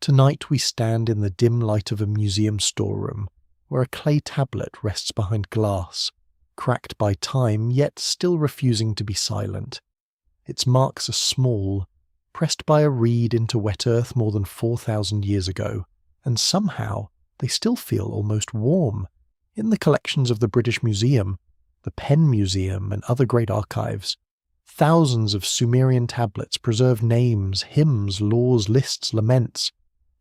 Tonight we stand in the dim light of a museum storeroom, where a clay tablet rests behind glass, cracked by time yet still refusing to be silent. Its marks are small, pressed by a reed into wet earth more than 4,000 years ago, and somehow they still feel almost warm. In the collections of the British Museum, the Penn Museum and other great archives, thousands of Sumerian tablets preserve names, hymns, laws, lists, laments,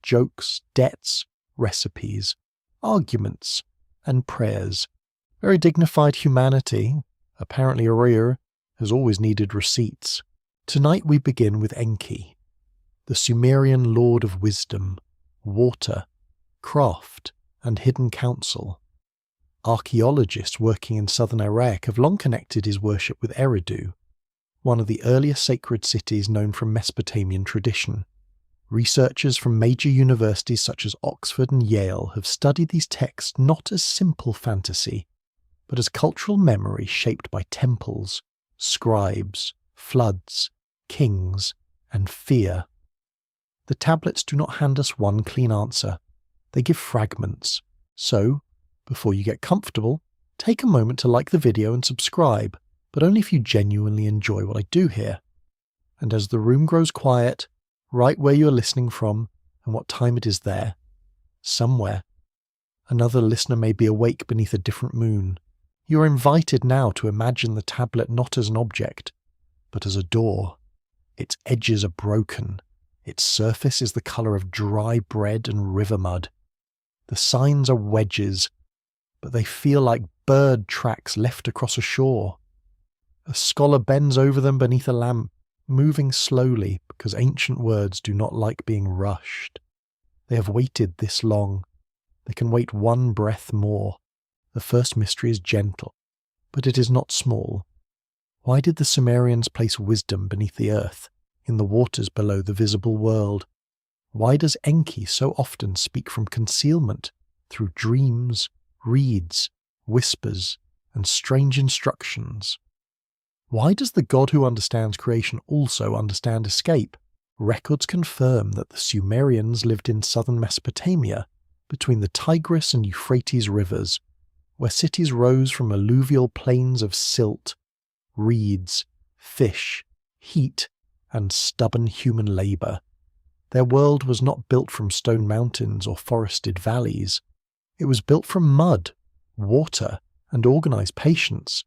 jokes, debts, recipes, arguments, and prayers. Very dignified humanity, apparently Eridu, has always needed receipts. Tonight we begin with Enki, the Sumerian lord of wisdom, water, craft, and hidden counsel. Archaeologists working in southern Iraq have long connected his worship with Eridu, one of the earliest sacred cities known from Mesopotamian tradition. Researchers from major universities such as Oxford and Yale have studied these texts not as simple fantasy, but as cultural memory shaped by temples, scribes, floods, kings, and fear. The tablets do not hand us one clean answer. They give fragments. So, before you get comfortable, take a moment to like the video and subscribe, but only if you genuinely enjoy what I do here. And as the room grows quiet, right where you are listening from and what time it is there, somewhere, another listener may be awake beneath a different moon. You are invited now to imagine the tablet not as an object, but as a door. Its edges are broken. Its surface is the colour of dry bread and river mud. The signs are wedges, but they feel like bird tracks left across a shore. A scholar bends over them beneath a lamp, moving slowly because ancient words do not like being rushed. They have waited this long. They can wait one breath more. The first mystery is gentle, but it is not small. Why did the Sumerians place wisdom beneath the earth, in the waters below the visible world? Why does Enki so often speak from concealment, through dreams, reeds, whispers, and strange instructions? Why does the god who understands creation also understand escape? Records confirm that the Sumerians lived in southern Mesopotamia, between the Tigris and Euphrates rivers, where cities rose from alluvial plains of silt, reeds, fish, heat, and stubborn human labour. Their world was not built from stone mountains or forested valleys. It was built from mud, water, and organised patience.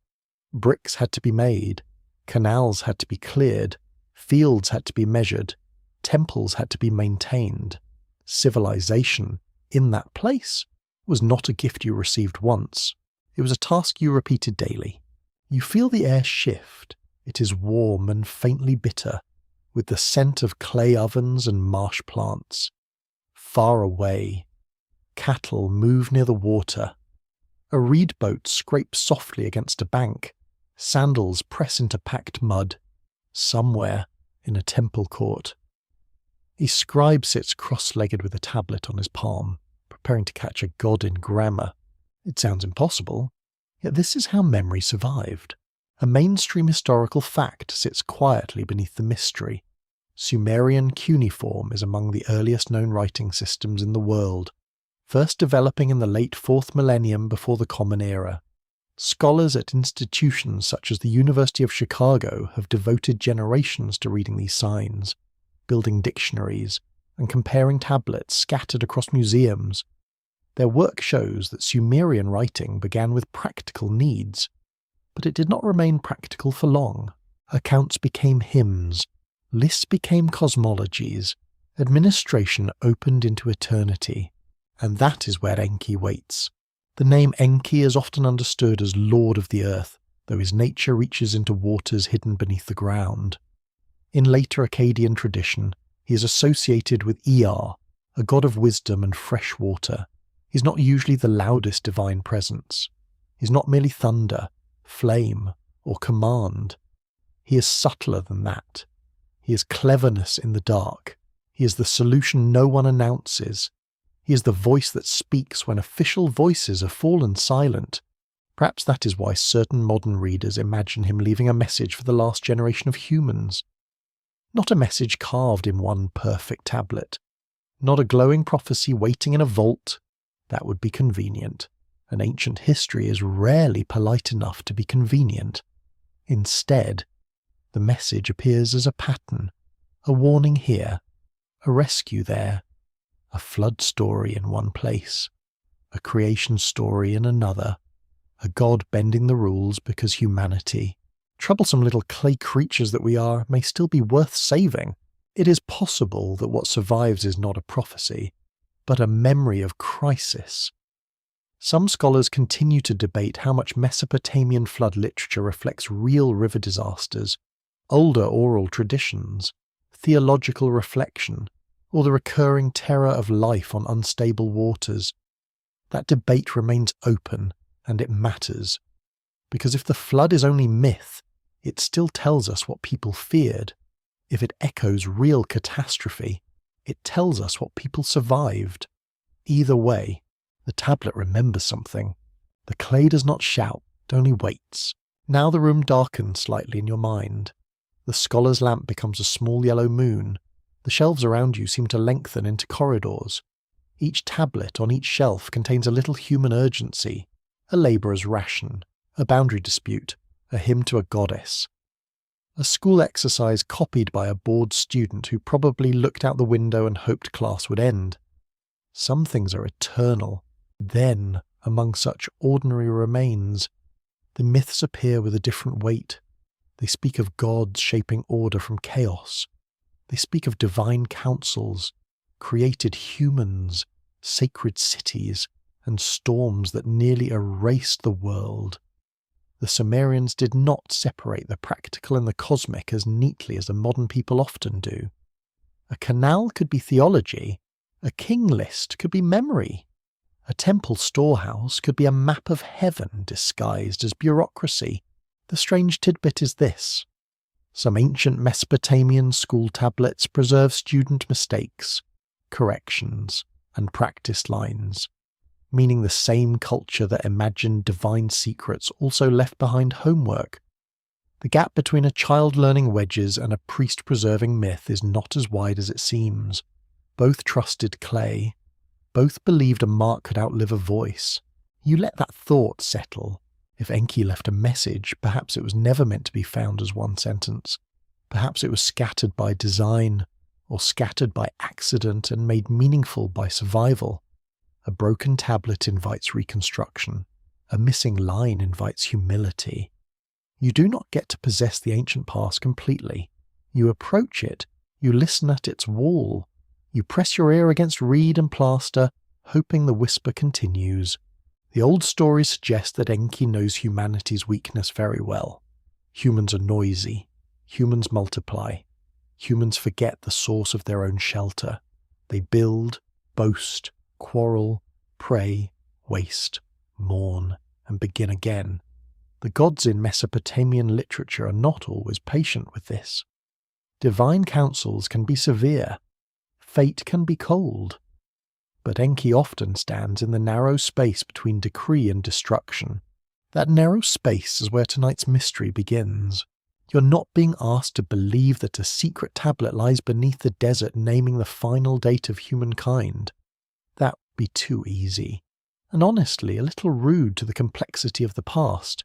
Bricks had to be made, canals had to be cleared, fields had to be measured, temples had to be maintained. Civilization, in that place, was not a gift you received once. It was a task you repeated daily. You feel the air shift. It is warm and faintly bitter, with the scent of clay ovens and marsh plants. Far away, cattle move near the water. A reed boat scrapes softly against a bank. Sandals press into packed mud. Somewhere in a temple court. A scribe sits cross-legged with a tablet on his palm, preparing to catch a god in grammar. It sounds impossible, yet this is how memory survived. A mainstream historical fact sits quietly beneath the mystery. Sumerian cuneiform is among the earliest known writing systems in the world, first developing in the late 4th millennium before the Common Era. Scholars at institutions such as the University of Chicago have devoted generations to reading these signs, building dictionaries, and comparing tablets scattered across museums. Their work shows that Sumerian writing began with practical needs, but it did not remain practical for long. Accounts became hymns, lists became cosmologies, administration opened into eternity, and that is where Enki waits. The name Enki is often understood as Lord of the Earth, though his nature reaches into waters hidden beneath the ground. In later Akkadian tradition, he is associated with Ea, a god of wisdom and fresh water. He is not usually the loudest divine presence. He is not merely thunder, flame, or command. He is subtler than that. He is cleverness in the dark. He is the solution no one announces. He is the voice that speaks when official voices have fallen silent. Perhaps that is why certain modern readers imagine him leaving a message for the last generation of humans. Not a message carved in one perfect tablet. Not a glowing prophecy waiting in a vault. That would be convenient. And ancient history is rarely polite enough to be convenient. Instead, the message appears as a pattern, a warning here, a rescue there, a flood story in one place, a creation story in another, a god bending the rules because humanity, troublesome little clay creatures that we are, may still be worth saving. It is possible that what survives is not a prophecy, but a memory of crisis. Some scholars continue to debate how much Mesopotamian flood literature reflects real river disasters, older oral traditions, theological reflection, or the recurring terror of life on unstable waters. That debate remains open, and it matters, because if the flood is only myth, it still tells us what people feared. If it echoes real catastrophe, it tells us what people survived. Either way, the tablet remembers something. The clay does not shout, it only waits. Now the room darkens slightly in your mind. The scholar's lamp becomes a small yellow moon. The shelves around you seem to lengthen into corridors. Each tablet on each shelf contains a little human urgency, a labourer's ration, a boundary dispute, a hymn to a goddess. A school exercise copied by a bored student who probably looked out the window and hoped class would end. Some things are eternal. Then, among such ordinary remains, the myths appear with a different weight. They speak of gods shaping order from chaos. They speak of divine councils, created humans, sacred cities, and storms that nearly erased the world. The Sumerians did not separate the practical and the cosmic as neatly as the modern people often do. A canal could be theology, a king list could be memory, a temple storehouse could be a map of heaven disguised as bureaucracy. The strange tidbit is this. Some ancient Mesopotamian school tablets preserve student mistakes, corrections, and practice lines, meaning the same culture that imagined divine secrets also left behind homework. The gap between a child learning wedges and a priest preserving myth is not as wide as it seems. Both trusted clay. Both believed a mark could outlive a voice. You let that thought settle. If Enki left a message, perhaps it was never meant to be found as one sentence. Perhaps it was scattered by design, or scattered by accident and made meaningful by survival. A broken tablet invites reconstruction. A missing line invites humility. You do not get to possess the ancient past completely. You approach it. You listen at its wall. You press your ear against reed and plaster, hoping the whisper continues. The old stories suggest that Enki knows humanity's weakness very well. Humans are noisy. Humans multiply. Humans forget the source of their own shelter. They build, boast, quarrel, pray, waste, mourn, and begin again. The gods in Mesopotamian literature are not always patient with this. Divine counsels can be severe. Fate can be cold. But Enki often stands in the narrow space between decree and destruction. That narrow space is where tonight's mystery begins. You're not being asked to believe that a secret tablet lies beneath the desert naming the final date of humankind. That would be too easy, and honestly a little rude to the complexity of the past.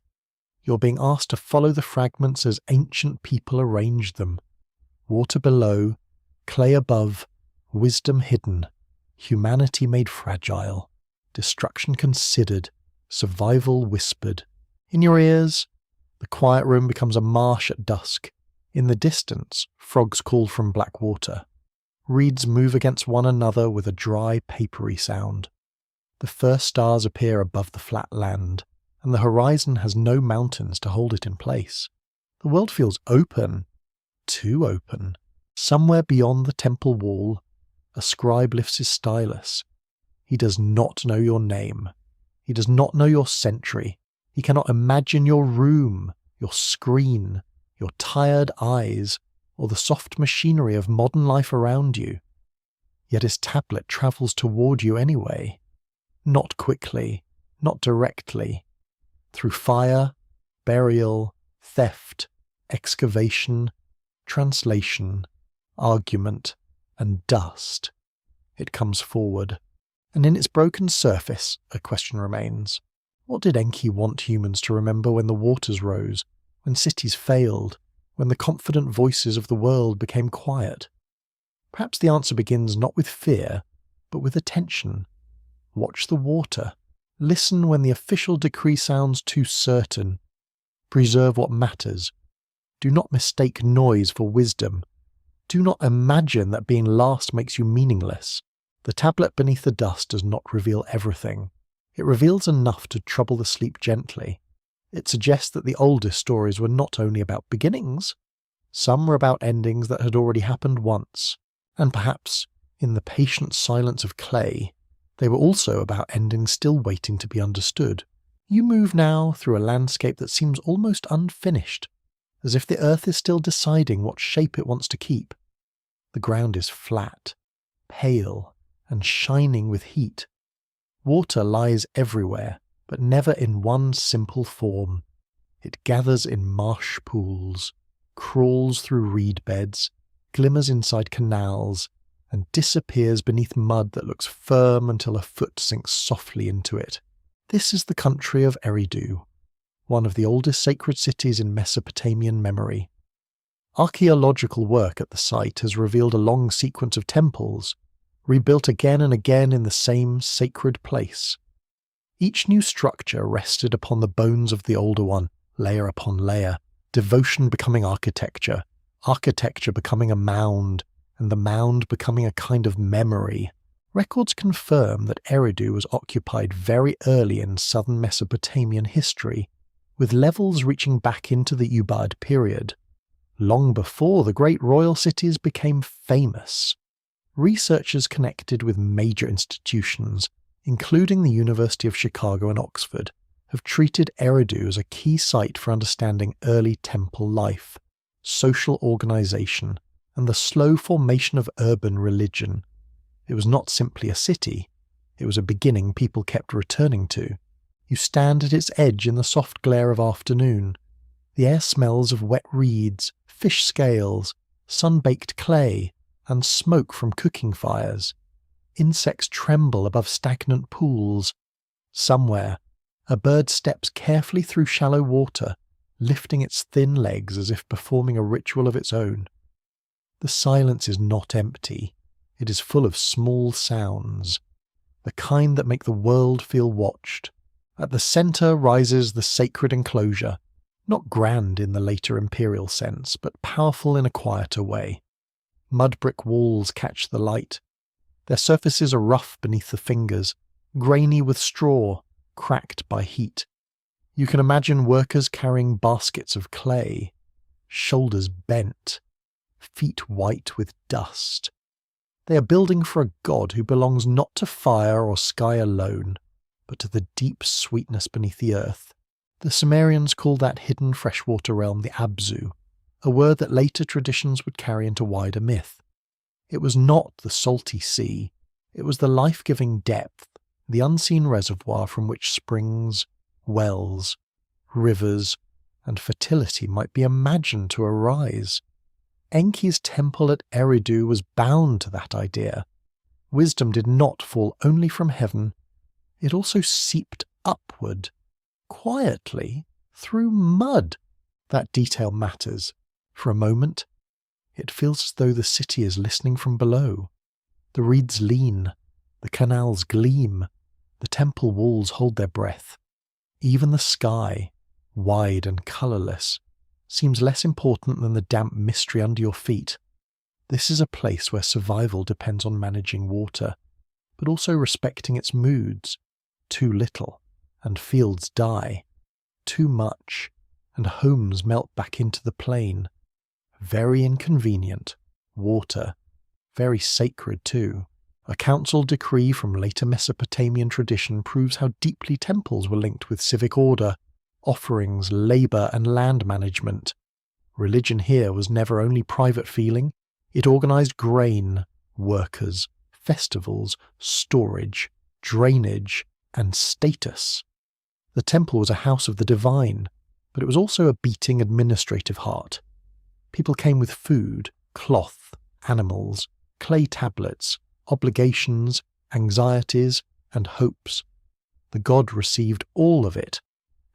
You're being asked to follow the fragments as ancient people arranged them. Water below, clay above, wisdom hidden, humanity made fragile, destruction considered, survival whispered. In your ears, the quiet room becomes a marsh at dusk. In the distance, frogs call from black water. Reeds move against one another with a dry, papery sound. The first stars appear above the flat land, and the horizon has no mountains to hold it in place. The world feels open, too open. Somewhere beyond the temple wall, a scribe lifts his stylus. He does not know your name. He does not know your century. He cannot imagine your room, your screen, your tired eyes, or the soft machinery of modern life around you. Yet his tablet travels toward you anyway. Not quickly, not directly. Through fire, burial, theft, excavation, translation, argument, and dust. It comes forward, and in its broken surface, a question remains. What did Enki want humans to remember when the waters rose, when cities failed, when the confident voices of the world became quiet? Perhaps the answer begins not with fear, but with attention. Watch the water. Listen when the official decree sounds too certain. Preserve what matters. Do not mistake noise for wisdom. Do not imagine that being last makes you meaningless. The tablet beneath the dust does not reveal everything. It reveals enough to trouble the sleep gently. It suggests that the oldest stories were not only about beginnings. Some were about endings that had already happened once. And perhaps, in the patient silence of clay, they were also about endings still waiting to be understood. You move now through a landscape that seems almost unfinished, as if the earth is still deciding what shape it wants to keep. The ground is flat, pale, and shining with heat. Water lies everywhere, but never in one simple form. It gathers in marsh pools, crawls through reed beds, glimmers inside canals, and disappears beneath mud that looks firm until a foot sinks softly into it. This is the country of Eridu, one of the oldest sacred cities in Mesopotamian memory. Archaeological work at the site has revealed a long sequence of temples, rebuilt again and again in the same sacred place. Each new structure rested upon the bones of the older one, layer upon layer, devotion becoming architecture, architecture becoming a mound, and the mound becoming a kind of memory. Records confirm that Eridu was occupied very early in southern Mesopotamian history, with levels reaching back into the Ubad period, long before the great royal cities became famous. Researchers connected with major institutions, including the University of Chicago and Oxford, have treated Eridu as a key site for understanding early temple life, social organization, and the slow formation of urban religion. It was not simply a city, it was a beginning people kept returning to. You stand at its edge in the soft glare of afternoon. The air smells of wet reeds, fish scales, sun-baked clay, and smoke from cooking fires. Insects tremble above stagnant pools. Somewhere, a bird steps carefully through shallow water, lifting its thin legs as if performing a ritual of its own. The silence is not empty. It is full of small sounds, the kind that make the world feel watched. At the centre rises the sacred enclosure, not grand in the later imperial sense, but powerful in a quieter way. Mud brick walls catch the light. Their surfaces are rough beneath the fingers, grainy with straw, cracked by heat. You can imagine workers carrying baskets of clay, shoulders bent, feet white with dust. They are building for a god who belongs not to fire or sky alone, but to the deep sweetness beneath the earth. The Sumerians called that hidden freshwater realm the Abzu, a word that later traditions would carry into wider myth. It was not the salty sea, it was the life-giving depth, the unseen reservoir from which springs, wells, rivers, and fertility might be imagined to arise. Enki's temple at Eridu was bound to that idea. Wisdom did not fall only from heaven, it also seeped upward, quietly, through mud. That detail matters. For a moment, it feels as though the city is listening from below. The reeds lean, the canals gleam, the temple walls hold their breath. Even the sky, wide and colourless, seems less important than the damp mystery under your feet. This is a place where survival depends on managing water, but also respecting its moods. Too little, and fields die. Too much, and homes melt back into the plain. Very inconvenient. Water. Very sacred too. A council decree from later Mesopotamian tradition proves how deeply temples were linked with civic order, offerings, labour, and land management. Religion here was never only private feeling, it organised grain, workers, festivals, storage, drainage, and status. The temple was a house of the divine, but it was also a beating administrative heart. People came with food, cloth, animals, clay tablets, obligations, anxieties, and hopes. The god received all of it,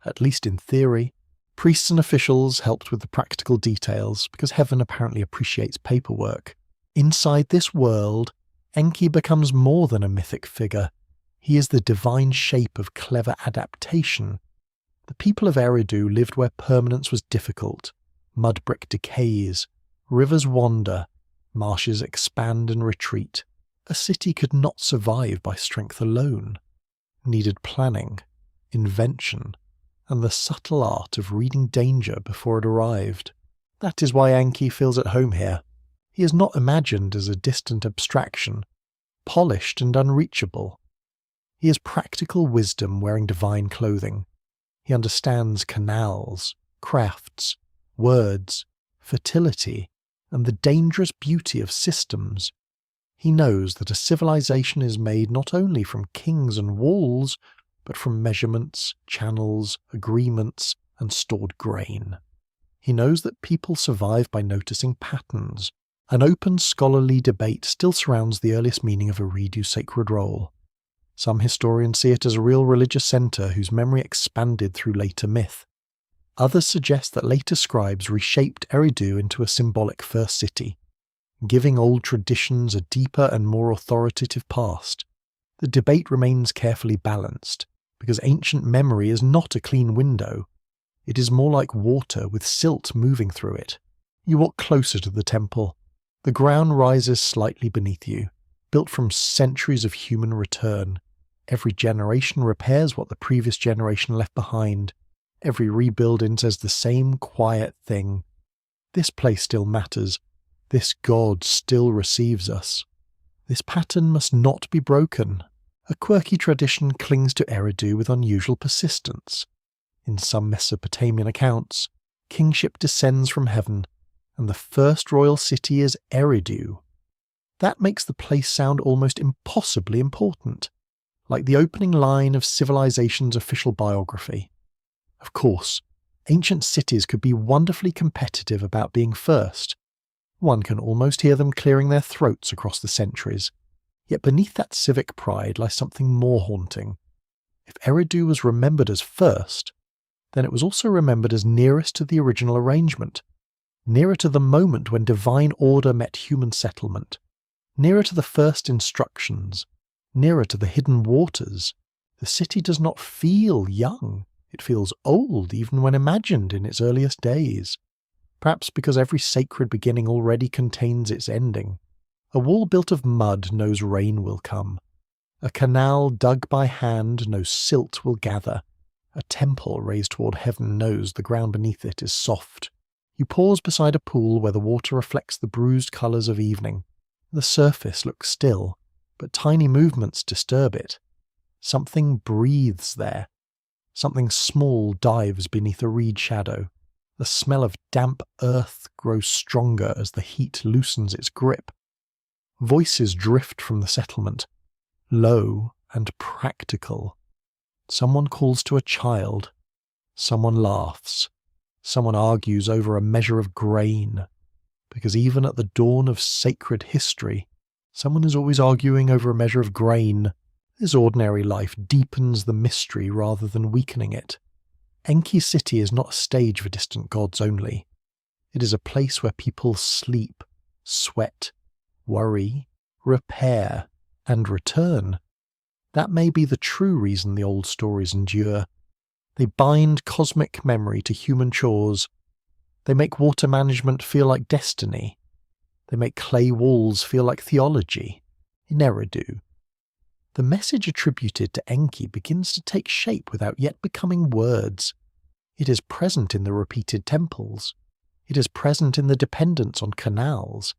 at least in theory. Priests and officials helped with the practical details because heaven apparently appreciates paperwork. Inside this world, Enki becomes more than a mythic figure. He is the divine shape of clever adaptation. The people of Eridu lived where permanence was difficult. Mud brick decays, rivers wander, marshes expand and retreat. A city could not survive by strength alone. Needed planning, invention, and the subtle art of reading danger before it arrived. That is why Enki feels at home here. He is not imagined as a distant abstraction, polished and unreachable. He is practical wisdom wearing divine clothing. He understands canals, crafts, words, fertility, and the dangerous beauty of systems. He knows that a civilization is made not only from kings and walls, but from measurements, channels, agreements, and stored grain. He knows that people survive by noticing patterns. An open scholarly debate still surrounds the earliest meaning of Eridu's sacred role. Some historians see it as a real religious centre whose memory expanded through later myth. Others suggest that later scribes reshaped Eridu into a symbolic first city, giving old traditions a deeper and more authoritative past. The debate remains carefully balanced, because ancient memory is not a clean window. It is more like water with silt moving through it. You walk closer to the temple. The ground rises slightly beneath you, built from centuries of human return. Every generation repairs what the previous generation left behind. Every rebuilding says the same quiet thing. This place still matters. This god still receives us. This pattern must not be broken. A quirky tradition clings to Eridu with unusual persistence. In some Mesopotamian accounts, kingship descends from heaven, and the first royal city is Eridu. That makes the place sound almost impossibly important, like the opening line of civilization's official biography. Of course, ancient cities could be wonderfully competitive about being first. One can almost hear them clearing their throats across the centuries. Yet beneath that civic pride lies something more haunting. If Eridu was remembered as first, then it was also remembered as nearest to the original arrangement, nearer to the moment when divine order met human settlement, nearer to the first instructions, nearer to the hidden waters. The city does not feel young. It feels old even when imagined in its earliest days. Perhaps because every sacred beginning already contains its ending. A wall built of mud knows rain will come. A canal dug by hand knows silt will gather. A temple raised toward heaven knows the ground beneath it is soft. You pause beside a pool where the water reflects the bruised colours of evening. The surface looks still, but tiny movements disturb it. Something breathes there. Something small dives beneath a reed shadow. The smell of damp earth grows stronger as the heat loosens its grip. Voices drift from the settlement, low and practical. Someone calls to a child. Someone laughs. Someone argues over a measure of grain. Because even at the dawn of sacred history, someone is always arguing over a measure of grain. This ordinary life deepens the mystery rather than weakening it. Enki City is not a stage for distant gods only. It is a place where people sleep, sweat, worry, repair, and return. That may be the true reason the old stories endure. They bind cosmic memory to human chores. They make water management feel like destiny. They make clay walls feel like theology. In Eridu, the message attributed to Enki begins to take shape without yet becoming words. It is present in the repeated temples. It is present in the dependence on canals.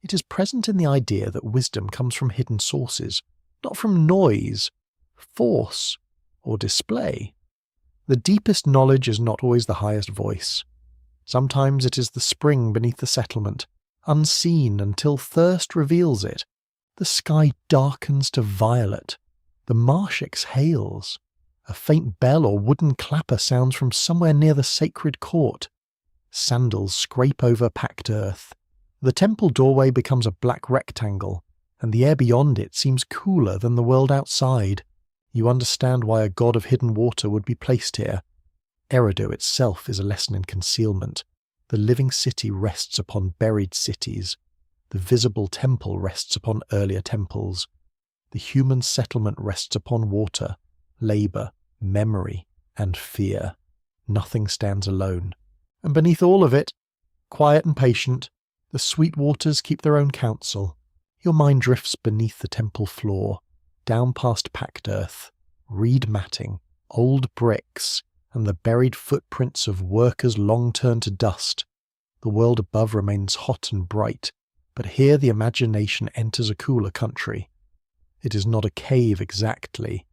It is present in the idea that wisdom comes from hidden sources, not from noise, force, or display. The deepest knowledge is not always the highest voice. Sometimes it is the spring beneath the settlement, unseen until thirst reveals it. The sky darkens to violet. The marsh exhales. A faint bell or wooden clapper sounds from somewhere near the sacred court. Sandals scrape over packed earth. The temple doorway becomes a black rectangle, and the air beyond it seems cooler than the world outside. You understand why a god of hidden water would be placed here. Eridu itself is a lesson in concealment. The living city rests upon buried cities. The visible temple rests upon earlier temples. The human settlement rests upon water, labour, memory, and fear. Nothing stands alone. And beneath all of it, quiet and patient, the sweet waters keep their own counsel. Your mind drifts beneath the temple floor, down past packed earth, reed matting, old bricks, and the buried footprints of workers long turned to dust. The world above remains hot and bright, but here the imagination enters a cooler country. It is not a cave exactly,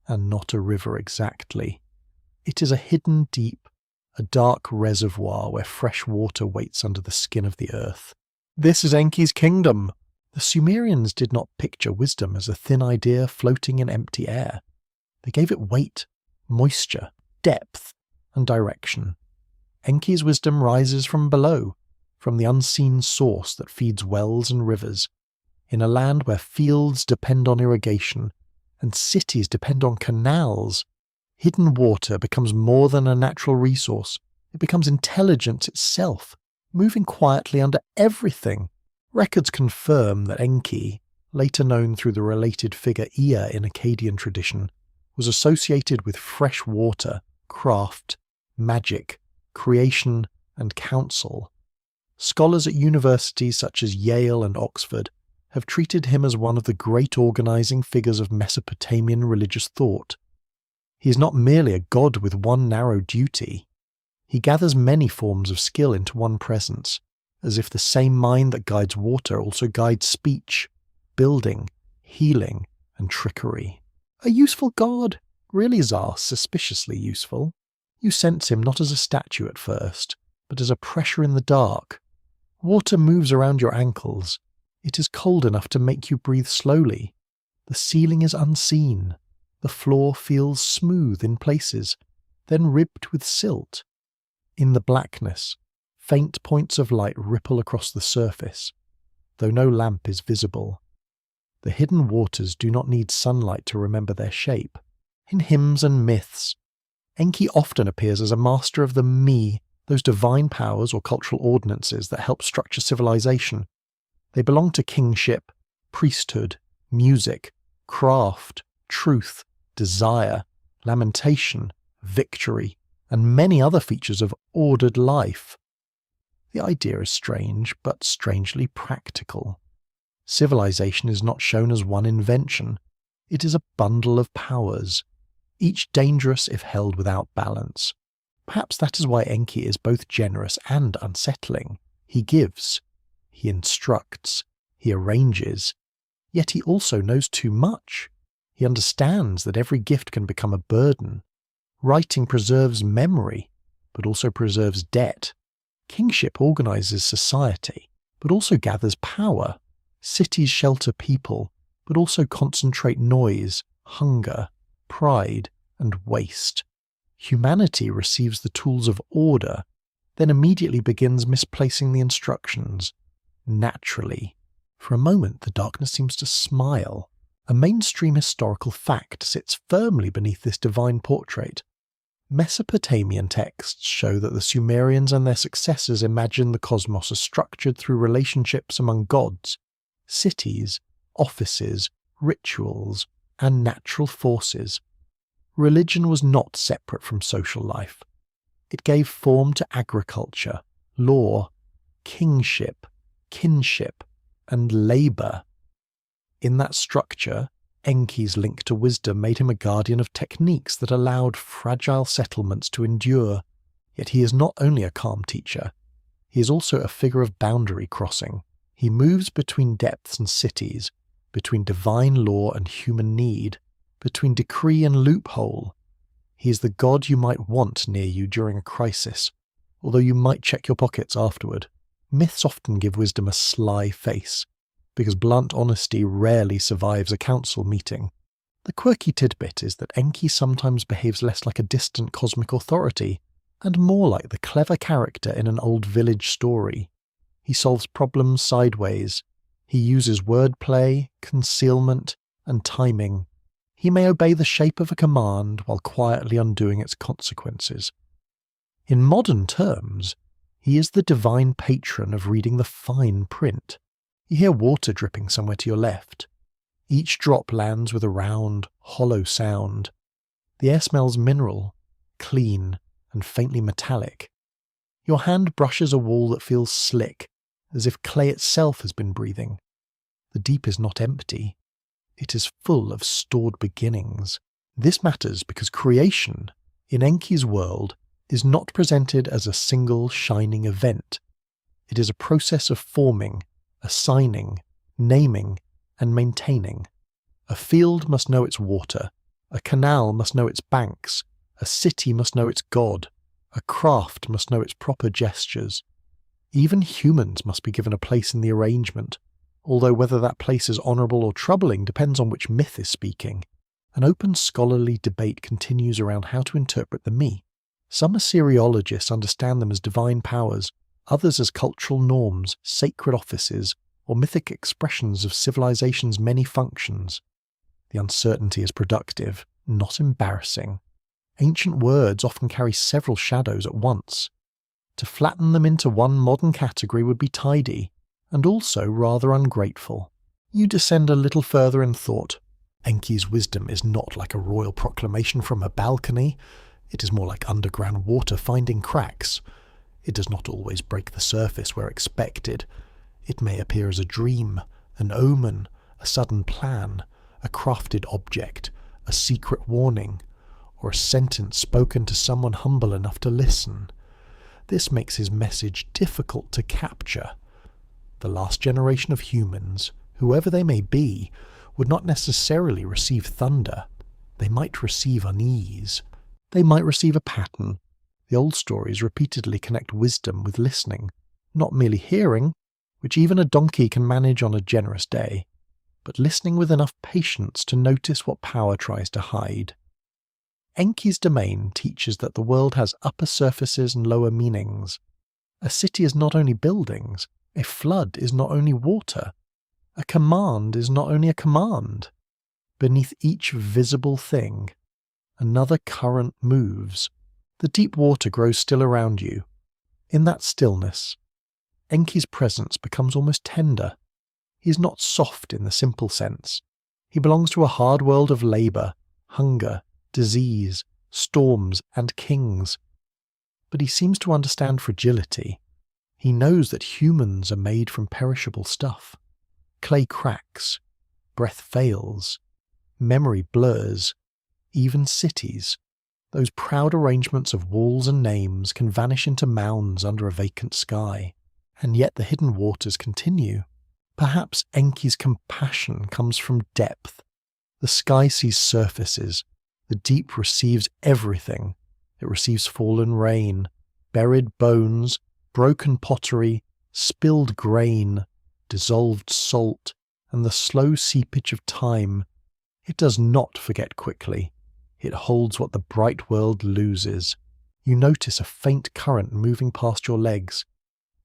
and not a river exactly. It is a hidden deep, a dark reservoir where fresh water waits under the skin of the earth. This is Enki's kingdom. The Sumerians did not picture wisdom as a thin idea floating in empty air. They gave it weight, moisture, depth, and direction. Enki's wisdom rises from below, from the unseen source that feeds wells and rivers, in a land where fields depend on irrigation and cities depend on canals. Hidden water becomes more than a natural resource. It becomes intelligence itself, moving quietly under everything. Records confirm that Enki, later known through the related figure Ea in Akkadian tradition, was associated with fresh water, craft, magic, creation, and counsel. Scholars at universities such as Yale and Oxford have treated him as one of the great organizing figures of Mesopotamian religious thought. He is not merely a god with one narrow duty. He gathers many forms of skill into one presence, as if the same mind that guides water also guides speech, building, healing, and trickery. A useful god, really Tsar, suspiciously useful. You sense him not as a statue at first, but as a pressure in the dark. Water moves around your ankles. It is cold enough to make you breathe slowly. The ceiling is unseen. The floor feels smooth in places, then ribbed with silt. In the blackness, faint points of light ripple across the surface, though no lamp is visible. The hidden waters do not need sunlight to remember their shape. In hymns and myths, Enki often appears as a master of the me, those divine powers or cultural ordinances that help structure civilization. They belong to kingship, priesthood, music, craft, truth, desire, lamentation, victory, and many other features of ordered life. The idea is strange, but strangely practical. Civilization is not shown as one invention. It is a bundle of powers, each dangerous if held without balance. Perhaps that is why Enki is both generous and unsettling. He gives, he instructs, he arranges, yet he also knows too much. He understands that every gift can become a burden. Writing preserves memory, but also preserves debt. Kingship organizes society, but also gathers power. Cities shelter people, but also concentrate noise, hunger, pride, and waste. Humanity receives the tools of order, then immediately begins misplacing the instructions. Naturally. For a moment, the darkness seems to smile. A mainstream historical fact sits firmly beneath this divine portrait. Mesopotamian texts show that the Sumerians and their successors imagined the cosmos as structured through relationships among gods, cities, offices, rituals, and natural forces. Religion was not separate from social life. It gave form to agriculture, law, kingship, kinship, and labour. In that structure, Enki's link to wisdom made him a guardian of techniques that allowed fragile settlements to endure. Yet he is not only a calm teacher, he is also a figure of boundary crossing. He moves between depths and cities, between divine law and human need, between decree and loophole. He is the god you might want near you during a crisis, although you might check your pockets afterward. Myths often give wisdom a sly face, because blunt honesty rarely survives a council meeting. The quirky tidbit is that Enki sometimes behaves less like a distant cosmic authority, and more like the clever character in an old village story. He solves problems sideways. He uses wordplay, concealment, and timing. He may obey the shape of a command while quietly undoing its consequences. In modern terms, he is the divine patron of reading the fine print. You hear water dripping somewhere to your left. Each drop lands with a round, hollow sound. The air smells mineral, clean, and faintly metallic. Your hand brushes a wall that feels slick, as if clay itself has been breathing. The deep is not empty. It is full of stored beginnings. This matters because creation, in Enki's world, is not presented as a single shining event. It is a process of forming, assigning, naming, and maintaining. A field must know its water, a canal must know its banks, a city must know its god, a craft must know its proper gestures. Even humans must be given a place in the arrangement, although whether that place is honourable or troubling depends on which myth is speaking. An open scholarly debate continues around how to interpret the me. Some Assyriologists understand them as divine powers, others as cultural norms, sacred offices, or mythic expressions of civilization's many functions. The uncertainty is productive, not embarrassing. Ancient words often carry several shadows at once. To flatten them into one modern category would be tidy, and also rather ungrateful. You descend a little further in thought. Enki's wisdom is not like a royal proclamation from a balcony. It is more like underground water finding cracks. It does not always break the surface where expected. It may appear as a dream, an omen, a sudden plan, a crafted object, a secret warning, or a sentence spoken to someone humble enough to listen. This makes his message difficult to capture. The last generation of humans, whoever they may be, would not necessarily receive thunder. They might receive unease. They might receive a pattern. The old stories repeatedly connect wisdom with listening, not merely hearing, which even a donkey can manage on a generous day, but listening with enough patience to notice what power tries to hide. Enki's domain teaches that the world has upper surfaces and lower meanings. A city is not only buildings, a flood is not only water, a command is not only a command. Beneath each visible thing, another current moves. The deep water grows still around you. In that stillness, Enki's presence becomes almost tender. He is not soft in the simple sense. He belongs to a hard world of labour, hunger, disease, storms, and kings. But he seems to understand fragility. He knows that humans are made from perishable stuff. Clay cracks, breath fails, memory blurs, even cities. Those proud arrangements of walls and names can vanish into mounds under a vacant sky. And yet the hidden waters continue. Perhaps Enki's compassion comes from depth. The sky sees surfaces. The deep receives everything. It receives fallen rain, buried bones, broken pottery, spilled grain, dissolved salt, and the slow seepage of time. It does not forget quickly. It holds what the bright world loses. You notice a faint current moving past your legs.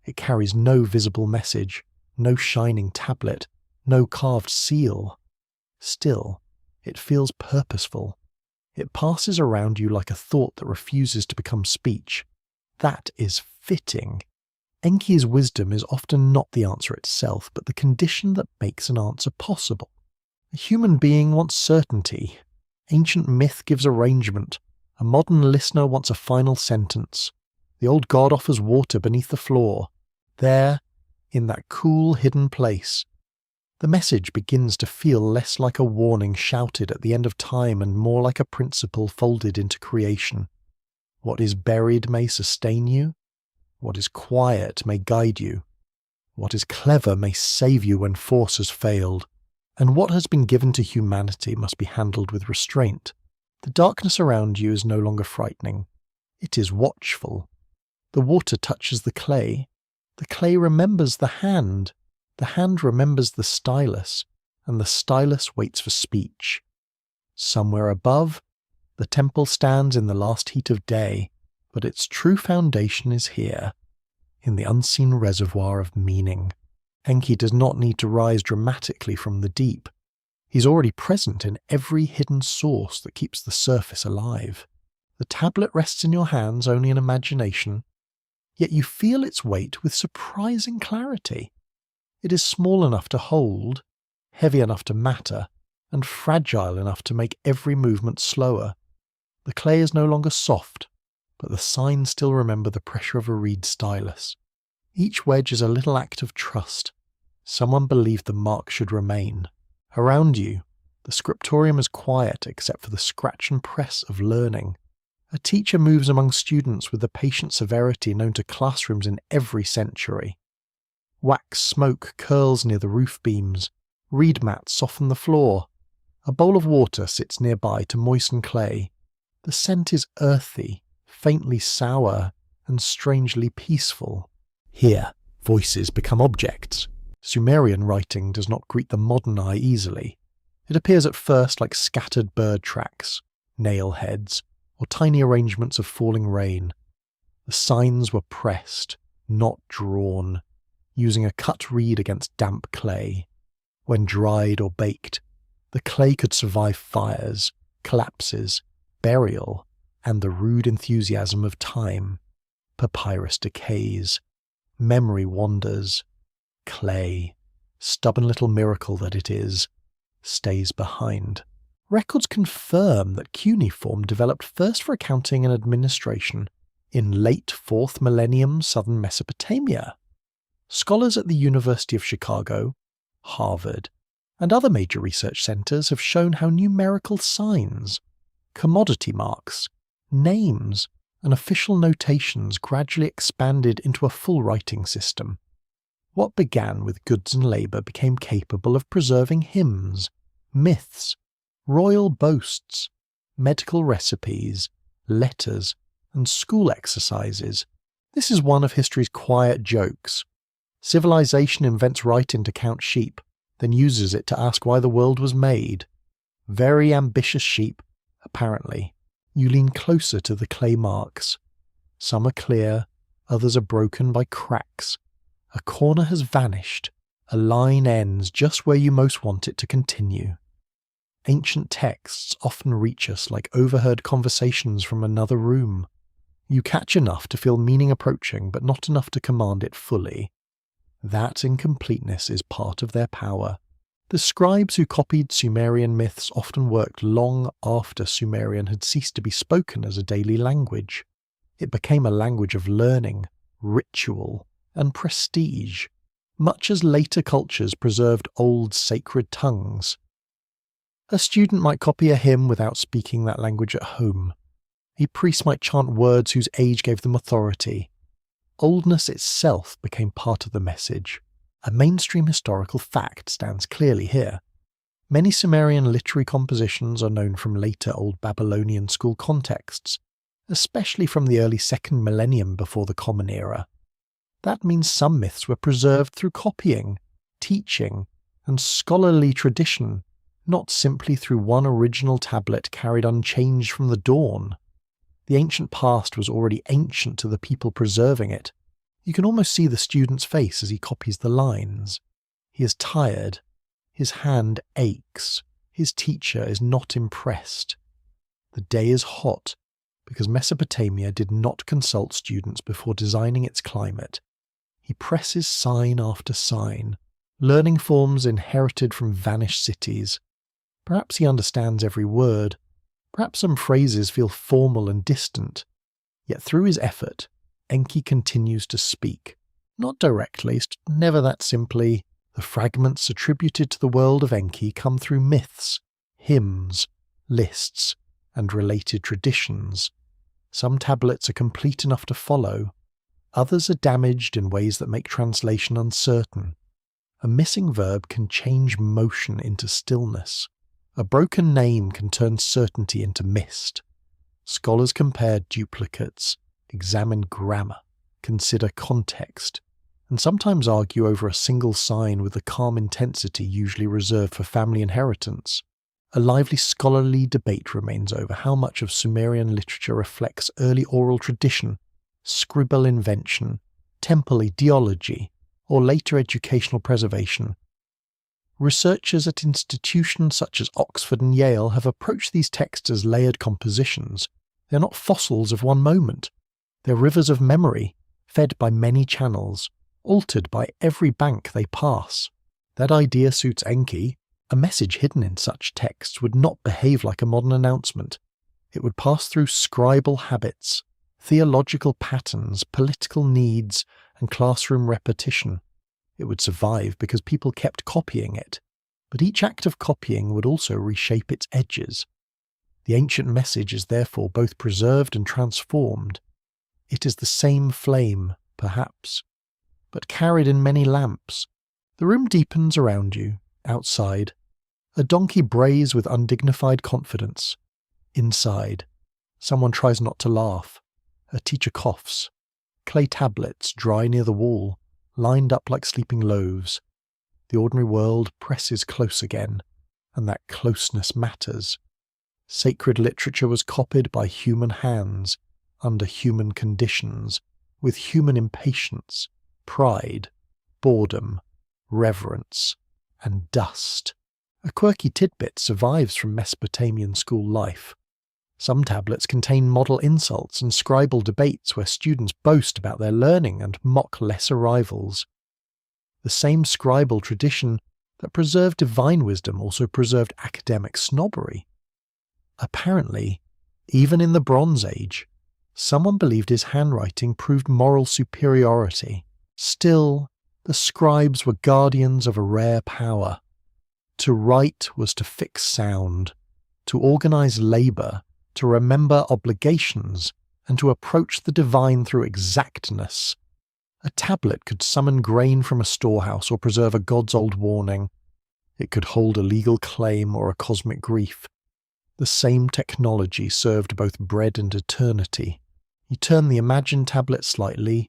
It carries no visible message, no shining tablet, no carved seal. Still, it feels purposeful. It passes around you like a thought that refuses to become speech. That is fitting. Enki's wisdom is often not the answer itself, but the condition that makes an answer possible. A human being wants certainty. Ancient myth gives arrangement. A modern listener wants a final sentence. The old god offers water beneath the floor. There, in that cool hidden place, the message begins to feel less like a warning shouted at the end of time and more like a principle folded into creation. What is buried may sustain you. What is quiet may guide you. What is clever may save you when force has failed. And what has been given to humanity must be handled with restraint. The darkness around you is no longer frightening. It is watchful. The water touches the clay. The clay remembers the hand remembers the stylus, and the stylus waits for speech. Somewhere above, the temple stands in the last heat of day, but its true foundation is here, in the unseen reservoir of meaning. Enki does not need to rise dramatically from the deep. He's already present in every hidden source that keeps the surface alive. The tablet rests in your hands only in imagination, yet you feel its weight with surprising clarity. It is small enough to hold, heavy enough to matter, and fragile enough to make every movement slower. The clay is no longer soft, but the signs still remember the pressure of a reed stylus. Each wedge is a little act of trust. Someone believed the mark should remain. Around you, the scriptorium is quiet except for the scratch and press of learning. A teacher moves among students with the patient severity known to classrooms in every century. Wax smoke curls near the roof beams. Reed mats soften the floor. A bowl of water sits nearby to moisten clay. The scent is earthy, faintly sour, and strangely peaceful. Here, voices become objects. Sumerian writing does not greet the modern eye easily. It appears at first like scattered bird tracks, nail heads, or tiny arrangements of falling rain. The signs were pressed, not drawn, using a cut reed against damp clay. When dried or baked, the clay could survive fires, collapses, burial, and the rude enthusiasm of time. Papyrus decays. Memory wanders. Clay, stubborn little miracle that it is, stays behind. Records confirm that cuneiform developed first for accounting and administration in late 4th millennium southern Mesopotamia. Scholars at the University of Chicago, Harvard, and other major research centers have shown how numerical signs, commodity marks, names, and official notations gradually expanded into a full writing system. What began with goods and labour became capable of preserving hymns, myths, royal boasts, medical recipes, letters, and school exercises. This is one of history's quiet jokes. Civilization invents writing to count sheep, then uses it to ask why the world was made. Very ambitious sheep, apparently. You lean closer to the clay marks. Some are clear, others are broken by cracks. A corner has vanished. A line ends just where you most want it to continue. Ancient texts often reach us like overheard conversations from another room. You catch enough to feel meaning approaching, but not enough to command it fully. That incompleteness is part of their power. The scribes who copied Sumerian myths often worked long after Sumerian had ceased to be spoken as a daily language. It became a language of learning, ritual, and prestige, much as later cultures preserved old sacred tongues. A student might copy a hymn without speaking that language at home. A priest might chant words whose age gave them authority. Oldness itself became part of the message. A mainstream historical fact stands clearly here. Many Sumerian literary compositions are known from later Old Babylonian school contexts, especially from the early 2nd millennium before the Common Era. That means some myths were preserved through copying, teaching, and scholarly tradition, not simply through one original tablet carried unchanged from the dawn. The ancient past was already ancient to the people preserving it. You can almost see the student's face as he copies the lines. He is tired. His hand aches. His teacher is not impressed. The day is hot because Mesopotamia did not consult students before designing its climate. He presses sign after sign, learning forms inherited from vanished cities. Perhaps he understands every word. Perhaps some phrases feel formal and distant. Yet through his effort, Enki continues to speak. Not directly, never that simply. The fragments attributed to the world of Enki come through myths, hymns, lists, and related traditions. Some tablets are complete enough to follow. Others are damaged in ways that make translation uncertain. A missing verb can change motion into stillness. A broken name can turn certainty into mist. Scholars compare duplicates, examine grammar, consider context, and sometimes argue over a single sign with the calm intensity usually reserved for family inheritance. A lively scholarly debate remains over how much of Sumerian literature reflects early oral tradition, scribal invention, temple ideology, or later educational preservation. Researchers at institutions such as Oxford and Yale have approached these texts as layered compositions. They're not fossils of one moment. They're rivers of memory, fed by many channels, altered by every bank they pass. That idea suits Enki. A message hidden in such texts would not behave like a modern announcement. It would pass through scribal habits, theological patterns, political needs, and classroom repetition. It would survive because people kept copying it, but each act of copying would also reshape its edges. The ancient message is therefore both preserved and transformed. It is the same flame, perhaps, but carried in many lamps. The room deepens around you. Outside, a donkey brays with undignified confidence. Inside, someone tries not to laugh. A teacher coughs. Clay tablets dry near the wall, lined up like sleeping loaves. The ordinary world presses close again, and that closeness matters. Sacred literature was copied by human hands, under human conditions, with human impatience, pride, boredom, reverence, and dust. A quirky tidbit survives from Mesopotamian school life. Some tablets contain model insults and scribal debates where students boast about their learning and mock lesser rivals. The same scribal tradition that preserved divine wisdom also preserved academic snobbery. Apparently, even in the Bronze Age, someone believed his handwriting proved moral superiority. Still, the scribes were guardians of a rare power. To write was to fix sound, to organize labor, to remember obligations, and to approach the divine through exactness. A tablet could summon grain from a storehouse or preserve a god's old warning. It could hold a legal claim or a cosmic grief. The same technology served both bread and eternity. You turn the imagined tablet slightly,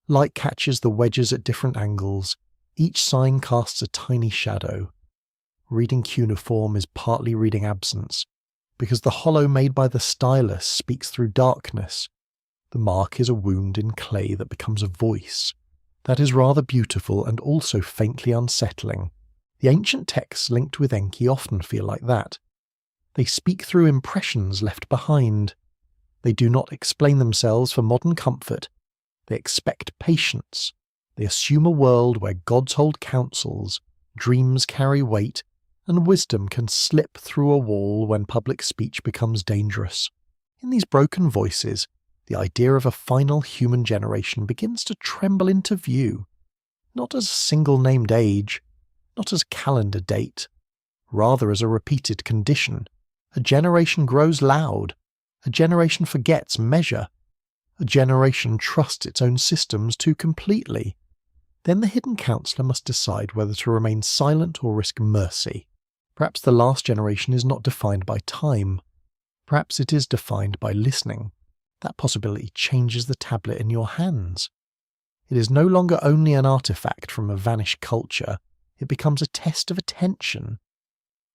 light catches the wedges at different angles, each sign casts a tiny shadow. Reading cuneiform is partly reading absence, because the hollow made by the stylus speaks through darkness. The mark is a wound in clay that becomes a voice. That is rather beautiful and also faintly unsettling. The ancient texts linked with Enki often feel like that. They speak through impressions left behind. They do not explain themselves for modern comfort. They expect patience. They assume a world where gods hold councils, dreams carry weight, and wisdom can slip through a wall when public speech becomes dangerous. In these broken voices, the idea of a final human generation begins to tremble into view, not as a single named age, not as a calendar date, rather as a repeated condition. A generation grows loud, a generation forgets measure, a generation trusts its own systems too completely. Then the hidden counselor must decide whether to remain silent or risk mercy. Perhaps the last generation is not defined by time. Perhaps it is defined by listening. That possibility changes the tablet in your hands. It is no longer only an artifact from a vanished culture, it becomes a test of attention.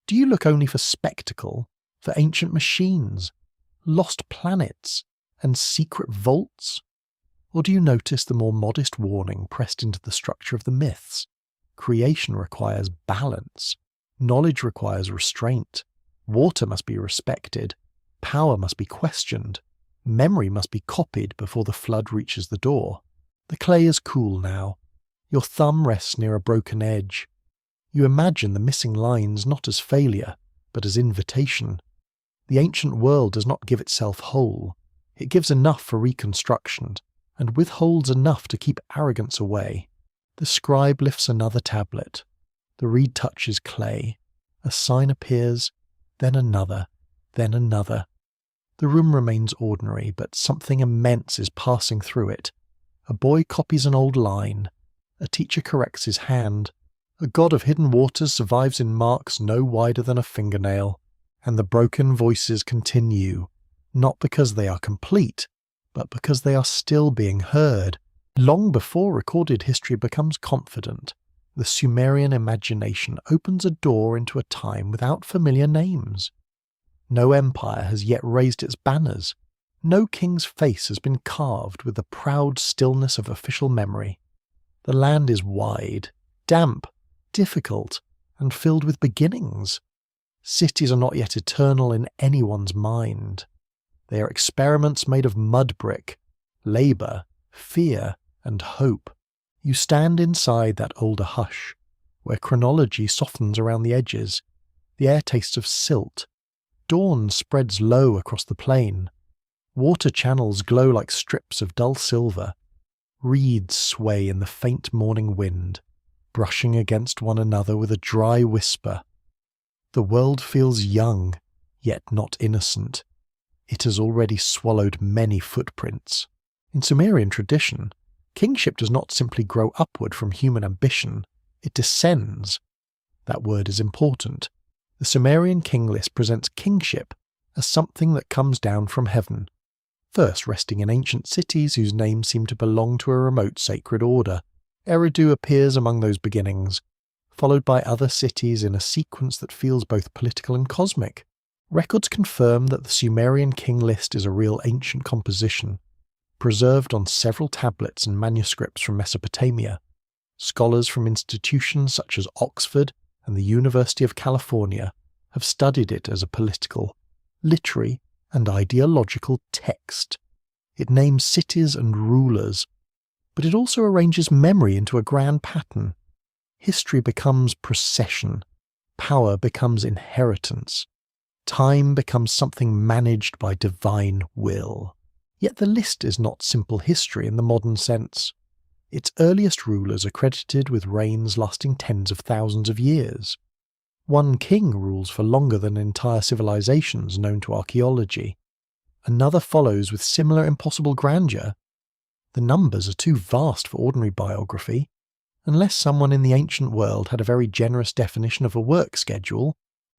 Do you look only for spectacle, for ancient machines, lost planets, and secret vaults? Or do you notice the more modest warning pressed into the structure of the myths? Creation requires balance. Knowledge requires restraint. Water must be respected. Power must be questioned. Memory must be copied before the flood reaches the door. The clay is cool now. Your thumb rests near a broken edge. You imagine the missing lines not as failure, but as invitation. The ancient world does not give itself whole. It gives enough for reconstruction, and withholds enough to keep arrogance away. The scribe lifts another tablet. The reed touches clay. A sign appears, then another, then another. The room remains ordinary, but something immense is passing through it. A boy copies an old line. A teacher corrects his hand. A god of hidden waters survives in marks no wider than a fingernail. And the broken voices continue, not because they are complete, but because they are still being heard. Long before recorded history becomes confident, the Sumerian imagination opens a door into a time without familiar names. No empire has yet raised its banners. No king's face has been carved with the proud stillness of official memory. The land is wide, damp, difficult, and filled with beginnings. Cities are not yet eternal in anyone's mind. They are experiments made of mud brick, labour, fear, and hope. You stand inside that older hush, where chronology softens around the edges. The air tastes of silt. Dawn spreads low across the plain. Water channels glow like strips of dull silver. Reeds sway in the faint morning wind, brushing against one another with a dry whisper. The world feels young, yet not innocent. It has already swallowed many footprints. In Sumerian tradition, kingship does not simply grow upward from human ambition, it descends. That word is important. The Sumerian king list presents kingship as something that comes down from heaven, first resting in ancient cities whose names seem to belong to a remote sacred order. Eridu appears among those beginnings, followed by other cities in a sequence that feels both political and cosmic. Records confirm that the Sumerian king list is a real ancient composition, preserved on several tablets and manuscripts from Mesopotamia. Scholars from institutions such as Oxford and the University of California have studied it as a political, literary, and ideological text. It names cities and rulers, but it also arranges memory into a grand pattern. History becomes procession, power becomes inheritance, time becomes something managed by divine will. Yet the list is not simple history in the modern sense. Its earliest rulers are credited with reigns lasting tens of thousands of years. One king rules for longer than entire civilizations known to archaeology. Another follows with similar impossible grandeur. The numbers are too vast for ordinary biography. Unless someone in the ancient world had a very generous definition of a work schedule,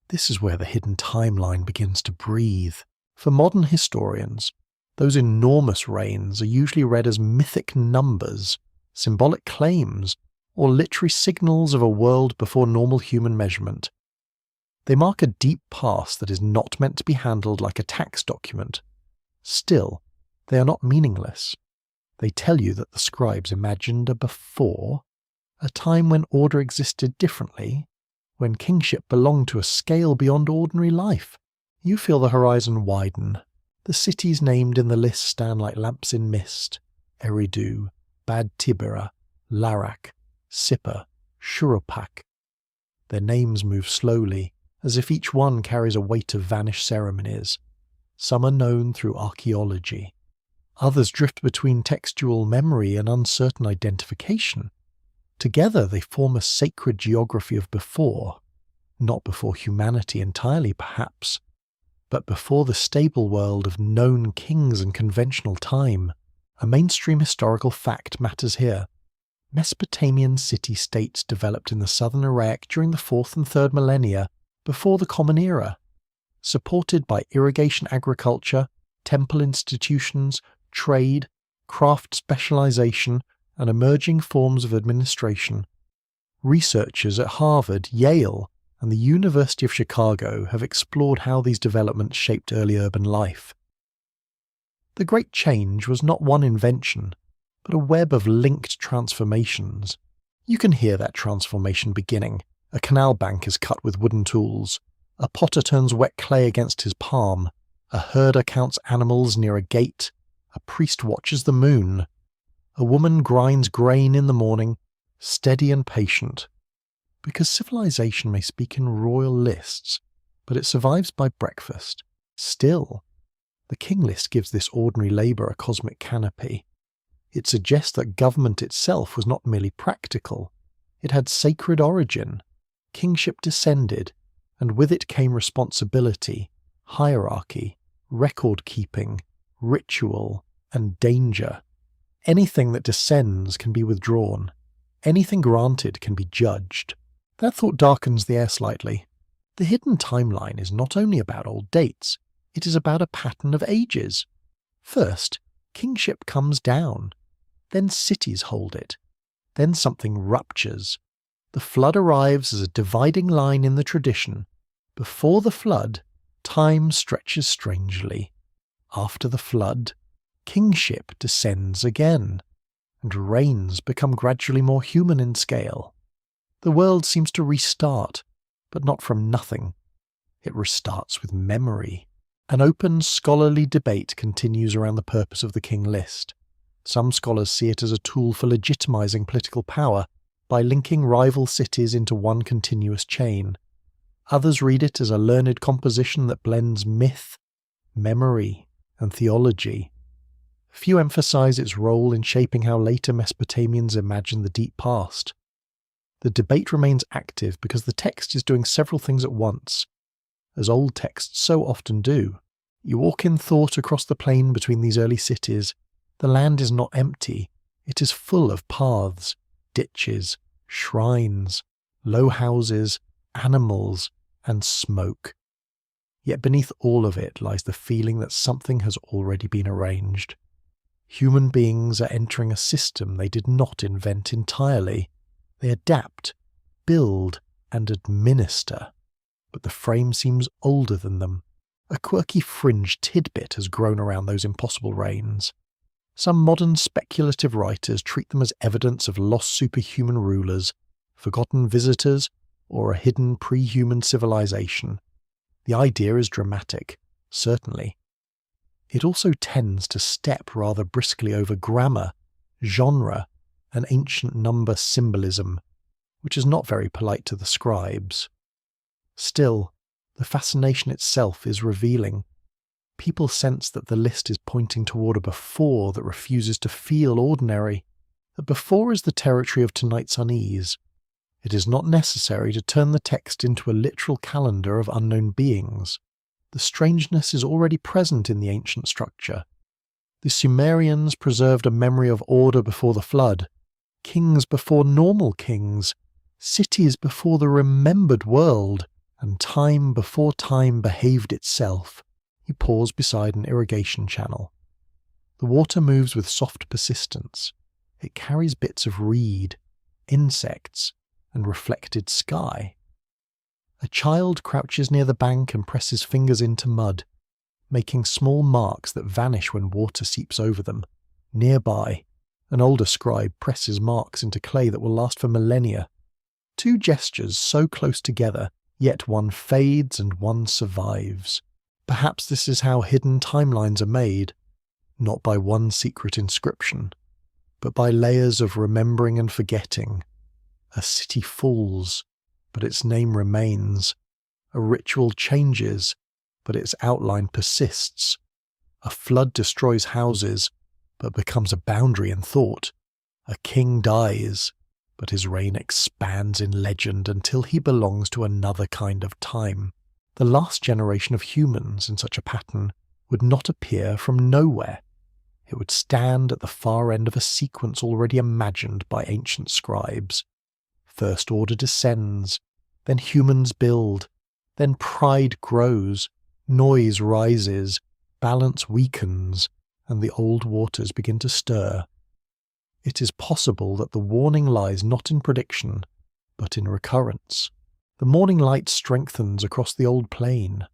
this is where the hidden timeline begins to breathe. For modern historians, those enormous reigns are usually read as mythic numbers, symbolic claims, or literary signals of a world before normal human measurement. They mark a deep past that is not meant to be handled like a tax document. Still, they are not meaningless. They tell you that the scribes imagined a before, a time when order existed differently, when kingship belonged to a scale beyond ordinary life. You feel the horizon widen. The cities named in the list stand like lamps in mist. Eridu, Bad Tibera, Larak, Sippar, Shurupak. Their names move slowly, as if each one carries a weight of vanished ceremonies. Some are known through archaeology. Others drift between textual memory and uncertain identification. Together they form a sacred geography of before, not before humanity entirely perhaps, but before the stable world of known kings and conventional time. A mainstream historical fact matters here. Mesopotamian city-states developed in the southern Iraq during the 4th and 3rd millennia before the Common Era, supported by irrigation agriculture, temple institutions, trade, craft specialization, and emerging forms of administration. Researchers at Harvard, Yale, and the University of Chicago have explored how these developments shaped early urban life. The Great Change was not one invention, but a web of linked transformations. You can hear that transformation beginning. A canal bank is cut with wooden tools. A potter turns wet clay against his palm. A herder counts animals near a gate. A priest watches the moon. A woman grinds grain in the morning, steady and patient. Because civilization may speak in royal lists, but it survives by breakfast. Still, the king list gives this ordinary labour a cosmic canopy. It suggests that government itself was not merely practical. It had sacred origin. Kingship descended, and with it came responsibility, hierarchy, record-keeping, ritual, and danger. Anything that descends can be withdrawn. Anything granted can be judged. That thought darkens the air slightly. The hidden timeline is not only about old dates, it is about a pattern of ages. First, kingship comes down. Then cities hold it. Then something ruptures. The flood arrives as a dividing line in the tradition. Before the flood, time stretches strangely. After the flood, kingship descends again. and reigns become gradually more human in scale. The world seems to restart, but not from nothing. It restarts with memory. An open scholarly debate continues around the purpose of the king list. Some scholars see it as a tool for legitimizing political power by linking rival cities into one continuous chain. Others read it as a learned composition that blends myth, memory, and theology. Few emphasize its role in shaping how later Mesopotamians imagined the deep past. The debate remains active because the text is doing several things at once, as old texts so often do. You walk in thought across the plain between these early cities. The land is not empty. It is full of paths, ditches, shrines, low houses, animals, and smoke. Yet beneath all of it lies the feeling that something has already been arranged. Human beings are entering a system they did not invent entirely. They adapt, build, and administer. But the frame seems older than them. A quirky fringe tidbit has grown around those impossible reigns. Some modern speculative writers treat them as evidence of lost superhuman rulers, forgotten visitors, or a hidden pre-human civilization. The idea is dramatic, certainly. It also tends to step rather briskly over grammar, genre, and ancient number symbolism, which is not very polite to the scribes. Still, the fascination itself is revealing. People sense that the list is pointing toward a before that refuses to feel ordinary. That before is the territory of tonight's unease. It is not necessary to turn the text into a literal calendar of unknown beings. The strangeness is already present in the ancient structure. The Sumerians preserved a memory of order before the flood, kings before normal kings, cities before the remembered world, and time before time behaved itself. You pause beside an irrigation channel. The water moves with soft persistence. It carries bits of reed, insects, and reflected sky. A child crouches near the bank and presses fingers into mud, making small marks that vanish when water seeps over them. Nearby, an older scribe presses marks into clay that will last for millennia. Two gestures so close together, yet one fades and one survives. Perhaps this is how hidden timelines are made, not by one secret inscription, but by layers of remembering and forgetting. A city falls, but its name remains. A ritual changes, but its outline persists. A flood destroys houses, but becomes a boundary in thought. A king dies, but his reign expands in legend until he belongs to another kind of time. The last generation of humans in such a pattern would not appear from nowhere. It would stand at the far end of a sequence already imagined by ancient scribes. First order descends, then humans build, then pride grows, noise rises, balance weakens, and the old waters begin to stir. It is possible that the warning lies not in prediction, but in recurrence. The morning light strengthens across the old plain.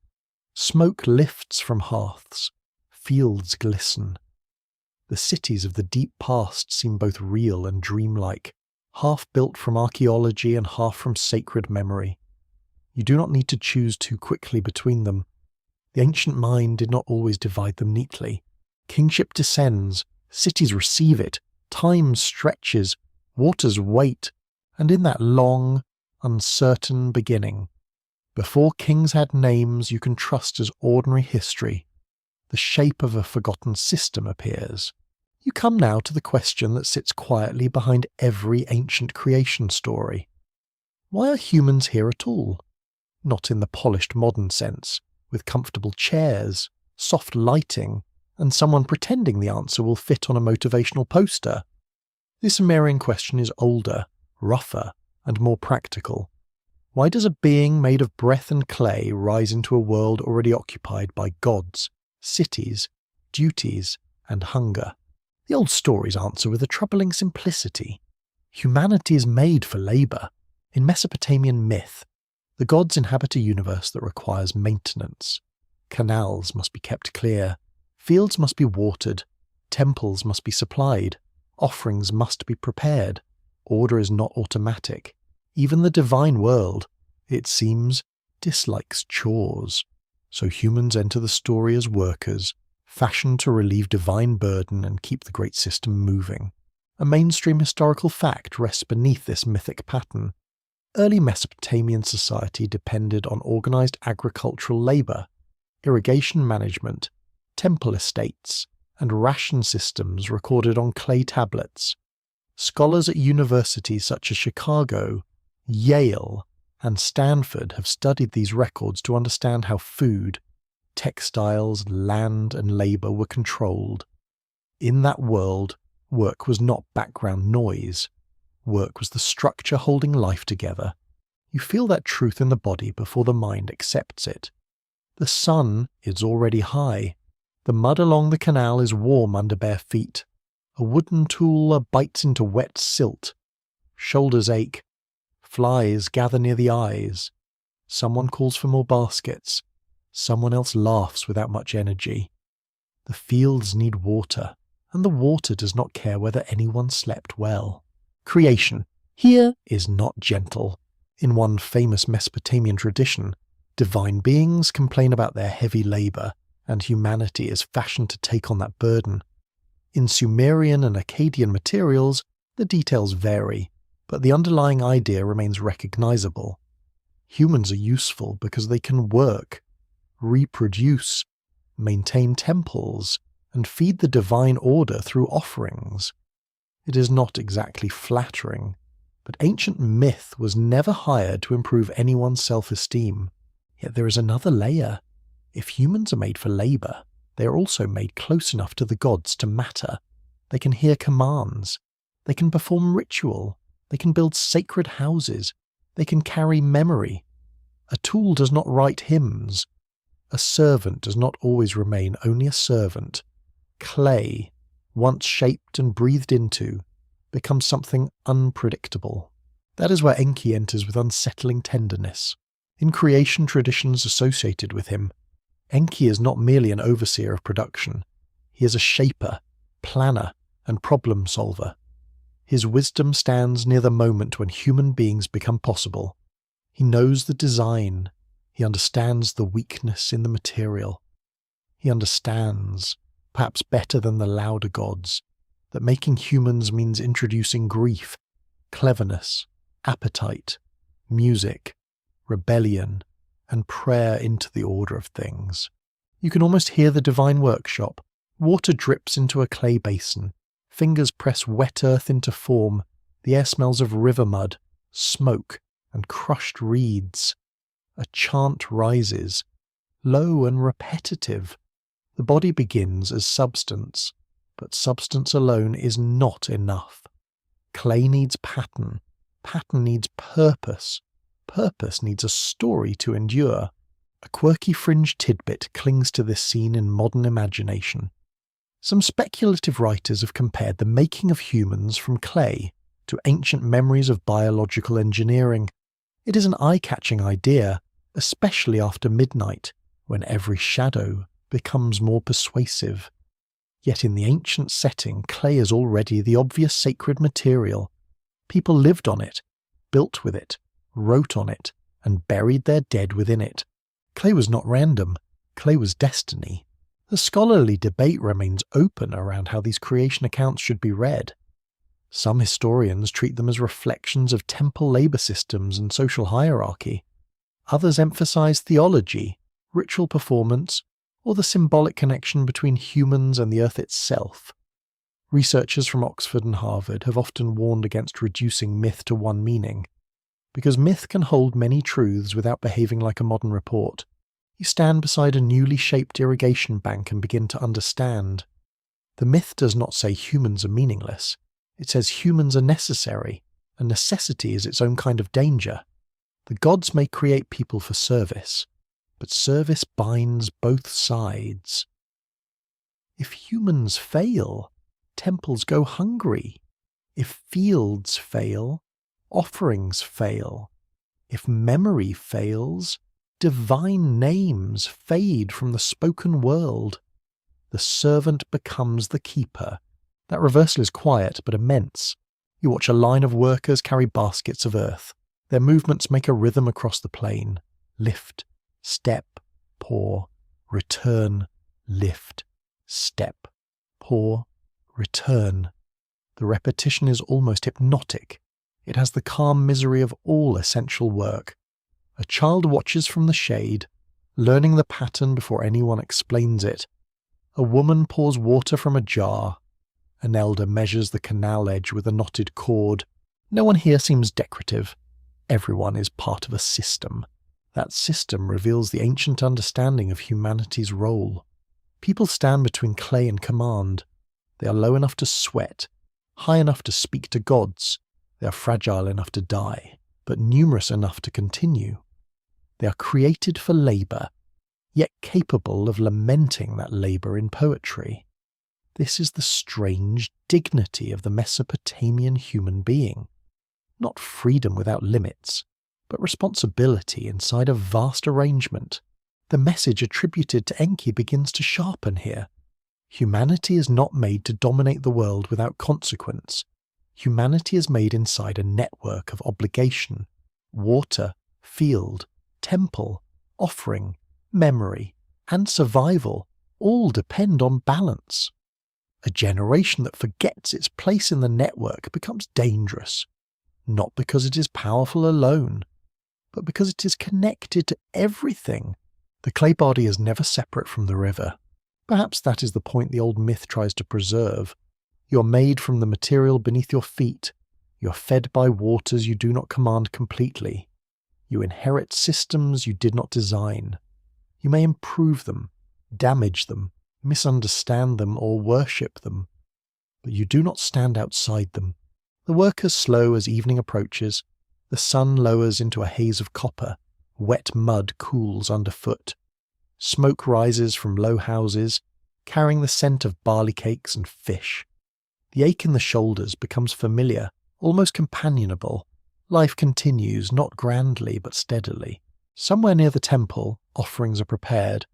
Smoke lifts from hearths. Fields glisten. The cities of the deep past seem both real and dreamlike, half built from archaeology and half from sacred memory. You do not need to choose too quickly between them. The ancient mind did not always divide them neatly. Kingship descends, cities receive it, time stretches, waters wait, and in that long, uncertain beginning, before kings had names you can trust as ordinary history, the shape of a forgotten system appears. You come now to the question that sits quietly behind every ancient creation story. Why are humans here at all? Not in the polished modern sense, with comfortable chairs, soft lighting, and someone pretending the answer will fit on a motivational poster. This Sumerian question is older, rougher, and more practical. Why does a being made of breath and clay rise into a world already occupied by gods, cities, duties, and hunger? The old stories answer with a troubling simplicity. Humanity is made for labour. In Mesopotamian myth, the gods inhabit a universe that requires maintenance. Canals must be kept clear, fields must be watered, temples must be supplied, Offerings must be prepared. Order is not automatic. Even the divine world, it seems, dislikes chores. So humans enter the story as workers, fashioned to relieve divine burden and keep the great system moving. A mainstream historical fact rests beneath this mythic pattern. Early Mesopotamian society depended on organized agricultural labor, irrigation management, temple estates, and ration systems recorded on clay tablets. Scholars at universities such as Chicago, Yale, and Stanford have studied these records to understand how food, textiles, land, and labor were controlled. In that world, work was not background noise. Work was the structure holding life together. You feel that truth in the body before the mind accepts it. The sun is already high. The mud along the canal is warm under bare feet. A wooden tool bites into wet silt. Shoulders ache. Flies gather near the eyes. Someone calls for more baskets. Someone else laughs without much energy. The fields need water, and the water does not care whether anyone slept well. Creation here is not gentle. In one famous Mesopotamian tradition, divine beings complain about their heavy labor, and humanity is fashioned to take on that burden. In Sumerian and Akkadian materials, the details vary, but the underlying idea remains recognizable. Humans are useful because they can work, reproduce, maintain temples, and feed the divine order through offerings. It is not exactly flattering, but ancient myth was never hired to improve anyone's self-esteem. Yet there is another layer. If humans are made for labor, they are also made close enough to the gods to matter. They can hear commands. They can perform ritual. They can build sacred houses. They can carry memory. A tool does not write hymns. A servant does not always remain only a servant. Clay, once shaped and breathed into, becomes something unpredictable. That is where Enki enters with unsettling tenderness. In creation traditions associated with him, Enki is not merely an overseer of production. He is a shaper, planner, and problem solver. His wisdom stands near the moment when human beings become possible. He knows the design. He understands the weakness in the material. He understands, perhaps better than the louder gods, that making humans means introducing grief, cleverness, appetite, music, rebellion, and prayer into the order of things. You can almost hear the divine workshop. Water drips into a clay basin. Fingers press wet earth into form. The air smells of river mud, smoke, and crushed reeds. A chant rises, low and repetitive. The body begins as substance, but substance alone is not enough. Clay needs pattern. Pattern needs purpose. Purpose needs a story to endure. A quirky fringe tidbit clings to this scene in modern imagination. Some speculative writers have compared the making of humans from clay to ancient memories of biological engineering. It is an eye-catching idea, especially after midnight, when every shadow becomes more persuasive. Yet in the ancient setting, clay is already the obvious sacred material. People lived on it, built with it, wrote on it, and buried their dead within it. Clay was not random. Clay was destiny. The scholarly debate remains open around how these creation accounts should be read. Some historians treat them as reflections of temple labor systems and social hierarchy. Others emphasize theology, ritual performance, or the symbolic connection between humans and the earth itself. Researchers from Oxford and Harvard have often warned against reducing myth to one meaning, because myth can hold many truths without behaving like a modern report. You stand beside a newly shaped irrigation bank and begin to understand. The myth does not say humans are meaningless. It says humans are necessary, and necessity is its own kind of danger. The gods may create people for service, but service binds both sides. If humans fail, temples go hungry. If fields fail, offerings fail. If memory fails, divine names fade from the spoken world. The servant becomes the keeper. That reversal is quiet but immense. You watch a line of workers carry baskets of earth. Their movements make a rhythm across the plain. Lift, step, pour, return, lift, step, pour, return. The repetition is almost hypnotic. It has the calm misery of all essential work. A child watches from the shade, learning the pattern before anyone explains it. A woman pours water from a jar. An elder measures the canal edge with a knotted cord. No one here seems decorative. Everyone is part of a system. That system reveals the ancient understanding of humanity's role. People stand between clay and command. They are low enough to sweat, high enough to speak to gods. They are fragile enough to die, but numerous enough to continue. They are created for labour, yet capable of lamenting that labour in poetry. This is the strange dignity of the Mesopotamian human being. Not freedom without limits, but responsibility inside a vast arrangement. The message attributed to Enki begins to sharpen here. Humanity is not made to dominate the world without consequence. Humanity is made inside a network of obligation. Water, field, temple, offering, memory, and survival all depend on balance. A generation that forgets its place in the network becomes dangerous, not because it is powerful alone, but because it is connected to everything. The clay body is never separate from the river. Perhaps that is the point the old myth tries to preserve. You are made from the material beneath your feet. You are fed by waters you do not command completely. You inherit systems you did not design. You may improve them, damage them, misunderstand them, or worship them, but you do not stand outside them. The work is slow as evening approaches. The sun lowers into a haze of copper. Wet mud cools underfoot. Smoke rises from low houses, carrying the scent of barley cakes and fish. The ache in the shoulders becomes familiar, almost companionable. Life continues, not grandly but steadily. Somewhere near the temple, offerings are prepared.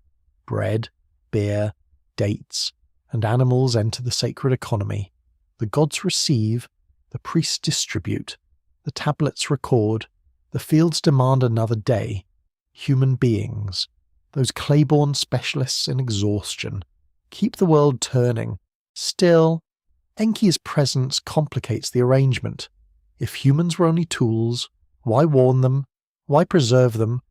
Bread, beer, dates, and animals enter the sacred economy. The gods receive, the priests distribute, the tablets record, the fields demand another day. Human beings, those clay-born specialists in exhaustion, keep the world turning. Still, Enki's presence complicates the arrangement. If humans were only tools, why warn them? Why preserve them?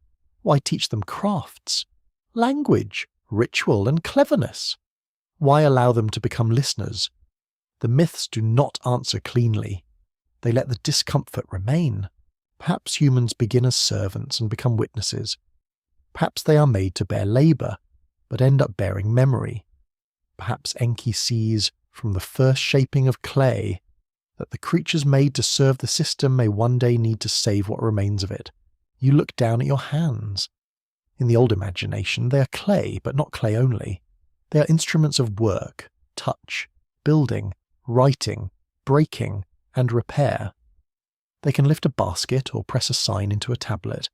Why teach them crafts, language, ritual, and cleverness? Why allow them to become listeners? The myths do not answer cleanly. They let the discomfort remain. Perhaps humans begin as servants and become witnesses. Perhaps they are made to bear labour, but end up bearing memory. Perhaps Enki sees, from the first shaping of clay, that the creatures made to serve the system may one day need to save what remains of it. You look down at your hands. In the old imagination, they are clay, but not clay only. They are instruments of work, touch, building, writing, breaking, and repair. They can lift a basket or press a sign into a tablet.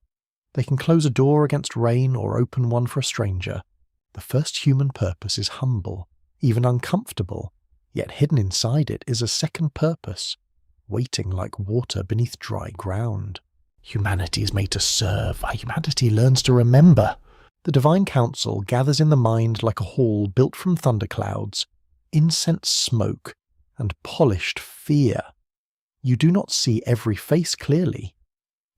They can close a door against rain or open one for a stranger. The first human purpose is humble, even uncomfortable, yet hidden inside it is a second purpose, waiting like water beneath dry ground. Humanity is made to serve. Humanity learns to remember. The divine council gathers in the mind like a hall built from thunderclouds, incense smoke, and polished fear. You do not see every face clearly.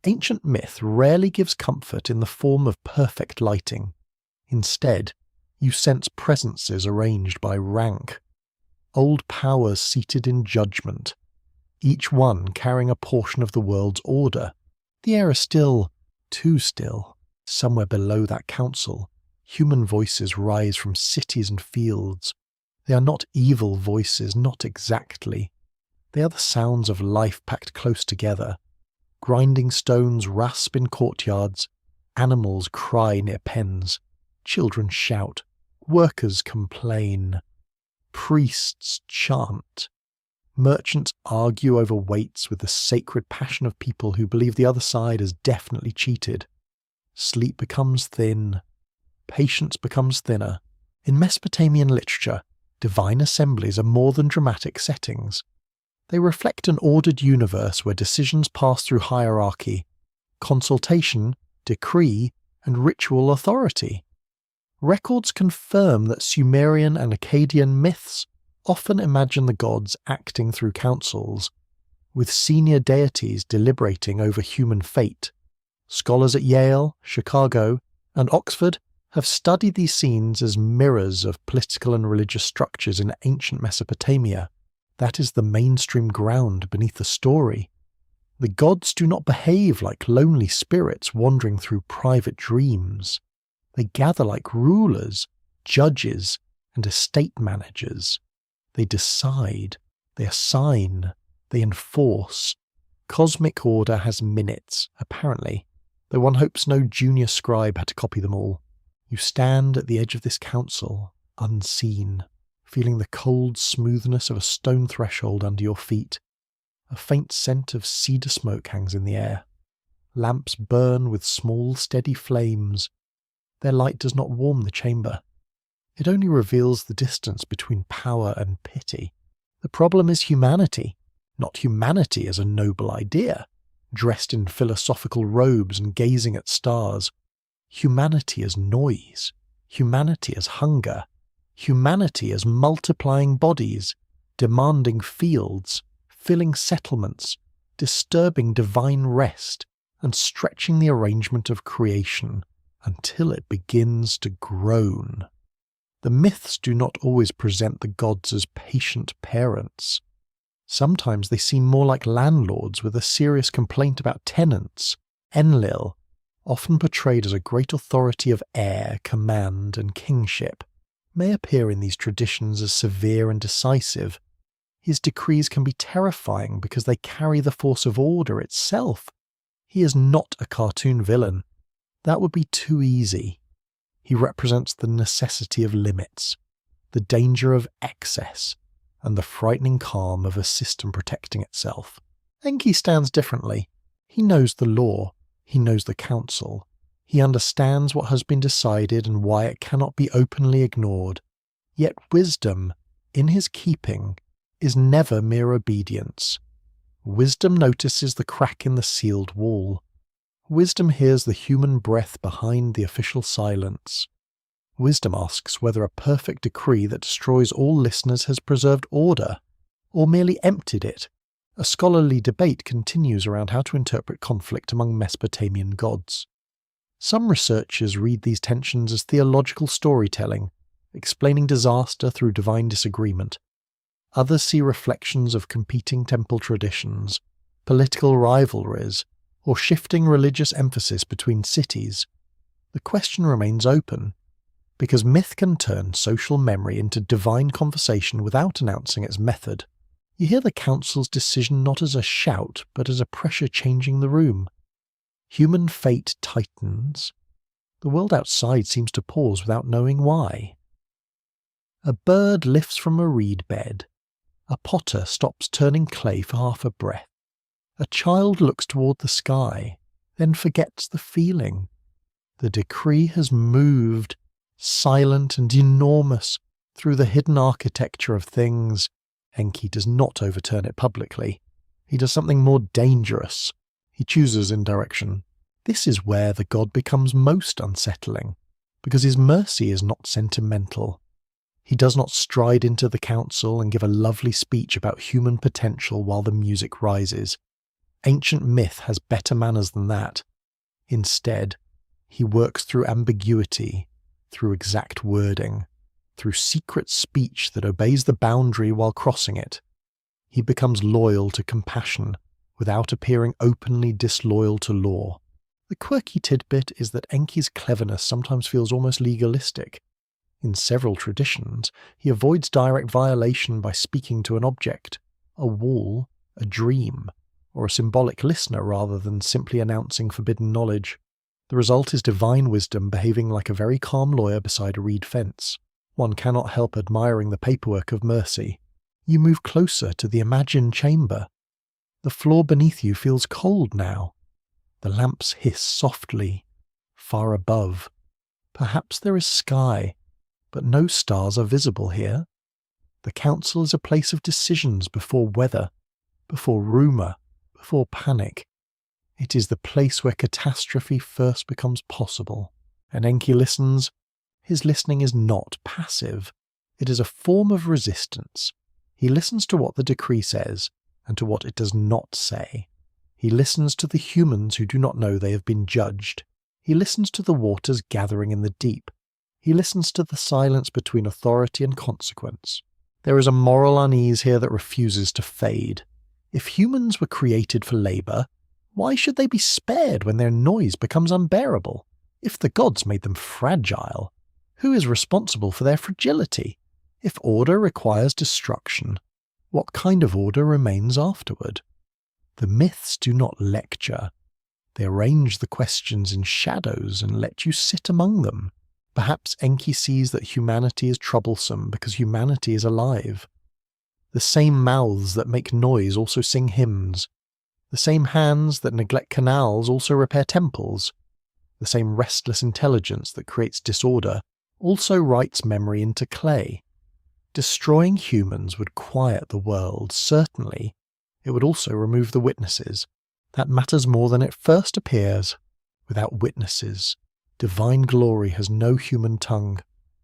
Ancient myth rarely gives comfort in the form of perfect lighting. Instead, you sense presences arranged by rank. Old powers seated in judgment, each one carrying a portion of the world's order. The air is still, too still. Somewhere below that council, human voices rise from cities and fields. They are not evil voices, not exactly. They are the sounds of life packed close together. Grinding stones rasp in courtyards. Animals cry near pens. Children shout. Workers complain. Priests chant. Merchants argue over weights with the sacred passion of people who believe the other side has definitely cheated. Sleep becomes thin. Patience becomes thinner. In Mesopotamian literature, divine assemblies are more than dramatic settings. They reflect an ordered universe where decisions pass through hierarchy, consultation, decree, and ritual authority. Records confirm that Sumerian and Akkadian myths often imagine the gods acting through councils, with senior deities deliberating over human fate. Scholars at Yale, Chicago, and Oxford have studied these scenes as mirrors of political and religious structures in ancient Mesopotamia. That is the mainstream ground beneath the story. The gods do not behave like lonely spirits wandering through private dreams. They gather like rulers, judges, and estate managers. They decide, they assign, they enforce. Cosmic order has minutes, apparently, though one hopes no junior scribe had to copy them all. You stand at the edge of this council, unseen, feeling the cold smoothness of a stone threshold under your feet. A faint scent of cedar smoke hangs in the air. Lamps burn with small, steady flames. Their light does not warm the chamber. It only reveals the distance between power and pity. The problem is humanity, not humanity as a noble idea, dressed in philosophical robes and gazing at stars. Humanity as noise, humanity as hunger, humanity as multiplying bodies, demanding fields, filling settlements, disturbing divine rest, and stretching the arrangement of creation until it begins to groan. The myths do not always present the gods as patient parents. Sometimes they seem more like landlords with a serious complaint about tenants. Enlil, often portrayed as a great authority of air, command, and kingship, may appear in these traditions as severe and decisive. His decrees can be terrifying because they carry the force of order itself. He is not a cartoon villain. That would be too easy. He represents the necessity of limits, the danger of excess, and the frightening calm of a system protecting itself. Enki stands differently. He knows the law. He knows the council. He understands what has been decided and why it cannot be openly ignored. Yet wisdom, in his keeping, is never mere obedience. Wisdom notices the crack in the sealed wall. Wisdom hears the human breath behind the official silence. Wisdom asks whether a perfect decree that destroys all listeners has preserved order, or merely emptied it. A scholarly debate continues around how to interpret conflict among Mesopotamian gods. Some researchers read these tensions as theological storytelling, explaining disaster through divine disagreement. Others see reflections of competing temple traditions, political rivalries, or shifting religious emphasis between cities. The question remains open, because myth can turn social memory into divine conversation without announcing its method. You hear the council's decision not as a shout, but as a pressure changing the room. Human fate tightens. The world outside seems to pause without knowing why. A bird lifts from a reed bed. A potter stops turning clay for half a breath. A child looks toward the sky, then forgets the feeling. The decree has moved, silent and enormous, through the hidden architecture of things. Enki does not overturn it publicly. He does something more dangerous. He chooses indirection. This is where the god becomes most unsettling, because his mercy is not sentimental. He does not stride into the council and give a lovely speech about human potential while the music rises. Ancient myth has better manners than that. Instead, he works through ambiguity, through exact wording, through secret speech that obeys the boundary while crossing it. He becomes loyal to compassion without appearing openly disloyal to law. The quirky tidbit is that Enki's cleverness sometimes feels almost legalistic. In several traditions, he avoids direct violation by speaking to an object, a wall, a dream, or a symbolic listener rather than simply announcing forbidden knowledge. The result is divine wisdom behaving like a very calm lawyer beside a reed fence. One cannot help admiring the paperwork of mercy. You move closer to the imagined chamber. The floor beneath you feels cold now. The lamps hiss softly, far above. Perhaps there is sky, but no stars are visible here. The council is a place of decisions before weather, before rumour, before panic. It is the place where catastrophe first becomes possible. And Enki listens. His listening is not passive. It is a form of resistance. He listens to what the decree says and to what it does not say. He listens to the humans who do not know they have been judged. He listens to the waters gathering in the deep. He listens to the silence between authority and consequence. There is a moral unease here that refuses to fade. If humans were created for labour, why should they be spared when their noise becomes unbearable? If the gods made them fragile, who is responsible for their fragility? If order requires destruction, what kind of order remains afterward? The myths do not lecture. They arrange the questions in shadows and let you sit among them. Perhaps Enki sees that humanity is troublesome because humanity is alive. The same mouths that make noise also sing hymns. The same hands that neglect canals also repair temples. The same restless intelligence that creates disorder also writes memory into clay. Destroying humans would quiet the world, certainly. It would also remove the witnesses. That matters more than it first appears. Without witnesses, divine glory has no human tongue.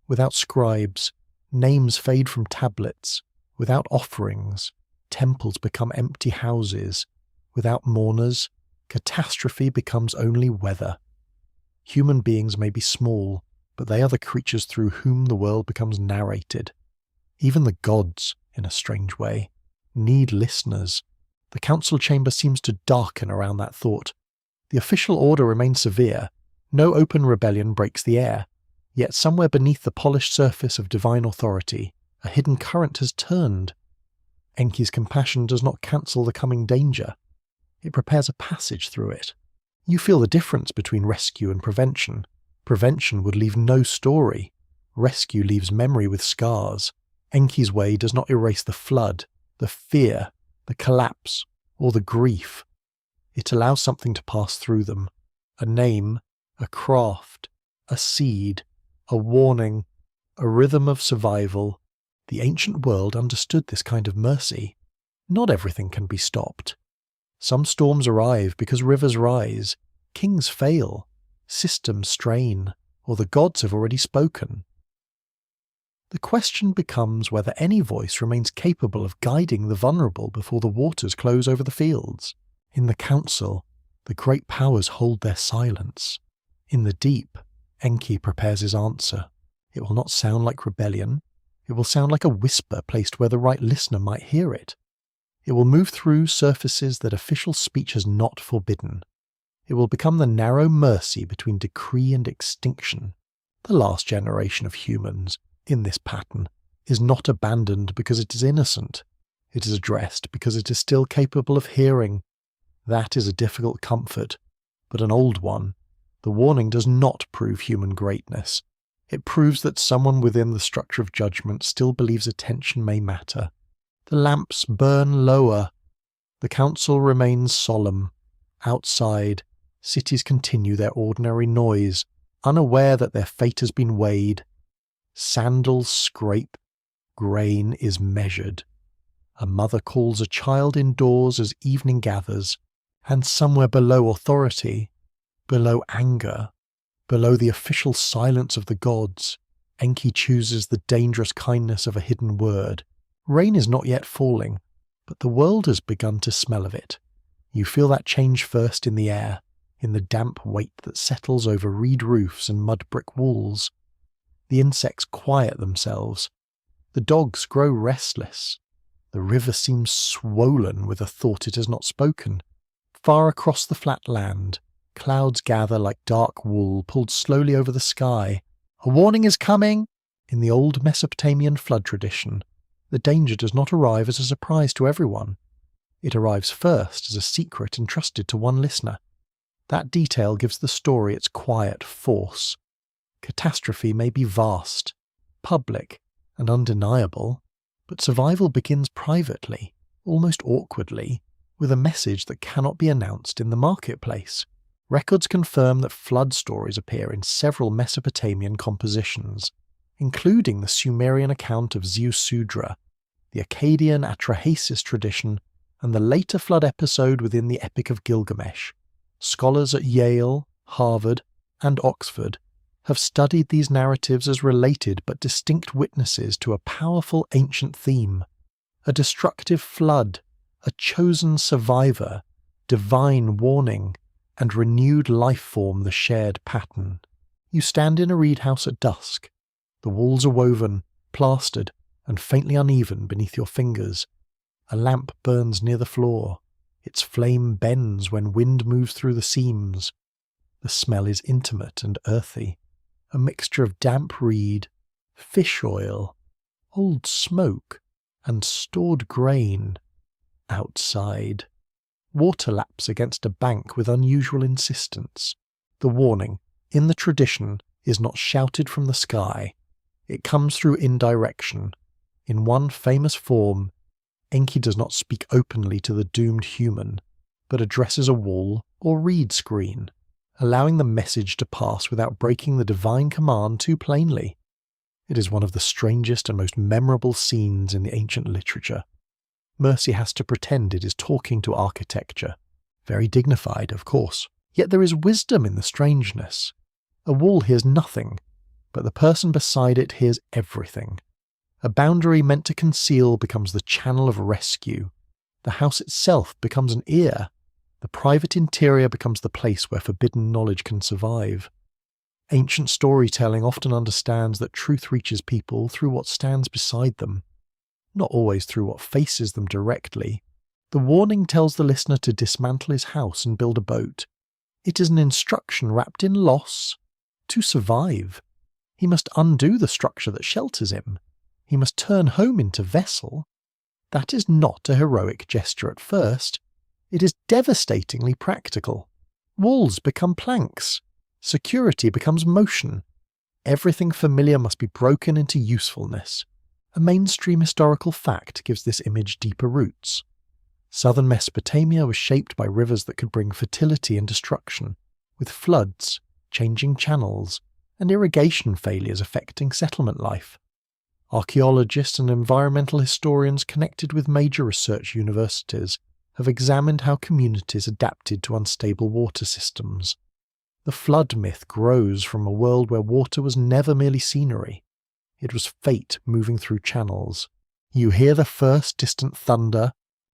Without scribes, names fade from tablets. Without offerings, temples become empty houses. Without mourners, catastrophe becomes only weather. Human beings may be small, but they are the creatures through whom the world becomes narrated. Even the gods, in a strange way, need listeners. The council chamber seems to darken around that thought. The official order remains severe. No open rebellion breaks the air. Yet somewhere beneath the polished surface of divine authority, a hidden current has turned. Enki's compassion does not cancel the coming danger. It prepares a passage through it. You feel the difference between rescue and prevention. Prevention would leave no story. Rescue leaves memory with scars. Enki's way does not erase the flood, the fear, the collapse, or the grief. It allows something to pass through them. A name, a craft, a seed, a warning, a rhythm of survival. The ancient world understood this kind of mercy. Not everything can be stopped. Some storms arrive because rivers rise, kings fail, systems strain, or the gods have already spoken. The question becomes whether any voice remains capable of guiding the vulnerable before the waters close over the fields. In the council, the great powers hold their silence. In the deep, Enki prepares his answer. It will not sound like rebellion. It will sound like a whisper placed where the right listener might hear it. It will move through surfaces that official speech has not forbidden. It will become the narrow mercy between decree and extinction. The last generation of humans, in this pattern, is not abandoned because it is innocent. It is addressed because it is still capable of hearing. That is a difficult comfort, but an old one. The warning does not prove human greatness. It proves that someone within the structure of judgment still believes attention may matter. The lamps burn lower. The council remains solemn. Outside, cities continue their ordinary noise, unaware that their fate has been weighed. Sandals scrape. Grain is measured. A mother calls a child indoors as evening gathers, and somewhere below authority, below anger, below the official silence of the gods, Enki chooses the dangerous kindness of a hidden word. Rain is not yet falling, but the world has begun to smell of it. You feel that change first in the air, in the damp weight that settles over reed roofs and mud brick walls. The insects quiet themselves. The dogs grow restless. The river seems swollen with a thought it has not spoken. Far across the flat land, clouds gather like dark wool pulled slowly over the sky. A warning is coming! In the old Mesopotamian flood tradition, the danger does not arrive as a surprise to everyone. It arrives first as a secret entrusted to one listener. That detail gives the story its quiet force. Catastrophe may be vast, public, and undeniable, but survival begins privately, almost awkwardly, with a message that cannot be announced in the marketplace. Records confirm that flood stories appear in several Mesopotamian compositions, including the Sumerian account of Ziusudra, the Akkadian Atrahasis tradition, and the later flood episode within the Epic of Gilgamesh. Scholars at Yale, Harvard, and Oxford have studied these narratives as related but distinct witnesses to a powerful ancient theme: a destructive flood, a chosen survivor, divine warning, and renewed life form the shared pattern. You stand in a reed house at dusk. The walls are woven, plastered, and faintly uneven beneath your fingers. A lamp burns near the floor. Its flame bends when wind moves through the seams. The smell is intimate and earthy, a mixture of damp reed, fish oil, old smoke, and stored grain. Outside, water laps against a bank with unusual insistence. The warning, in the tradition, is not shouted from the sky. It comes through indirection. In one famous form, Enki does not speak openly to the doomed human, but addresses a wall or reed screen, allowing the message to pass without breaking the divine command too plainly. It is one of the strangest and most memorable scenes in the ancient literature. Mercy has to pretend it is talking to architecture. Very dignified, of course. Yet there is wisdom in the strangeness. A wall hears nothing, but the person beside it hears everything. A boundary meant to conceal becomes the channel of rescue. The house itself becomes an ear. The private interior becomes the place where forbidden knowledge can survive. Ancient storytelling often understands that truth reaches people through what stands beside them, not always through what faces them directly. The warning tells the listener to dismantle his house and build a boat. It is an instruction wrapped in loss. To survive, he must undo the structure that shelters him. He must turn home into vessel. That is not a heroic gesture at first. It is devastatingly practical. Walls become planks. Security becomes motion. Everything familiar must be broken into usefulness. A mainstream historical fact gives this image deeper roots. Southern Mesopotamia was shaped by rivers that could bring fertility and destruction, with floods, changing channels, and irrigation failures affecting settlement life. Archaeologists and environmental historians connected with major research universities have examined how communities adapted to unstable water systems. The flood myth grows from a world where water was never merely scenery. It was fate moving through channels. You hear the first distant thunder.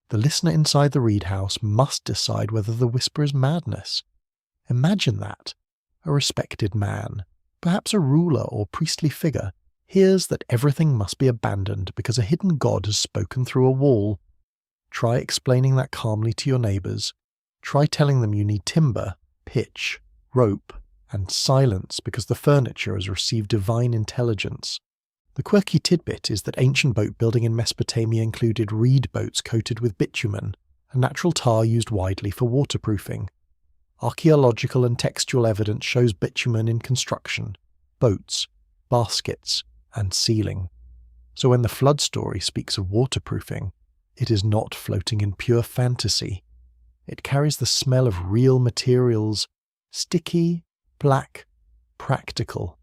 The listener inside the reed house must decide whether the whisper is madness. Imagine that. A respected man, perhaps a ruler or priestly figure, hears that everything must be abandoned because a hidden god has spoken through a wall. Try explaining that calmly to your neighbours. Try telling them you need timber, pitch, rope, and silence because the furniture has received divine intelligence. The quirky tidbit is that ancient boat building in Mesopotamia included reed boats coated with bitumen, a natural tar used widely for waterproofing. Archaeological and textual evidence shows bitumen in construction, boats, baskets, and sealing. So when the flood story speaks of waterproofing, it is not floating in pure fantasy. It carries the smell of real materials, sticky, black, practical,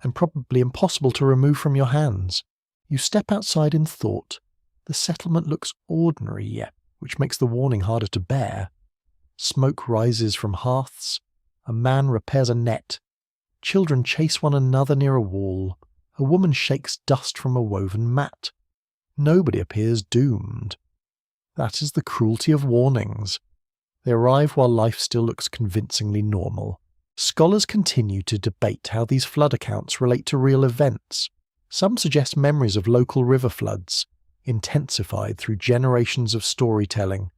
and probably impossible to remove from your hands. You step outside in thought. The settlement looks ordinary yet, which makes the warning harder to bear. Smoke rises from hearths. A man repairs a net. Children chase one another near a wall. A woman shakes dust from a woven mat. Nobody appears doomed. That is the cruelty of warnings. They arrive while life still looks convincingly normal. Scholars continue to debate how these flood accounts relate to real events. Some suggest memories of local river floods, intensified through generations of storytelling.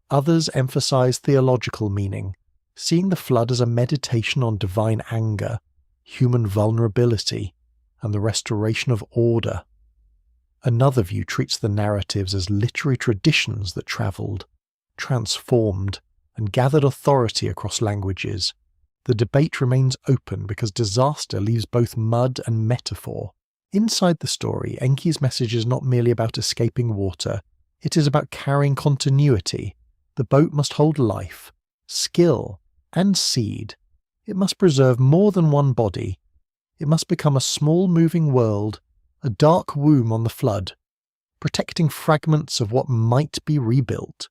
Others emphasize theological meaning, seeing the flood as a meditation on divine anger, human vulnerability, and the restoration of order. Another view treats the narratives as literary traditions that travelled, transformed, and gathered authority across languages. The debate remains open because disaster leaves both mud and metaphor. Inside the story, Enki's message is not merely about escaping water, it is about carrying continuity. The boat must hold life, skill, and seed. It must preserve more than one body. It must become a small moving world, a dark womb on the flood. protecting fragments of what might be rebuilt.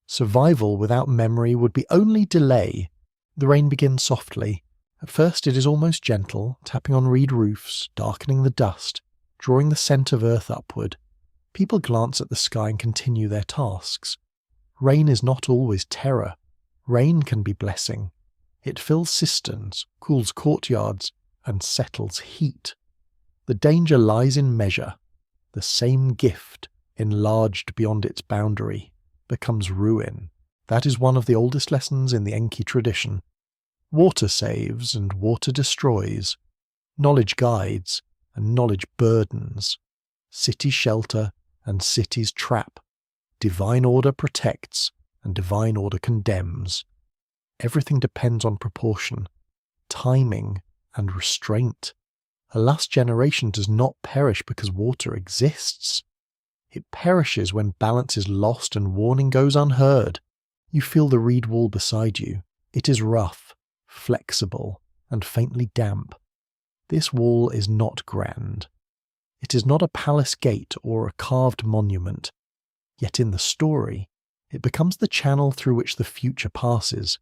Survival without memory would be only delay. The rain begins softly. At first it is almost gentle, tapping on reed roofs, darkening the dust, drawing the scent of earth upward. People glance at the sky and continue their tasks. Rain is not always terror. Rain can be blessing. It fills cisterns, cools courtyards, and settles heat. The danger lies in measure. The same gift, enlarged beyond its boundary, becomes ruin. That is one of the oldest lessons in the Enki tradition. Water saves and water destroys. Knowledge guides and knowledge burdens. Cities shelter and cities trap. Divine order protects and divine order condemns. Everything depends on proportion, timing, and restraint. A last generation does not perish because water exists. It perishes when balance is lost and warning goes unheard. You feel the reed wall beside you. It is rough, flexible, and faintly damp. This wall is not grand. It is not a palace gate or a carved monument. Yet in the story, it becomes the channel through which the future passes.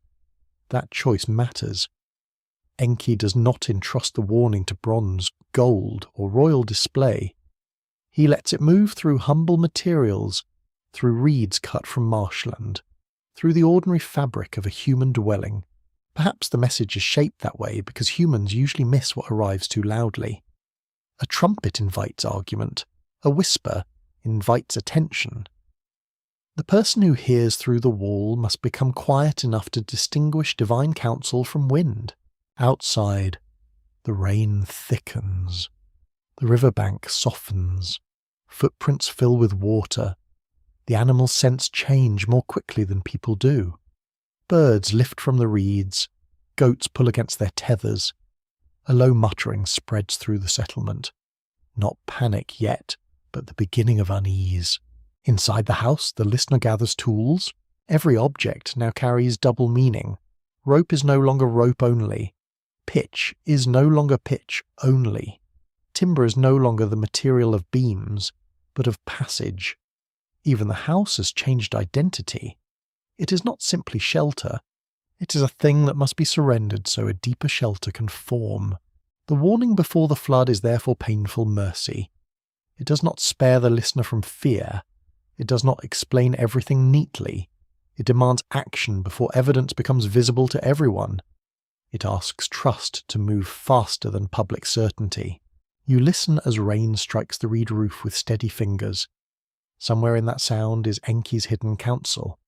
That choice matters. Enki does not entrust the warning to bronze, gold, or royal display. He lets it move through humble materials, through reeds cut from marshland, through the ordinary fabric of a human dwelling. Perhaps the message is shaped that way because humans usually miss what arrives too loudly. A trumpet invites argument. A whisper invites attention. The person who hears through the wall must become quiet enough to distinguish divine counsel from wind. Outside, the rain thickens. The riverbank softens. Footprints fill with water. The animals sense change more quickly than people do. Birds lift from the reeds. Goats pull against their tethers. A low muttering spreads through the settlement. Not panic yet, but the beginning of unease. Inside the house, the listener gathers tools. Every object now carries double meaning. Rope is no longer rope only. Pitch is no longer pitch only. Timber is no longer the material of beams, but of passage. Even the house has changed identity. It is not simply shelter. It is a thing that must be surrendered so a deeper shelter can form. The warning before the flood is therefore painful mercy. It does not spare the listener from fear. It does not explain everything neatly. It demands action before evidence becomes visible to everyone. It asks trust to move faster than public certainty. You listen as rain strikes the reed roof with steady fingers. Somewhere in that sound is Enki's hidden counsel.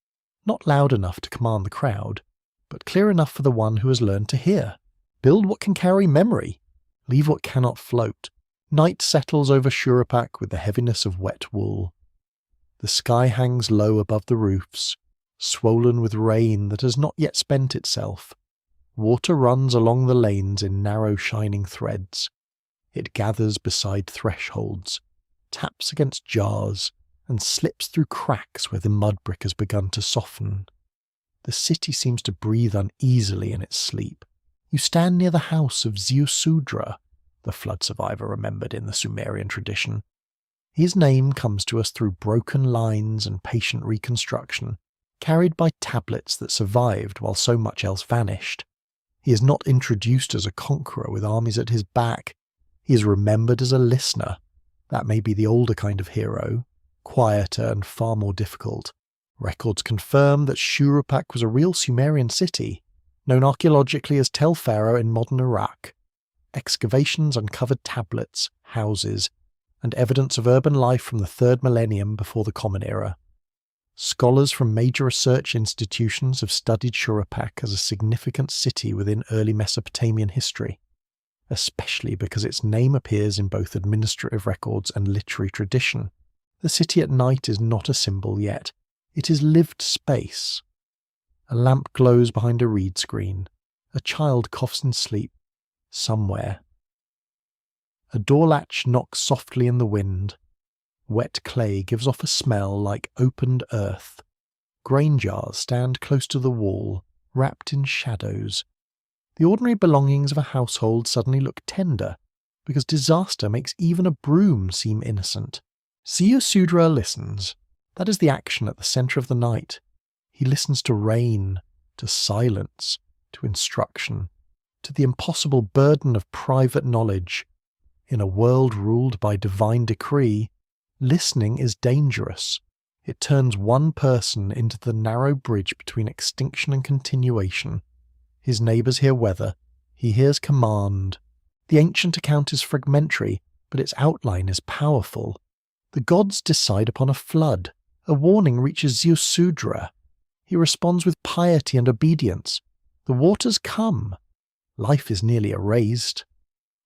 Not loud enough to command the crowd, but clear enough for the one who has learned to hear. Build what can carry memory. Leave what cannot float. Night settles over Shurapak with the heaviness of wet wool. The sky hangs low above the roofs, swollen with rain that has not yet spent itself. Water runs along the lanes in narrow shining threads. It gathers beside thresholds, taps against jars, and slips through cracks where the mud brick has begun to soften. The city seems to breathe uneasily in its sleep. You stand near the house of Ziusudra, the flood survivor remembered in the Sumerian tradition. His name comes to us through broken lines and patient reconstruction, carried by tablets that survived while so much else vanished. He is not introduced as a conqueror with armies at his back. He is remembered as a listener. That may be the older kind of hero, quieter and far more difficult. Records confirm that Shurapak was a real Sumerian city, known archaeologically as Tel Pharaoh in modern Iraq. Excavations uncovered tablets, houses, and evidence of urban life from the 3rd millennium before the Common Era. Scholars from major research institutions have studied Shurapak as a significant city within early Mesopotamian history, especially because its name appears in both administrative records and literary tradition. The city at night is not a symbol yet. It is lived space. A lamp glows behind a reed screen. A child coughs in sleep. Somewhere. A door latch knocks softly in the wind. Wet clay gives off a smell like opened earth. Grain jars stand close to the wall, wrapped in shadows. The ordinary belongings of a household suddenly look tender, because disaster makes even a broom seem innocent. Ziusudra listens. That is the action at the centre of the night. He listens to rain, to silence, to instruction, to the impossible burden of private knowledge. In a world ruled by divine decree, listening is dangerous. It turns one person into the narrow bridge between extinction and continuation. His neighbours hear weather. He hears command. The ancient account is fragmentary, but its outline is powerful. The gods decide upon a flood. A warning reaches Ziusudra. He responds with piety and obedience. The waters come. Life is nearly erased.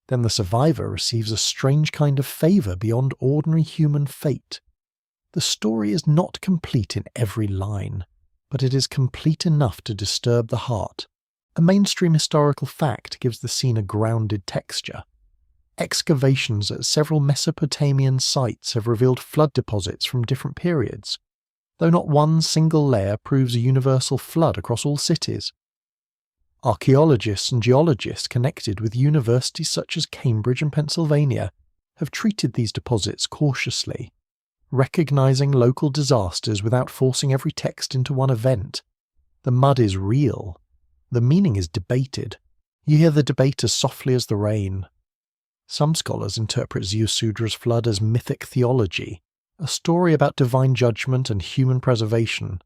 Then the survivor receives a strange kind of favour beyond ordinary human fate. The story is not complete in every line, but it is complete enough to disturb the heart. A mainstream historical fact gives the scene a grounded texture. Excavations at several Mesopotamian sites have revealed flood deposits from different periods, though not one single layer proves a universal flood across all cities. Archaeologists and geologists connected with universities such as Cambridge and Pennsylvania have treated these deposits cautiously, recognizing local disasters without forcing every text into one event. The mud is real. The meaning is debated. You hear the debate as softly as the rain. Some scholars interpret Ziusudra's flood as mythic theology, a story about divine judgment and human preservation.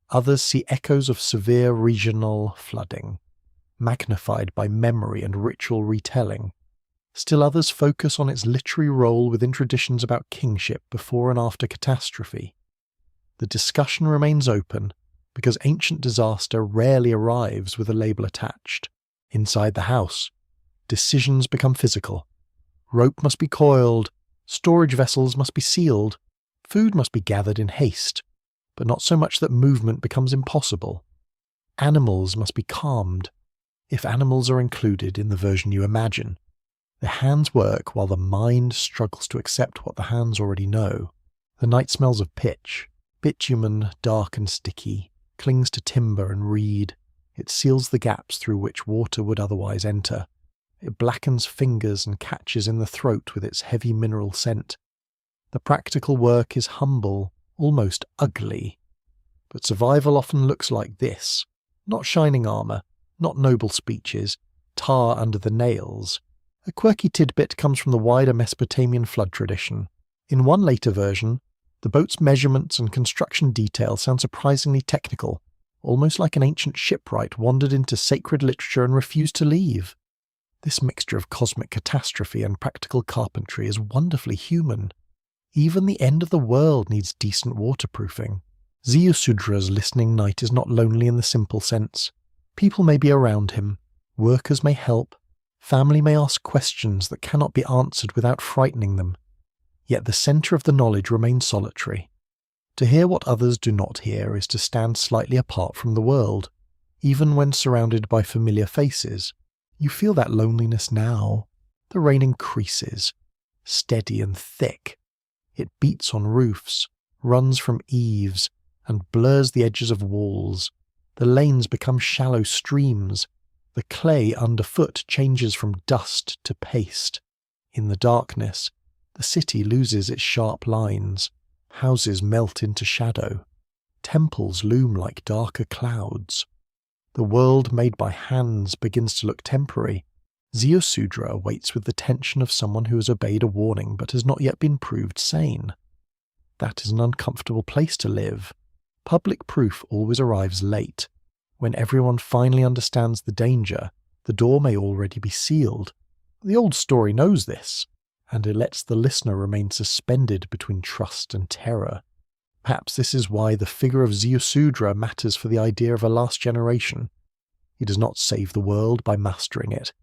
Others see echoes of severe regional flooding, magnified by memory and ritual retelling. Still others focus on its literary role within traditions about kingship before and after catastrophe. The discussion remains open because ancient disaster rarely arrives with a label attached. Inside the house, decisions become physical. Rope must be coiled, storage vessels must be sealed, food must be gathered in haste, but not so much that movement becomes impossible. Animals must be calmed, if animals are included in the version you imagine. The hands work while the mind struggles to accept what the hands already know. The night smells of pitch. Bitumen, dark and sticky, clings to timber and reed. It seals the gaps through which water would otherwise enter. It blackens fingers and catches in the throat with its heavy mineral scent. The practical work is humble, almost ugly. But survival often looks like this. Not shining armour, not noble speeches, tar under the nails. A quirky tidbit comes from the wider Mesopotamian flood tradition. In one later version, the boat's measurements and construction details sound surprisingly technical, almost like an ancient shipwright wandered into sacred literature and refused to leave. This mixture of cosmic catastrophe and practical carpentry is wonderfully human. Even the end of the world needs decent waterproofing. Ziusudra's listening night is not lonely in the simple sense. People may be around him, workers may help, family may ask questions that cannot be answered without frightening them. Yet the centre of the knowledge remains solitary. To hear what others do not hear is to stand slightly apart from the world, even when surrounded by familiar faces. You feel that loneliness now. The rain increases, steady and thick. It beats on roofs, runs from eaves, and blurs the edges of walls. The lanes become shallow streams. The clay underfoot changes from dust to paste. In the darkness, the city loses its sharp lines. Houses melt into shadow. Temples loom like darker clouds. The world made by hands begins to look temporary. Ziusudra waits with the tension of someone who has obeyed a warning but has not yet been proved sane. That is an uncomfortable place to live. Public proof always arrives late. When everyone finally understands the danger, the door may already be sealed. The old story knows this, and it lets the listener remain suspended between trust and terror. Perhaps this is why the figure of Ziusudra matters for the idea of a last generation. He does not save the world by mastering it.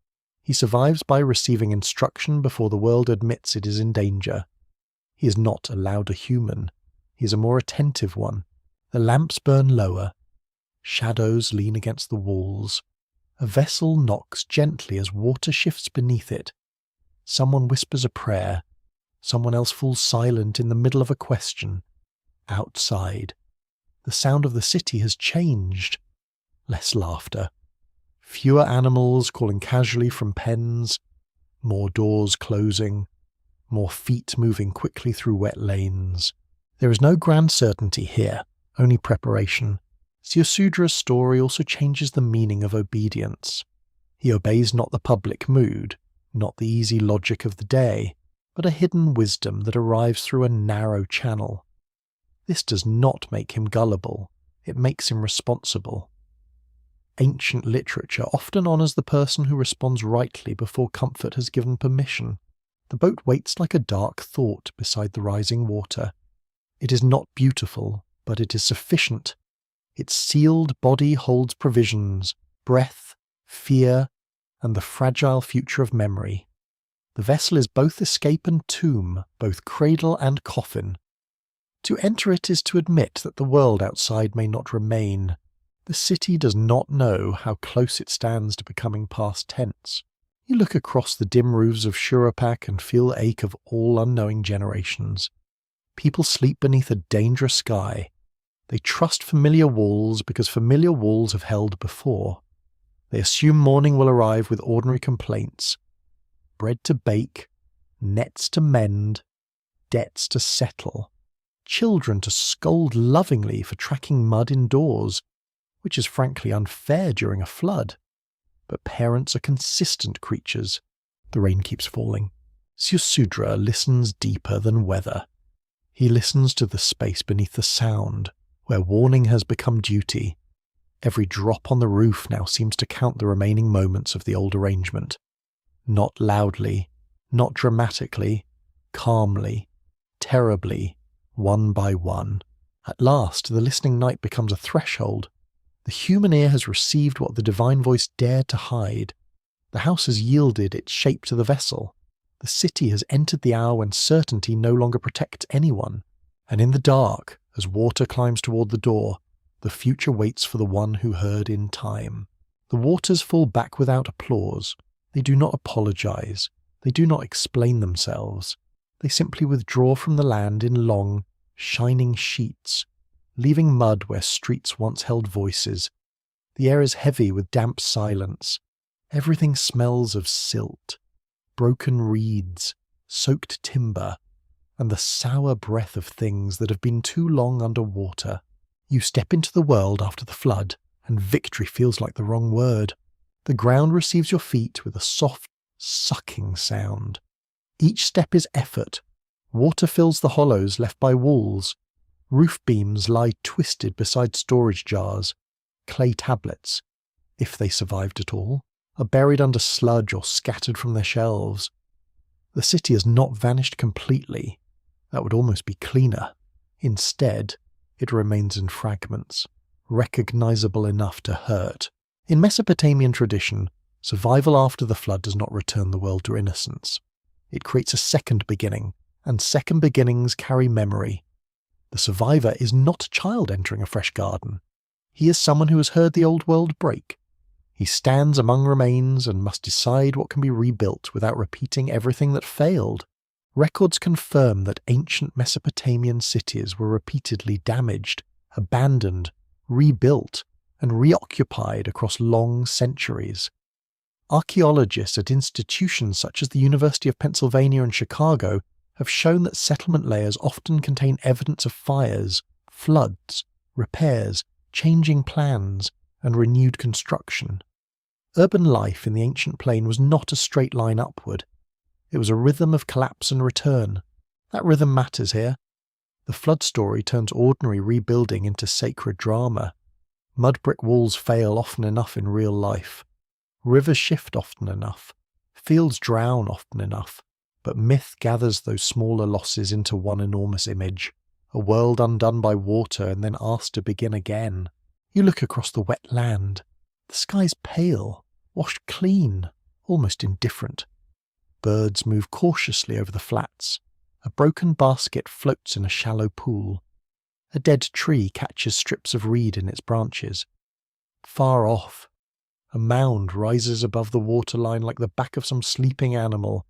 He survives by receiving instruction before the world admits it is in danger. He is not a louder human. He is a more attentive one. The lamps burn lower. Shadows lean against the walls. A vessel knocks gently as water shifts beneath it. Someone whispers a prayer. Someone else falls silent in the middle of a question. Outside, the sound of the city has changed. Less laughter. Fewer animals calling casually from pens. More doors closing. more feet moving quickly through wet lanes. There is no grand certainty here, only preparation. Ziusudra's story also changes the meaning of obedience. He obeys not the public mood, not the easy logic of the day, but a hidden wisdom that arrives through a narrow channel. This does not make him gullible, it makes him responsible. Ancient literature often honours the person who responds rightly before comfort has given permission. The boat waits like a dark thought beside the rising water. It is not beautiful, but it is sufficient. Its sealed body holds provisions, breath, fear, and the fragile future of memory. The vessel is both escape and tomb, both cradle and coffin. To enter it is to admit that the world outside may not remain. The city does not know how close it stands to becoming past tense. You look across the dim roofs of Shurapak and feel the ache of all unknowing generations. People sleep beneath a dangerous sky. They trust familiar walls because familiar walls have held before. They assume morning will arrive with ordinary complaints. Bread to bake, nets to mend, debts to settle, children to scold lovingly for tracking mud indoors, which is frankly unfair during a flood. But parents are consistent creatures. The rain keeps falling. Ziusudra listens deeper than weather. He listens to the space beneath the sound, where warning has become duty. Every drop on the roof now seems to count the remaining moments of the old arrangement. Not loudly, not dramatically, calmly, terribly, one by one. At last, the listening night becomes a threshold. The human ear has received what the divine voice dared to hide. The house has yielded its shape to the vessel. The city has entered the hour when certainty no longer protects anyone. And in the dark, as water climbs toward the door, the future waits for the one who heard in time. The waters fall back without applause. They do not apologize. They do not explain themselves. They simply withdraw from the land in long, shining sheets, leaving mud where streets once held voices. The air is heavy with damp silence. Everything smells of silt, broken reeds, soaked timber, and the sour breath of things that have been too long under water. You step into the world after the flood, and victory feels like the wrong word. The ground receives your feet with a soft, sucking sound. Each step is effort. Water fills the hollows left by walls. Roof beams lie twisted beside storage jars. Clay tablets, if they survived at all, are buried under sludge or scattered from their shelves. The city has not vanished completely. That would almost be cleaner. Instead, it remains in fragments, recognizable enough to hurt. In Mesopotamian tradition, survival after the flood does not return the world to innocence. It creates a second beginning, and second beginnings carry memory. The survivor is not a child entering a fresh garden. He is someone who has heard the old world break. He stands among remains and must decide what can be rebuilt without repeating everything that failed. Records confirm that ancient Mesopotamian cities were repeatedly damaged, abandoned, rebuilt, and reoccupied across long centuries. Archaeologists at institutions such as the University of Pennsylvania and Chicago have shown that settlement layers often contain evidence of fires, floods, repairs, changing plans, and renewed construction. Urban life in the ancient plain was not a straight line upward. It was a rhythm of collapse and return. That rhythm matters here. The flood story turns ordinary rebuilding into sacred drama. Mud brick walls fail often enough in real life. Rivers shift often enough. Fields drown often enough. But myth gathers those smaller losses into one enormous image. A world undone by water and then asked to begin again. You look across the wet land. The sky's pale, washed clean, almost indifferent. Birds move cautiously over the flats. A broken basket floats in a shallow pool. A dead tree catches strips of reed in its branches. Far off, a mound rises above the waterline like the back of some sleeping animal.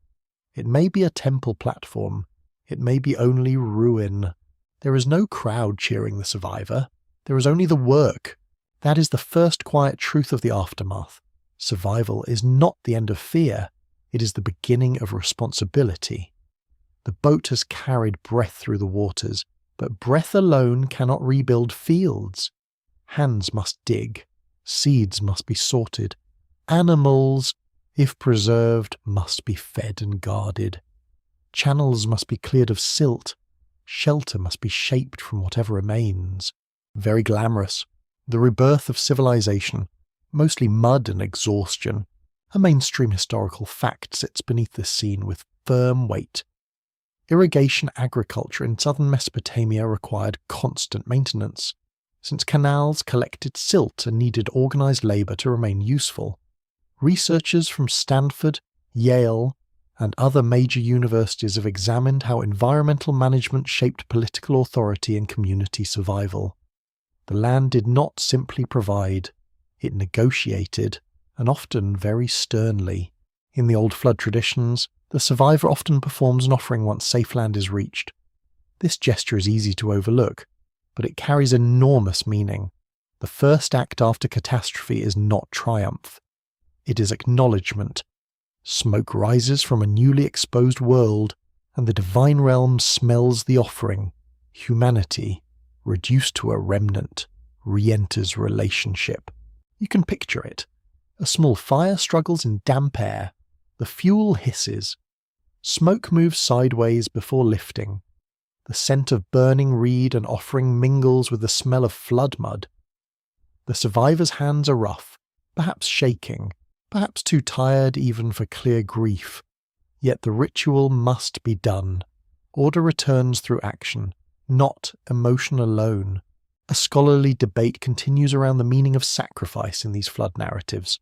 It may be a temple platform. It may be only ruin. There is no crowd cheering the survivor. There is only the work. That is the first quiet truth of the aftermath. Survival is not the end of fear. It is the beginning of responsibility. The boat has carried breath through the waters, but breath alone cannot rebuild fields. Hands must dig, seeds must be sorted, animals, if preserved, must be fed and guarded. Channels must be cleared of silt, shelter must be shaped from whatever remains. Very glamorous. The rebirth of civilization, mostly mud and exhaustion. A mainstream historical fact sits beneath this scene with firm weight. Irrigation agriculture in southern Mesopotamia required constant maintenance, since canals collected silt and needed organised labour to remain useful. Researchers from Stanford, Yale, and other major universities have examined how environmental management shaped political authority and community survival. The land did not simply provide, it negotiated, and often very sternly. In the old flood traditions, the survivor often performs an offering once safe land is reached. This gesture is easy to overlook, but it carries enormous meaning. The first act after catastrophe is not triumph. It is acknowledgement. Smoke rises from a newly exposed world, and the divine realm smells the offering. Humanity, reduced to a remnant, re-enters relationship. You can picture it. A small fire struggles in damp air. The fuel hisses. Smoke moves sideways before lifting. The scent of burning reed and offering mingles with the smell of flood mud. The survivor's hands are rough, perhaps shaking, perhaps too tired even for clear grief. Yet the ritual must be done. Order returns through action, not emotion alone. A scholarly debate continues around the meaning of sacrifice in these flood narratives.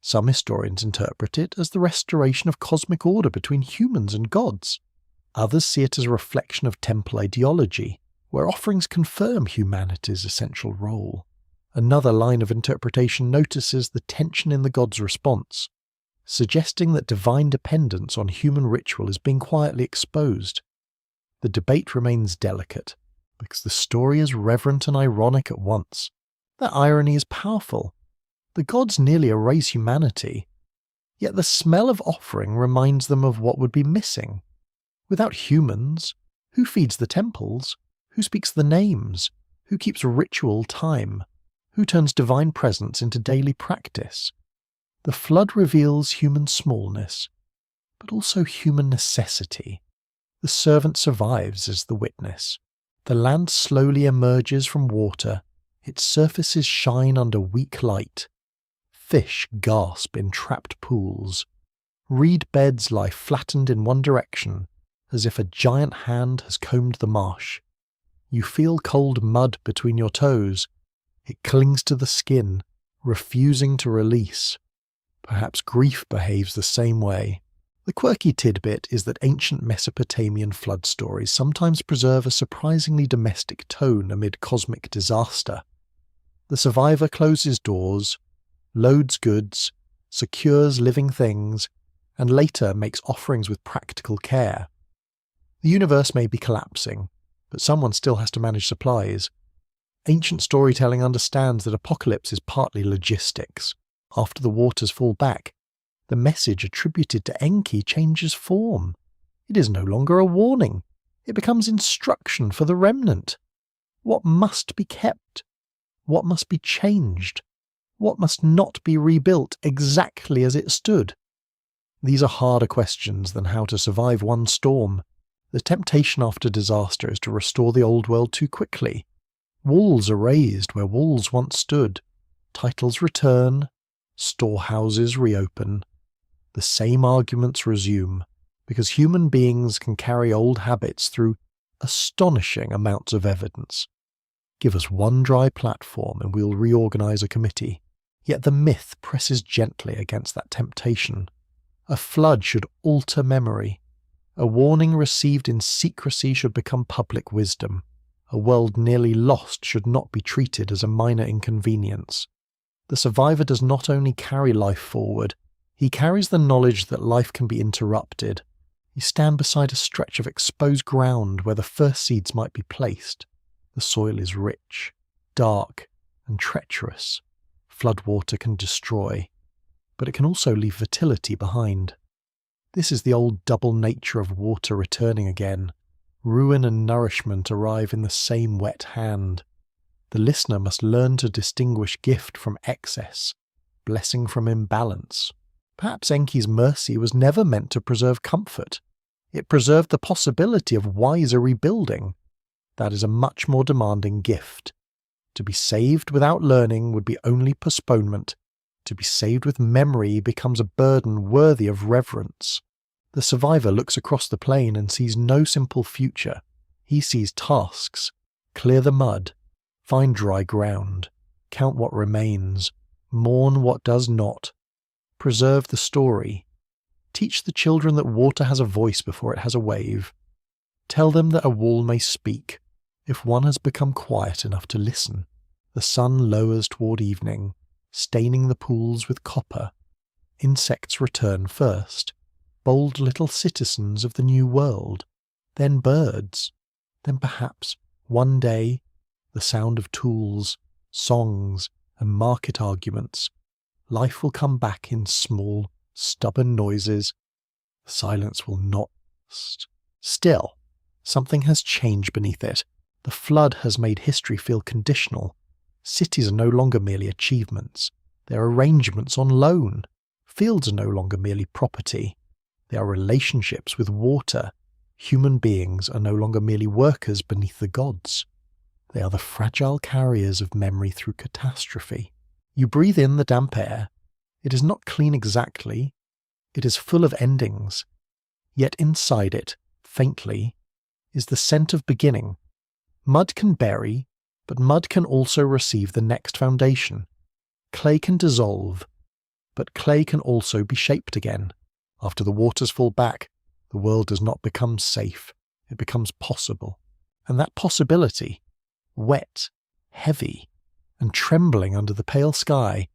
Some historians interpret it as the restoration of cosmic order between humans and gods. Others see it as a reflection of temple ideology, where offerings confirm humanity's essential role. Another line of interpretation notices the tension in the god's response, suggesting that divine dependence on human ritual is being quietly exposed. The debate remains delicate, because the story is reverent and ironic at once. That irony is powerful. The gods nearly erase humanity, yet the smell of offering reminds them of what would be missing. Without humans, who feeds the temples? Who speaks the names? Who keeps ritual time? Who turns divine presence into daily practice? The flood reveals human smallness, but also human necessity. The servant survives as the witness. The land slowly emerges from water, its surfaces shine under weak light. Fish gasp in trapped pools. Reed beds lie flattened in one direction, as if a giant hand has combed the marsh. You feel cold mud between your toes. It clings to the skin, refusing to release. Perhaps grief behaves the same way. The quirky tidbit is that ancient Mesopotamian flood stories sometimes preserve a surprisingly domestic tone amid cosmic disaster. The survivor closes doors, loads goods, secures living things, and later makes offerings with practical care. The universe may be collapsing, but someone still has to manage supplies. Ancient storytelling understands that apocalypse is partly logistics. After the waters fall back, the message attributed to Enki changes form. It is no longer a warning. It becomes instruction for the remnant. What must be kept? What must be changed? What must not be rebuilt exactly as it stood? These are harder questions than how to survive one storm. The temptation after disaster is to restore the old world too quickly. Walls are raised where walls once stood. Titles return. Storehouses reopen. The same arguments resume, because human beings can carry old habits through astonishing amounts of evidence. Give us one dry platform and we'll reorganize a committee. Yet the myth presses gently against that temptation. A flood should alter memory. A warning received in secrecy should become public wisdom. A world nearly lost should not be treated as a minor inconvenience. The survivor does not only carry life forward, he carries the knowledge that life can be interrupted. You stand beside a stretch of exposed ground where the first seeds might be placed. The soil is rich, dark, and treacherous. Floodwater can destroy, but it can also leave fertility behind. This is the old double nature of water returning again. Ruin and nourishment arrive in the same wet hand. The listener must learn to distinguish gift from excess, blessing from imbalance. Perhaps Enki's mercy was never meant to preserve comfort. It preserved the possibility of wiser rebuilding. That is a much more demanding gift. To be saved without learning would be only postponement. To be saved with memory becomes a burden worthy of reverence. The survivor looks across the plain and sees no simple future. He sees tasks. Clear the mud. Find dry ground. Count what remains. Mourn what does not. Preserve the story. Teach the children that water has a voice before it has a wave. Tell them that a wall may speak, if one has become quiet enough to listen. The sun lowers toward evening, staining the pools with copper. Insects return first, bold little citizens of the new world, then birds, then perhaps, one day, the sound of tools, songs, and market arguments. Life will come back in small, stubborn noises. Silence will not last. Still, something has changed beneath it. The flood has made history feel conditional. Cities are no longer merely achievements. They are arrangements on loan. Fields are no longer merely property. They are relationships with water. Human beings are no longer merely workers beneath the gods. They are the fragile carriers of memory through catastrophe. You breathe in the damp air. It is not clean exactly. It is full of endings. Yet inside it, faintly, is the scent of beginning. Mud can bury, but mud can also receive the next foundation. Clay can dissolve, but clay can also be shaped again. After the waters fall back, the world does not become safe. It becomes possible. And that possibility, wet, heavy, and trembling under the pale sky,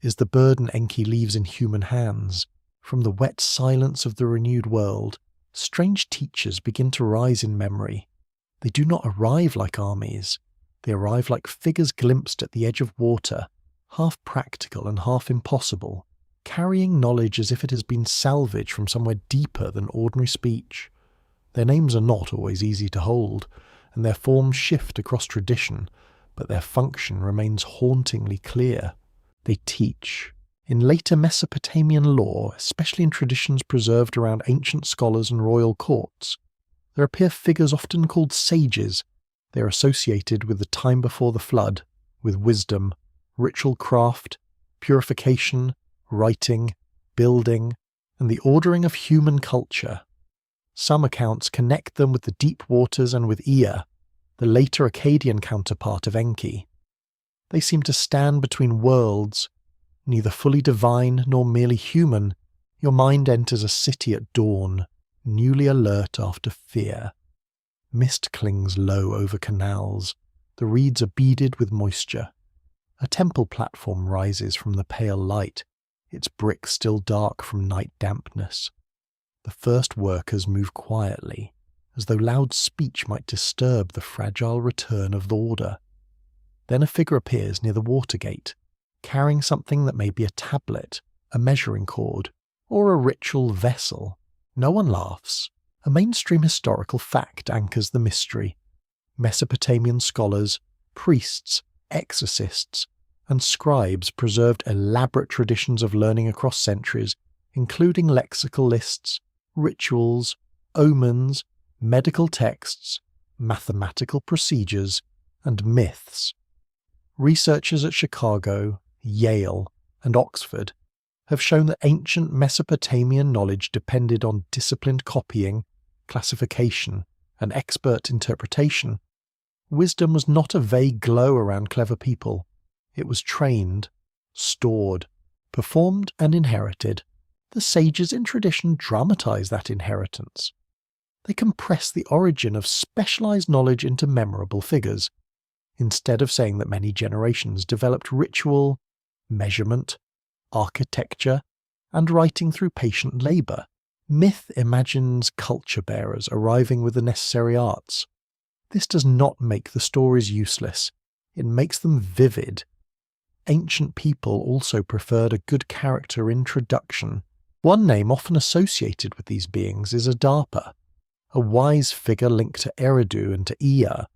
is the burden Enki leaves in human hands. From the wet silence of the renewed world, strange teachers begin to rise in memory. They do not arrive like armies. They arrive like figures glimpsed at the edge of water, half practical and half impossible, carrying knowledge as if it has been salvaged from somewhere deeper than ordinary speech. Their names are not always easy to hold, and their forms shift across tradition, but their function remains hauntingly clear. They teach. In later Mesopotamian lore, especially in traditions preserved around ancient scholars and royal courts, there appear figures often called sages. They are associated with the time before the flood, with wisdom, ritual craft, purification, writing, building, and the ordering of human culture. Some accounts connect them with the deep waters and with Ea, the later Akkadian counterpart of Enki. They seem to stand between worlds, neither fully divine nor merely human. Your mind enters a city at dawn, newly alert after fear. Mist clings low over canals. The reeds are beaded with moisture. A temple platform rises from the pale light, its bricks still dark from night dampness. The first workers move quietly, as though loud speech might disturb the fragile return of the order. Then a figure appears near the water gate, carrying something that may be a tablet, a measuring cord, or a ritual vessel. No one laughs. A mainstream historical fact anchors the mystery. Mesopotamian scholars, priests, exorcists, and scribes preserved elaborate traditions of learning across centuries, including lexical lists, rituals, omens, medical texts, mathematical procedures, and myths. Researchers at Chicago, Yale, and Oxford have shown that ancient Mesopotamian knowledge depended on disciplined copying, classification, and expert interpretation. Wisdom was not a vague glow around clever people. It was trained, stored, performed, and inherited. The sages in tradition dramatize that inheritance. They compress the origin of specialized knowledge into memorable figures, instead of saying that many generations developed ritual, measurement, architecture, and writing through patient labor. Myth imagines culture bearers arriving with the necessary arts. This does not make the stories useless. It makes them vivid. Ancient people also preferred a good character introduction. One name often associated with these beings is Adapa, a wise figure linked to Eridu and to Ea.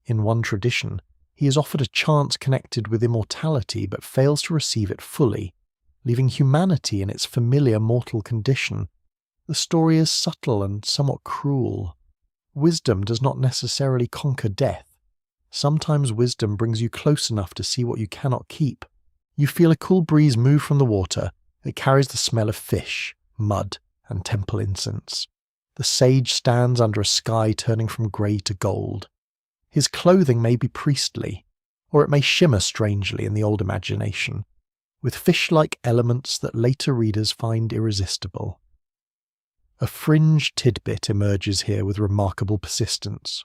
In one tradition, he is offered a chance connected with immortality but fails to receive it fully, leaving humanity in its familiar mortal condition. The story is subtle and somewhat cruel. Wisdom does not necessarily conquer death. Sometimes wisdom brings you close enough to see what you cannot keep. You feel a cool breeze move from the water. It carries the smell of fish, mud, and temple incense. The sage stands under a sky turning from grey to gold. His clothing may be priestly, or it may shimmer strangely in the old imagination, with fish-like elements that later readers find irresistible. A fringe tidbit emerges here with remarkable persistence.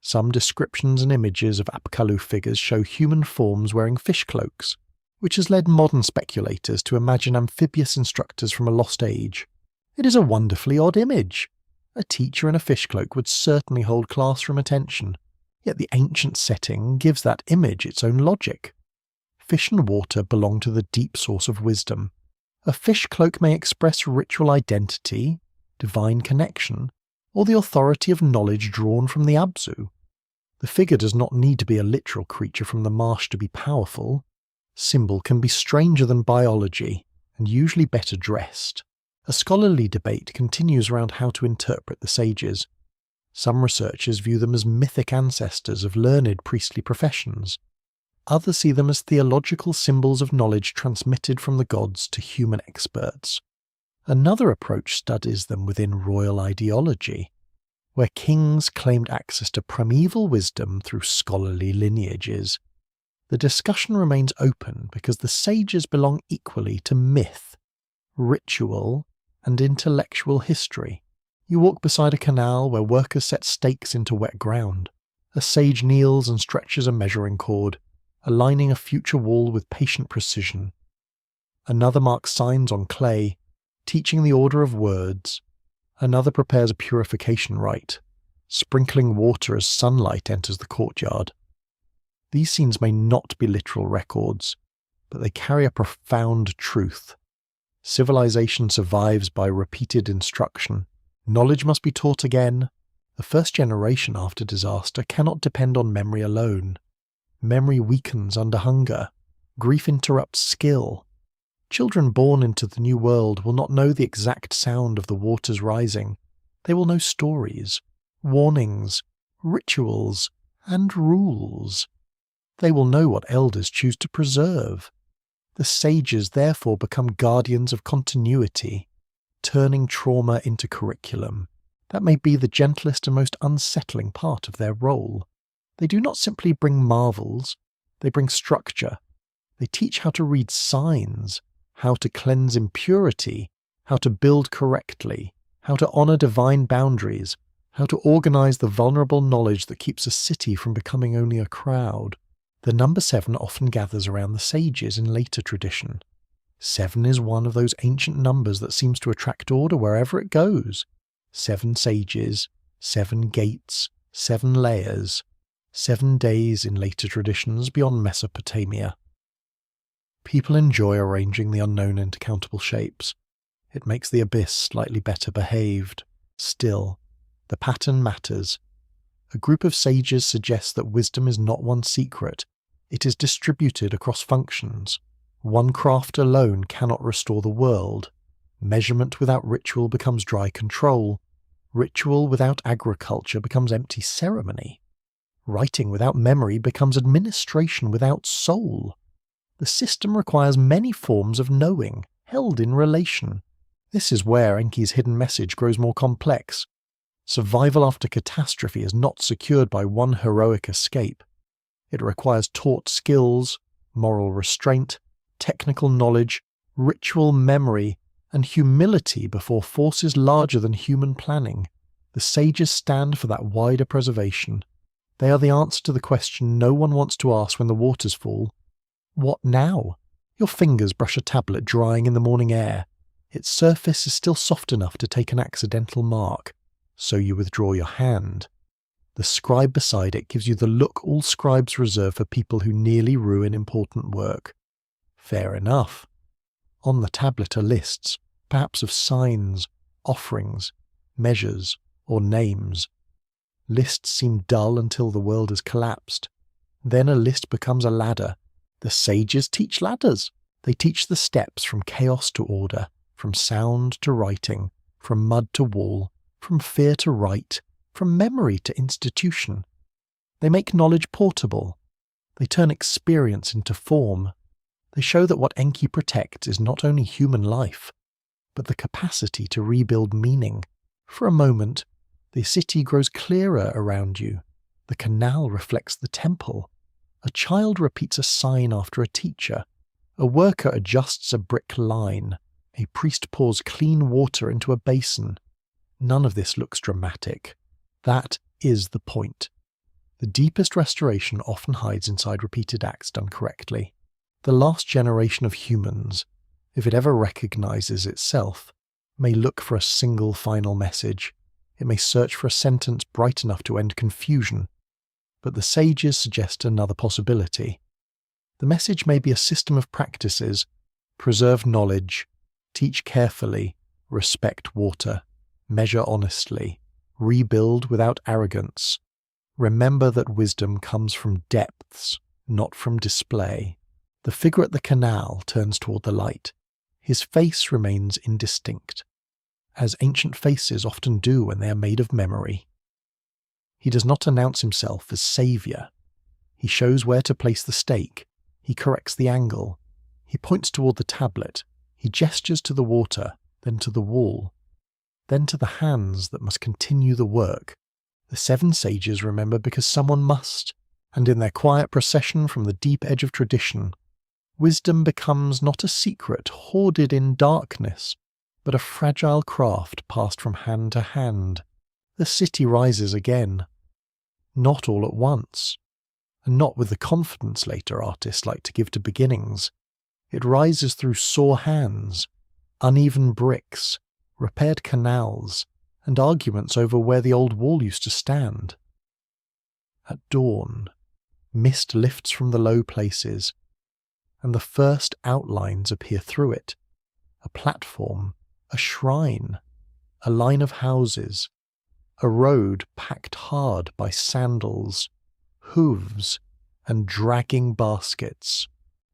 Some descriptions and images of Apkallu figures show human forms wearing fish cloaks, which has led modern speculators to imagine amphibious instructors from a lost age. It is a wonderfully odd image. A teacher in a fish cloak would certainly hold classroom attention, yet the ancient setting gives that image its own logic. Fish and water belong to the deep source of wisdom. A fish cloak may express ritual identity, divine connection, or the authority of knowledge drawn from the Abzu. The figure does not need to be a literal creature from the marsh to be powerful. Symbol can be stranger than biology, and usually better dressed. A scholarly debate continues around how to interpret the sages. Some researchers view them as mythic ancestors of learned priestly professions. Others see them as theological symbols of knowledge transmitted from the gods to human experts. Another approach studies them within royal ideology, where kings claimed access to primeval wisdom through scholarly lineages. The discussion remains open because the sages belong equally to myth, ritual, and intellectual history. You walk beside a canal where workers set stakes into wet ground. A sage kneels and stretches a measuring cord, aligning a future wall with patient precision. Another marks signs on clay, teaching the order of words. Another prepares a purification rite, sprinkling water as sunlight enters the courtyard. These scenes may not be literal records, but they carry a profound truth. Civilization survives by repeated instruction. Knowledge must be taught again. The first generation after disaster cannot depend on memory alone. Memory weakens under hunger. Grief interrupts skill. Children born into the new world will not know the exact sound of the waters rising. They will know stories, warnings, rituals, and rules. They will know what elders choose to preserve. The sages therefore become guardians of continuity, turning trauma into curriculum. That may be the gentlest and most unsettling part of their role. They do not simply bring marvels, they bring structure. They teach how to read signs, how to cleanse impurity, how to build correctly, how to honor divine boundaries, how to organize the vulnerable knowledge that keeps a city from becoming only a crowd. The number 7 often gathers around the sages in later tradition. 7 is one of those ancient numbers that seems to attract order wherever it goes. 7 sages, 7 gates, 7 layers, 7 days in later traditions beyond Mesopotamia. People enjoy arranging the unknown into countable shapes. It makes the abyss slightly better behaved. Still, the pattern matters. A group of sages suggests that wisdom is not one secret. It is distributed across functions. One craft alone cannot restore the world. Measurement without ritual becomes dry control. Ritual without agriculture becomes empty ceremony. Writing without memory becomes administration without soul. The system requires many forms of knowing, held in relation. This is where Enki's hidden message grows more complex. Survival after catastrophe is not secured by one heroic escape. It requires taught skills, moral restraint, technical knowledge, ritual memory, and humility before forces larger than human planning. The sages stand for that wider preservation. They are the answer to the question no one wants to ask when the waters fall. What now? Your fingers brush a tablet drying in the morning air. Its surface is still soft enough to take an accidental mark, so you withdraw your hand. The scribe beside it gives you the look all scribes reserve for people who nearly ruin important work. Fair enough. On the tablet are lists, perhaps of signs, offerings, measures, or names. Lists seem dull until the world has collapsed. Then a list becomes a ladder. The sages teach ladders. They teach the steps from chaos to order, from sound to writing, from mud to wall, from fear to right, from memory to institution. They make knowledge portable. They turn experience into form. They show that what Enki protects is not only human life, but the capacity to rebuild meaning. For a moment, the city grows clearer around you. The canal reflects the temple. A child repeats a sign after a teacher. A worker adjusts a brick line. A priest pours clean water into a basin. None of this looks dramatic. That is the point. The deepest restoration often hides inside repeated acts done correctly. The last generation of humans, if it ever recognizes itself, may look for a single final message. It may search for a sentence bright enough to end confusion. But the sages suggest another possibility. The message may be a system of practices: preserve knowledge, teach carefully, respect water, measure honestly, rebuild without arrogance. Remember that wisdom comes from depths, not from display. The figure at the canal turns toward the light. His face remains indistinct, as ancient faces often do when they are made of memory. He does not announce himself as saviour. He shows where to place the stake. He corrects the angle. He points toward the tablet. He gestures to the water, then to the wall, then to the hands that must continue the work. The 7 sages remember because someone must, and in their quiet procession from the deep edge of tradition, wisdom becomes not a secret hoarded in darkness, but a fragile craft passed from hand to hand. The city rises again. Not all at once, and not with the confidence later artists like to give to beginnings. It rises through sore hands, uneven bricks, repaired canals, and arguments over where the old wall used to stand. At dawn, mist lifts from the low places, and the first outlines appear through it. A platform, a shrine, a line of houses, a road packed hard by sandals, hooves, and dragging baskets.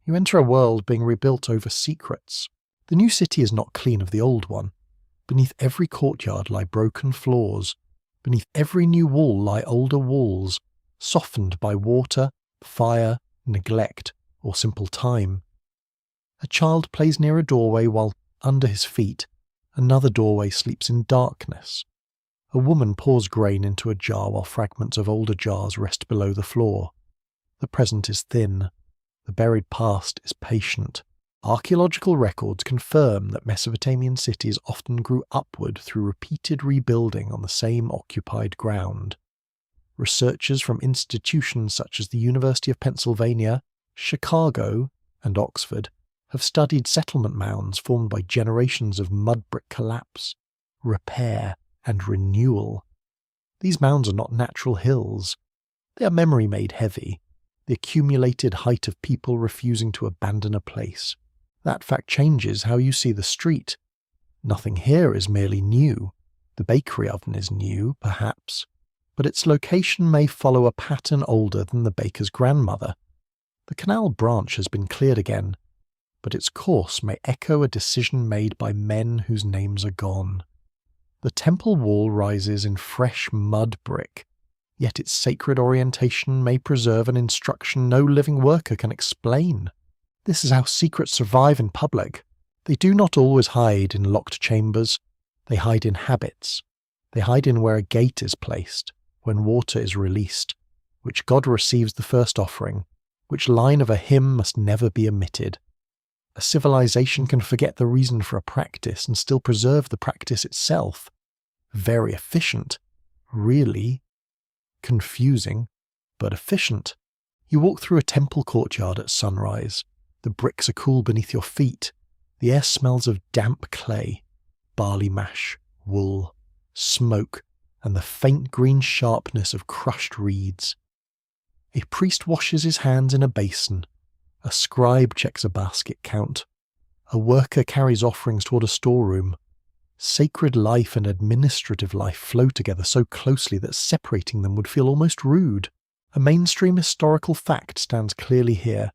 You enter a world being rebuilt over secrets. The new city is not clean of the old one. Beneath every courtyard lie broken floors. Beneath every new wall lie older walls, softened by water, fire, neglect, or simple time. A child plays near a doorway while, under his feet, another doorway sleeps in darkness. A woman pours grain into a jar while fragments of older jars rest below the floor. The present is thin. The buried past is patient. Archaeological records confirm that Mesopotamian cities often grew upward through repeated rebuilding on the same occupied ground. Researchers from institutions such as the University of Pennsylvania, Chicago, and Oxford have studied settlement mounds formed by generations of mud brick collapse, repair, and renewal. These mounds are not natural hills. They are memory made heavy, the accumulated height of people refusing to abandon a place. That fact changes how you see the street. Nothing here is merely new. The bakery oven is new, perhaps, but its location may follow a pattern older than the baker's grandmother. The canal branch has been cleared again, but its course may echo a decision made by men whose names are gone. The temple wall rises in fresh mud brick, yet its sacred orientation may preserve an instruction no living worker can explain. This is how secrets survive in public. They do not always hide in locked chambers. They hide in habits. They hide in where a gate is placed, when water is released, which God receives the first offering, which line of a hymn must never be omitted. A civilization can forget the reason for a practice and still preserve the practice itself. Very efficient. Really confusing, but efficient. You walk through a temple courtyard at sunrise. The bricks are cool beneath your feet. The air smells of damp clay, barley mash, wool, smoke, and the faint green sharpness of crushed reeds. A priest washes his hands in a basin. A scribe checks a basket count. A worker carries offerings toward a storeroom. Sacred life and administrative life flow together so closely that separating them would feel almost rude. A mainstream historical fact stands clearly here.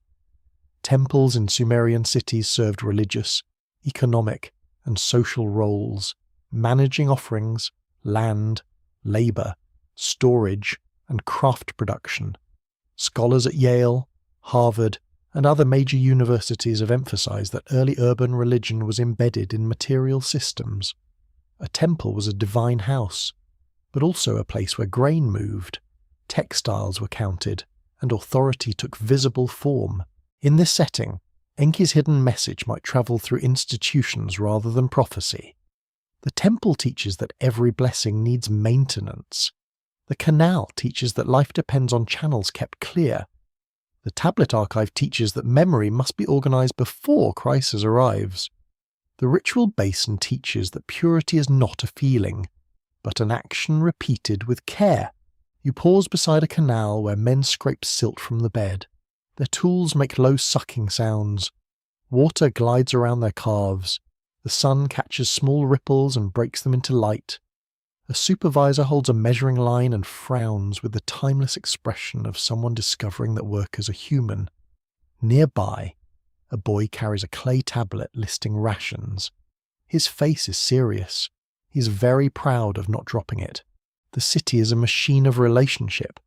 Temples in Sumerian cities served religious, economic, and social roles, managing offerings, land, labour, storage, and craft production. Scholars at Yale, Harvard, and other major universities have emphasized that early urban religion was embedded in material systems. A temple was a divine house, but also a place where grain moved, textiles were counted, and authority took visible form. In this setting, Enki's hidden message might travel through institutions rather than prophecy. The temple teaches that every blessing needs maintenance. The canal teaches that life depends on channels kept clear. The tablet archive teaches that memory must be organized before crisis arrives. The ritual basin teaches that purity is not a feeling, but an action repeated with care. You pause beside a canal where men scrape silt from the bed. Their tools make low sucking sounds. Water glides around their calves. The sun catches small ripples and breaks them into light. A supervisor holds a measuring line and frowns with the timeless expression of someone discovering that workers are human. Nearby, a boy carries a clay tablet listing rations. His face is serious. He's very proud of not dropping it. The city is a machine of relationship.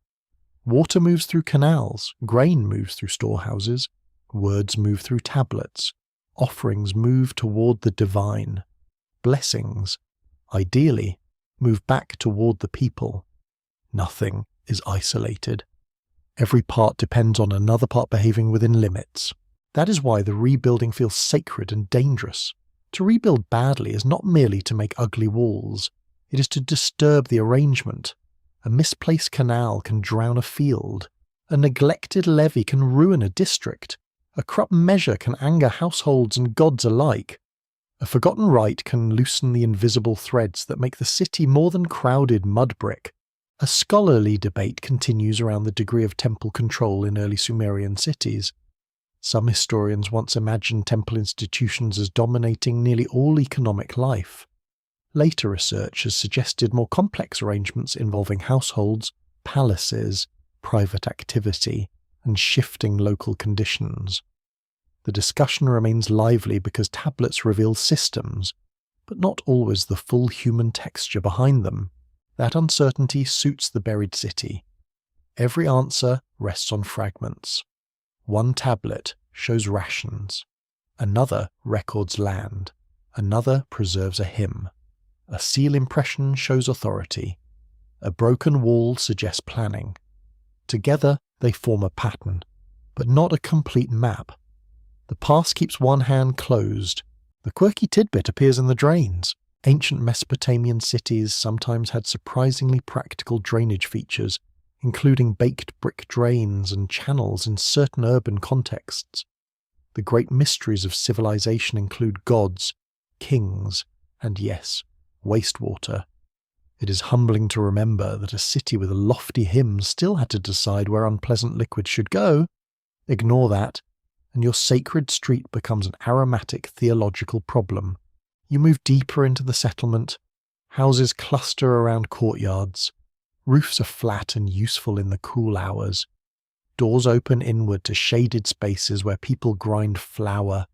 Water moves through canals, grain moves through storehouses, words move through tablets, offerings move toward the divine. Blessings, ideally, move back toward the people. Nothing is isolated. Every part depends on another part behaving within limits. That is why the rebuilding feels sacred and dangerous. To rebuild badly is not merely to make ugly walls, it is to disturb the arrangement. A misplaced canal can drown a field. A neglected levee can ruin a district. A corrupt measure can anger households and gods alike. A forgotten rite can loosen the invisible threads that make the city more than crowded mud brick. A scholarly debate continues around the degree of temple control in early Sumerian cities. Some historians once imagined temple institutions as dominating nearly all economic life. Later research has suggested more complex arrangements involving households, palaces, private activity, and shifting local conditions. The discussion remains lively because tablets reveal systems, but not always the full human texture behind them. That uncertainty suits the buried city. Every answer rests on fragments. One tablet shows rations. Another records land. Another preserves a hymn. A seal impression shows authority. A broken wall suggests planning. Together they form a pattern, but not a complete map. The past keeps one hand closed. The quirky tidbit appears in the drains. Ancient Mesopotamian cities sometimes had surprisingly practical drainage features, including baked brick drains and channels in certain urban contexts. The great mysteries of civilization include gods, kings, and yes, wastewater. It is humbling to remember that a city with a lofty hymn still had to decide where unpleasant liquid should go. Ignore that, and your sacred street becomes an aromatic theological problem. You move deeper into the settlement. Houses cluster around courtyards. Roofs are flat and useful in the cool hours. Doors open inward to shaded spaces where people grind flour,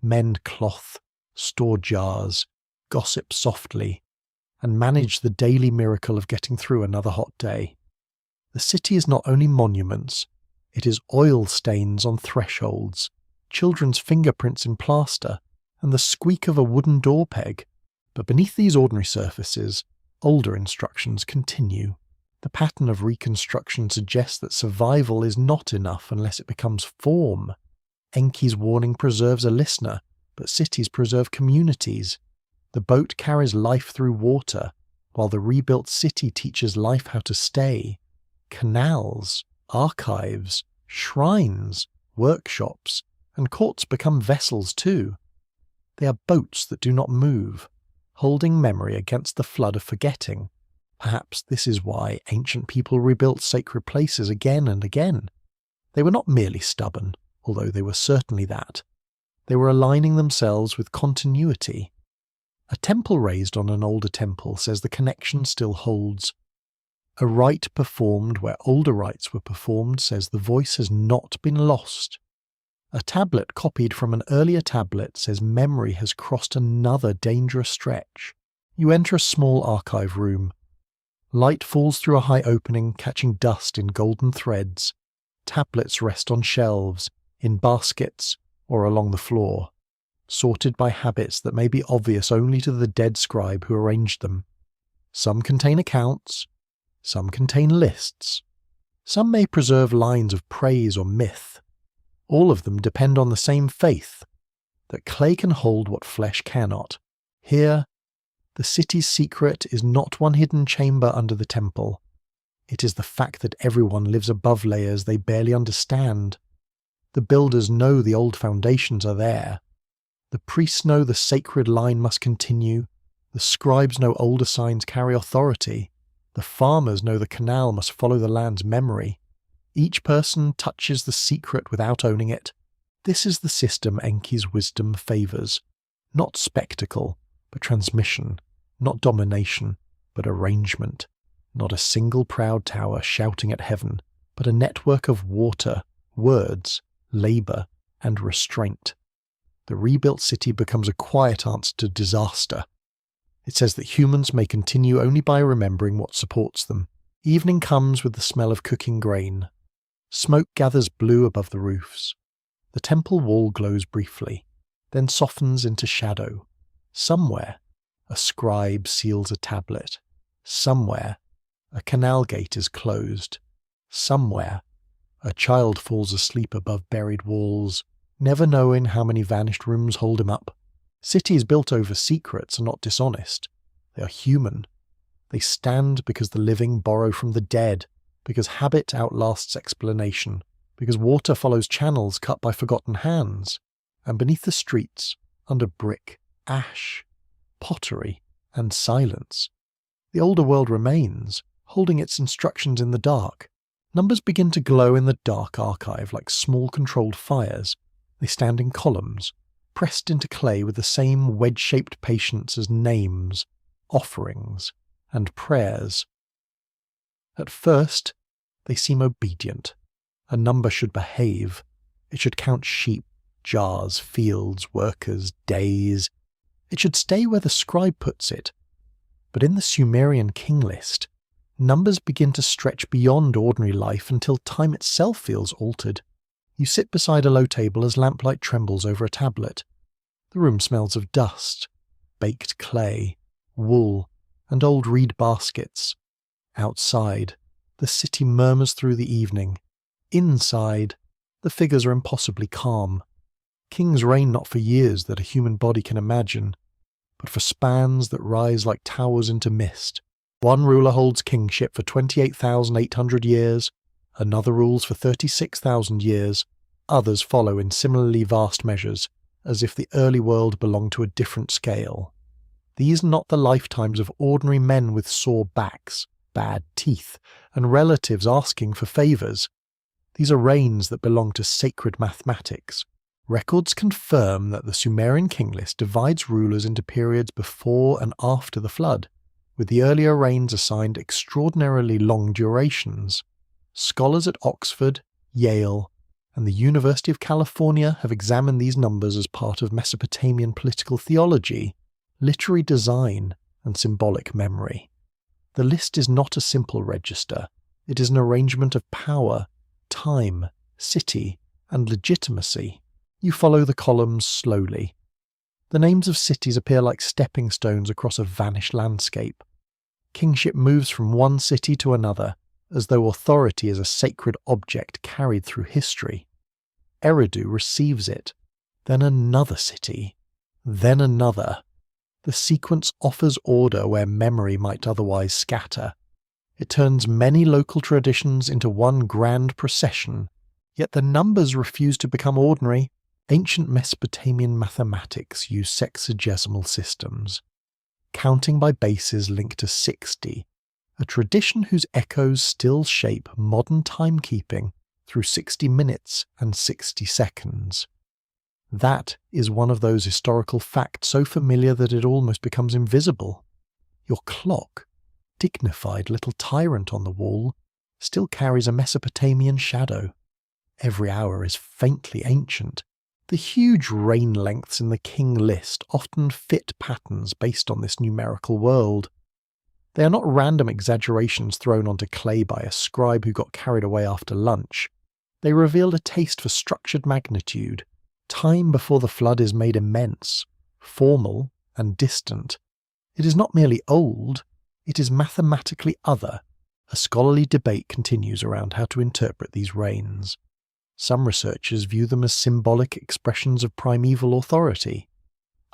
mend cloth, store jars, gossip softly, and manage the daily miracle of getting through another hot day. The city is not only monuments, it is oil stains on thresholds, children's fingerprints in plaster, and the squeak of a wooden door peg. But beneath these ordinary surfaces, older instructions continue. The pattern of reconstruction suggests that survival is not enough unless it becomes form. Enki's warning preserves a listener, but cities preserve communities. The boat carries life through water, while the rebuilt city teaches life how to stay. Canals, archives, shrines, workshops, and courts become vessels too. They are boats that do not move, holding memory against the flood of forgetting. Perhaps this is why ancient people rebuilt sacred places again and again. They were not merely stubborn, although they were certainly that. They were aligning themselves with continuity. A temple raised on an older temple says the connection still holds. A rite performed where older rites were performed says the voice has not been lost. A tablet copied from an earlier tablet says memory has crossed another dangerous stretch. You enter a small archive room. Light falls through a high opening, catching dust in golden threads. Tablets rest on shelves, in baskets, or along the floor, sorted by habits that may be obvious only to the dead scribe who arranged them. Some contain accounts, some contain lists, some may preserve lines of praise or myth. All of them depend on the same faith, that clay can hold what flesh cannot. Here, the city's secret is not one hidden chamber under the temple. It is the fact that everyone lives above layers they barely understand. The builders know the old foundations are there. The priests know the sacred line must continue. The scribes know older signs carry authority. The farmers know the canal must follow the land's memory. Each person touches the secret without owning it. This is the system Enki's wisdom favours. Not spectacle, but transmission. Not domination, but arrangement. Not a single proud tower shouting at heaven, but a network of water, words, labour, and restraint. The rebuilt city becomes a quiet answer to disaster. It says that humans may continue only by remembering what supports them. Evening comes with the smell of cooking grain. Smoke gathers blue above the roofs. The temple wall glows briefly, then softens into shadow. Somewhere, a scribe seals a tablet. Somewhere, a canal gate is closed. Somewhere, a child falls asleep above buried walls, never knowing how many vanished rooms hold him up. Cities built over secrets are not dishonest. They are human. They stand because the living borrow from the dead, because habit outlasts explanation, because water follows channels cut by forgotten hands, and beneath the streets, under brick, ash, pottery, and silence, the older world remains, holding its instructions in the dark. Numbers begin to glow in the dark archive like small controlled fires. They stand in columns, pressed into clay with the same wedge-shaped patience as names, offerings, and prayers. At first, they seem obedient. A number should behave. It should count sheep, jars, fields, workers, days. It should stay where the scribe puts it. But in the Sumerian king list, numbers begin to stretch beyond ordinary life until time itself feels altered. You sit beside a low table as lamplight trembles over a tablet. The room smells of dust, baked clay, wool, and old reed baskets. Outside, the city murmurs through the evening. Inside, the figures are impossibly calm. Kings reign not for years that a human body can imagine, but for spans that rise like towers into mist. One ruler holds kingship for 28,800 years, another rules for 36,000 years, others follow in similarly vast measures, as if the early world belonged to a different scale. These are not the lifetimes of ordinary men with sore backs, bad teeth, and relatives asking for favours. These are reigns that belong to sacred mathematics. Records confirm that the Sumerian king list divides rulers into periods before and after the flood, with the earlier reigns assigned extraordinarily long durations. Scholars at Oxford, Yale, and the University of California have examined these numbers as part of Mesopotamian political theology, literary design, and symbolic memory. The list is not a simple register. It is an arrangement of power, time, city, and legitimacy. You follow the columns slowly. The names of cities appear like stepping stones across a vanished landscape. Kingship moves from one city to another, as though authority is a sacred object carried through history. Eridu receives it, then another city, then another. The sequence offers order where memory might otherwise scatter. It turns many local traditions into one grand procession, yet the numbers refuse to become ordinary. Ancient Mesopotamian mathematics use sexagesimal systems, counting by bases linked to 60, a tradition whose echoes still shape modern timekeeping through 60 minutes and 60 seconds. That is one of those historical facts so familiar that it almost becomes invisible. Your clock, dignified little tyrant on the wall, still carries a Mesopotamian shadow. Every hour is faintly ancient. The huge reign lengths in the king list often fit patterns based on this numerical world. They are not random exaggerations thrown onto clay by a scribe who got carried away after lunch. They revealed a taste for structured magnitude. Time before the flood is made immense, formal, and distant. It is not merely old, it is mathematically other. A scholarly debate continues around how to interpret these reigns. Some researchers view them as symbolic expressions of primeval authority.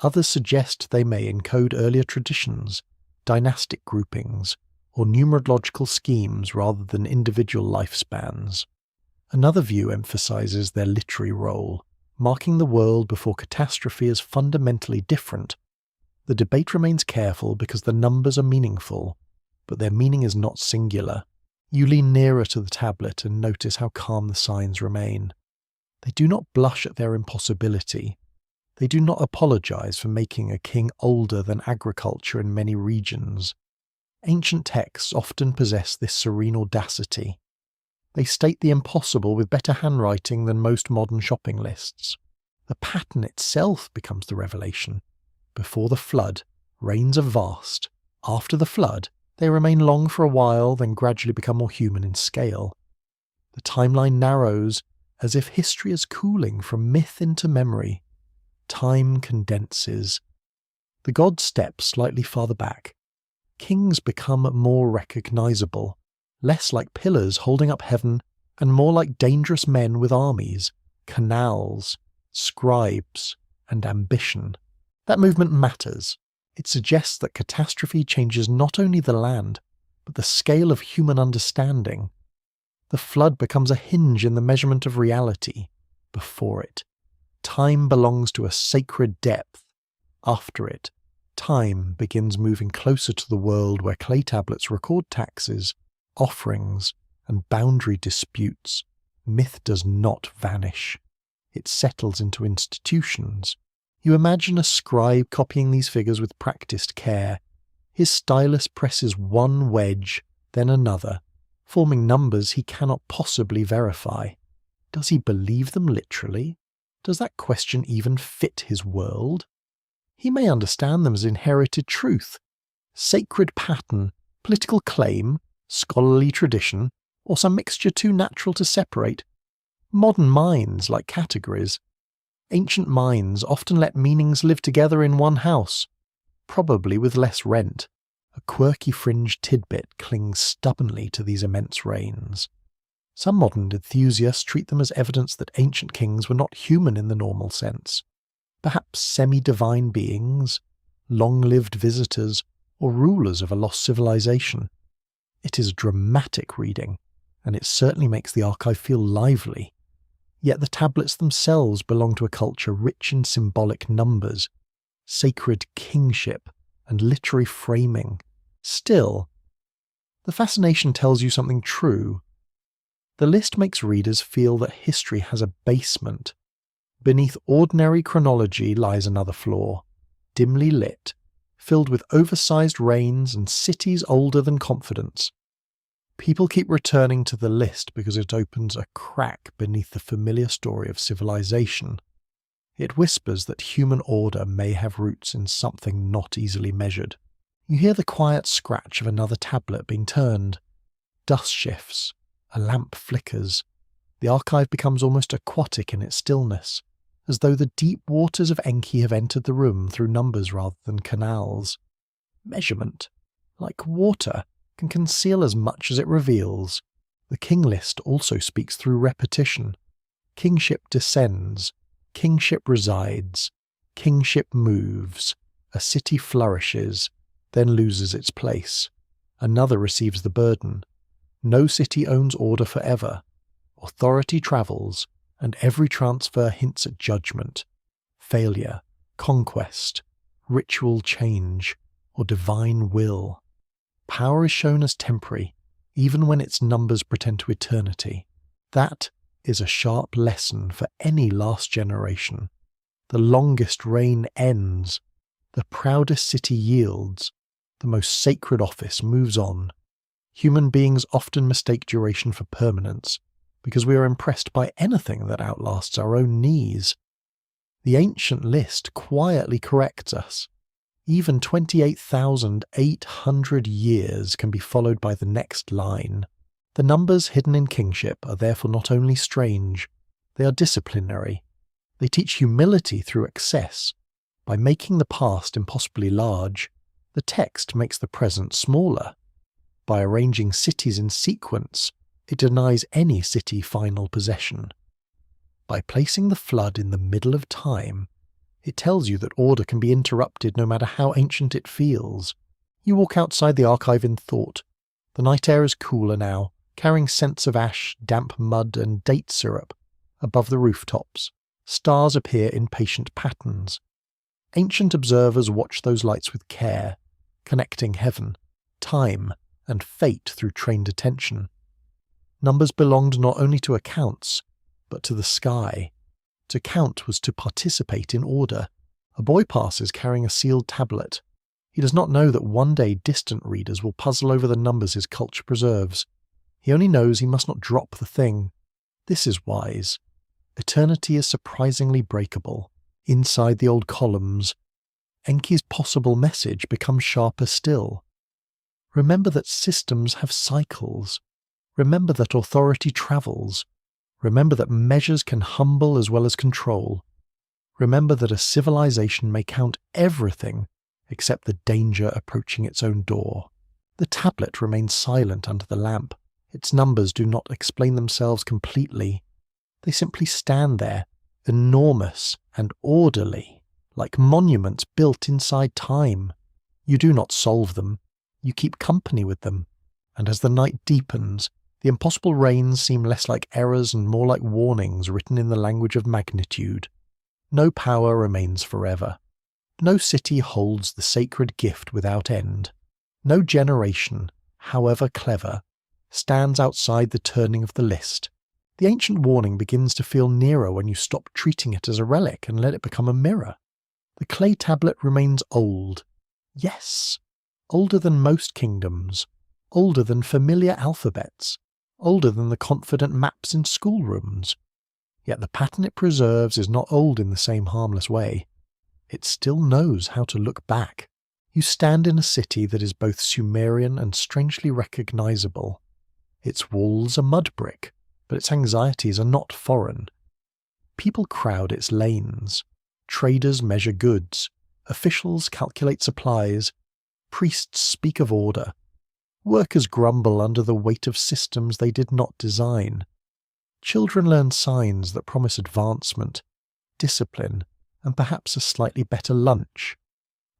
Others suggest they may encode earlier traditions, dynastic groupings, or numerological schemes rather than individual lifespans. Another view emphasizes their literary role, marking the world before catastrophe as fundamentally different. The debate remains careful because the numbers are meaningful, but their meaning is not singular. You lean nearer to the tablet and notice how calm the signs remain. They do not blush at their impossibility. They do not apologize for making a king older than agriculture in many regions. Ancient texts often possess this serene audacity. They state the impossible with better handwriting than most modern shopping lists. The pattern itself becomes the revelation. Before the flood, reigns are vast. After the flood, they remain long for a while, then gradually become more human in scale. The timeline narrows, as if history is cooling from myth into memory. Time condenses. The gods step slightly farther back. Kings become more recognizable, less like pillars holding up heaven, and more like dangerous men with armies, canals, scribes, and ambition. That movement matters. It suggests that catastrophe changes not only the land, but the scale of human understanding. The flood becomes a hinge in the measurement of reality. Before it, time belongs to a sacred depth. After it, time begins moving closer to the world where clay tablets record taxes, offerings, and boundary disputes. Myth does not vanish. It settles into institutions. You imagine a scribe copying these figures with practiced care. His stylus presses one wedge, then another, forming numbers he cannot possibly verify. Does he believe them literally? Does that question even fit his world? He may understand them as inherited truth, sacred pattern, political claim, scholarly tradition, or some mixture too natural to separate. Modern minds like categories. Ancient minds often let meanings live together in one house, probably with less rent. A quirky fringe tidbit clings stubbornly to these immense reigns. Some modern enthusiasts treat them as evidence that ancient kings were not human in the normal sense. Perhaps semi-divine beings, long-lived visitors, or rulers of a lost civilization. It is dramatic reading, and it certainly makes the archive feel lively. Yet the tablets themselves belong to a culture rich in symbolic numbers, sacred kingship, and literary framing. Still, the fascination tells you something true. The list makes readers feel that history has a basement. Beneath ordinary chronology lies another floor, dimly lit, filled with oversized reigns and cities older than confidence. People keep returning to the list because it opens a crack beneath the familiar story of civilization. It whispers that human order may have roots in something not easily measured. You hear the quiet scratch of another tablet being turned. Dust shifts. A lamp flickers. The archive becomes almost aquatic in its stillness, as though the deep waters of Enki have entered the room through numbers rather than canals. Measurement, like water, can conceal as much as it reveals. The king list also speaks through repetition. Kingship descends, kingship resides, kingship moves, a city flourishes, then loses its place. Another receives the burden. No city owns order forever. Authority travels, and every transfer hints at judgment, failure, conquest, ritual change, or divine will. Power is shown as temporary, even when its numbers pretend to eternity. That is a sharp lesson for any last generation. The longest reign ends. The proudest city yields. The most sacred office moves on. Human beings often mistake duration for permanence, because we are impressed by anything that outlasts our own knees. The ancient list quietly corrects us. Even 28,800 years can be followed by the next line. The numbers hidden in kingship are therefore not only strange, they are disciplinary. They teach humility through excess. By making the past impossibly large, the text makes the present smaller. By arranging cities in sequence, it denies any city final possession. By placing the flood in the middle of time, it tells you that order can be interrupted no matter how ancient it feels. You walk outside the archive in thought. The night air is cooler now, carrying scents of ash, damp mud, and date syrup. Above the rooftops, stars appear in patient patterns. Ancient observers watch those lights with care, connecting heaven, time, and fate through trained attention. Numbers belonged not only to accounts, but to the sky. To count was to participate in order. A boy passes carrying a sealed tablet. He does not know that one day distant readers will puzzle over the numbers his culture preserves. He only knows he must not drop the thing. This is wise. Eternity is surprisingly breakable. Inside the old columns, Enki's possible message becomes sharper still. Remember that systems have cycles. Remember that authority travels. Remember that measures can humble as well as control. Remember that a civilization may count everything except the danger approaching its own door. The tablet remains silent under the lamp. Its numbers do not explain themselves completely. They simply stand there, enormous and orderly, like monuments built inside time. You do not solve them. You keep company with them. And as the night deepens, the impossible reigns seem less like errors and more like warnings written in the language of magnitude. No power remains forever. No city holds the sacred gift without end. No generation, however clever, stands outside the turning of the list. The ancient warning begins to feel nearer when you stop treating it as a relic and let it become a mirror. The clay tablet remains old. Yes, older than most kingdoms, older than familiar alphabets, older than the confident maps in schoolrooms. Yet the pattern it preserves is not old in the same harmless way. It still knows how to look back. You stand in a city that is both Sumerian and strangely recognizable. Its walls are mud brick, but its anxieties are not foreign. People crowd its lanes. Traders measure goods. Officials calculate supplies. Priests speak of order. Workers grumble under the weight of systems they did not design. Children learn signs that promise advancement, discipline, and perhaps a slightly better lunch.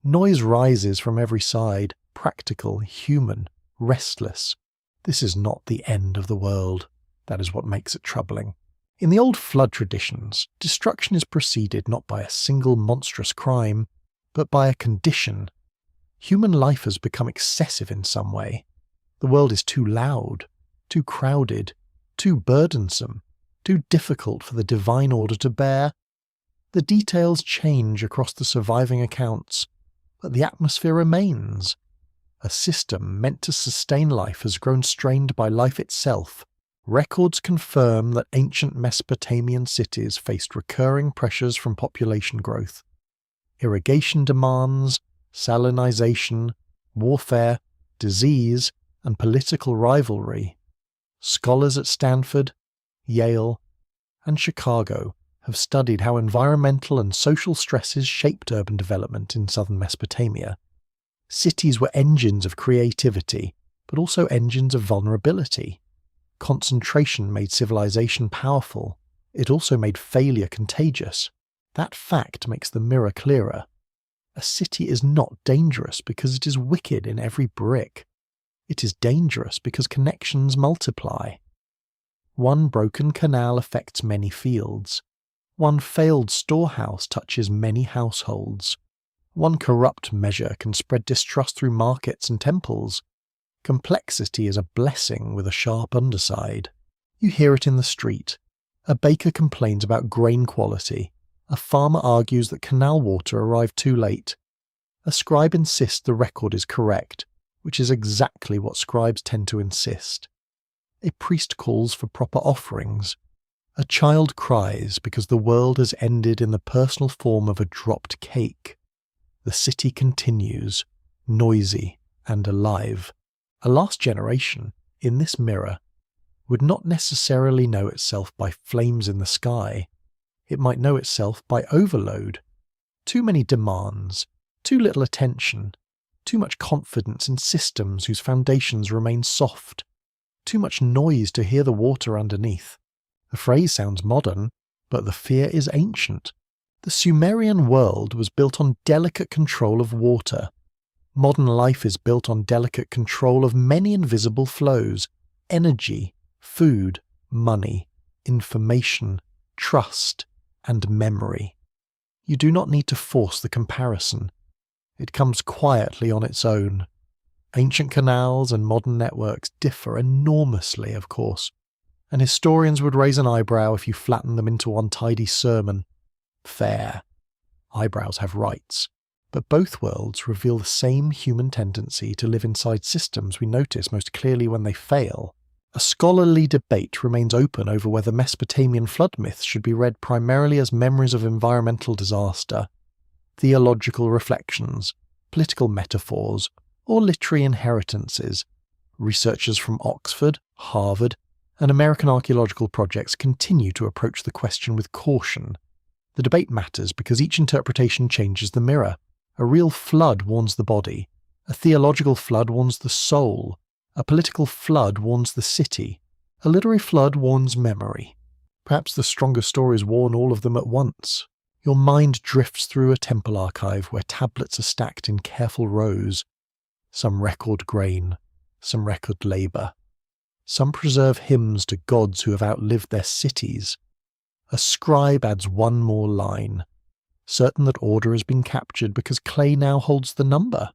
Noise rises from every side, practical, human, restless. This is not the end of the world. That is what makes it troubling. In the old flood traditions, destruction is preceded not by a single monstrous crime, but by a condition. Human life has become excessive in some way. The world is too loud, too crowded, too burdensome, too difficult for the divine order to bear. The details change across the surviving accounts, but the atmosphere remains. A system meant to sustain life has grown strained by life itself. Records confirm that ancient Mesopotamian cities faced recurring pressures from population growth. Irrigation demands, salinization, warfare, disease, and political rivalry. Scholars at Stanford, Yale, and Chicago have studied how environmental and social stresses shaped urban development in southern Mesopotamia. Cities were engines of creativity, but also engines of vulnerability. Concentration made civilization powerful. It also made failure contagious. That fact makes the mirror clearer. A city is not dangerous because it is wicked in every brick. It is dangerous because connections multiply. One broken canal affects many fields. One failed storehouse touches many households. One corrupt measure can spread distrust through markets and temples. Complexity is a blessing with a sharp underside. You hear it in the street. A baker complains about grain quality. A farmer argues that canal water arrived too late. A scribe insists the record is correct, which is exactly what scribes tend to insist. A priest calls for proper offerings. A child cries because the world has ended in the personal form of a dropped cake. The city continues, noisy and alive. A last generation, in this mirror, would not necessarily know itself by flames in the sky. It might know itself by overload. Too many demands, too little attention, too much confidence in systems whose foundations remain soft, too much noise to hear the water underneath. The phrase sounds modern, but the fear is ancient. The Sumerian world was built on delicate control of water. Modern life is built on delicate control of many invisible flows: energy, food, money, information, trust, and memory. You do not need to force the comparison. It comes quietly on its own. Ancient canals and modern networks differ enormously, of course, and historians would raise an eyebrow if you flatten them into one tidy sermon. Fair. Eyebrows have rights. But both worlds reveal the same human tendency to live inside systems we notice most clearly when they fail. A scholarly debate remains open over whether Mesopotamian flood myths should be read primarily as memories of environmental disaster, theological reflections, political metaphors, or literary inheritances. Researchers from Oxford, Harvard, and American archaeological projects continue to approach the question with caution. The debate matters because each interpretation changes the mirror. A real flood warns the body. A theological flood warns the soul. A political flood warns the city. A literary flood warns memory. Perhaps the strongest stories warn all of them at once. Your mind drifts through a temple archive where tablets are stacked in careful rows. Some record grain, some record labour. Some preserve hymns to gods who have outlived their cities. A scribe adds one more line, certain that order has been captured because clay now holds the number.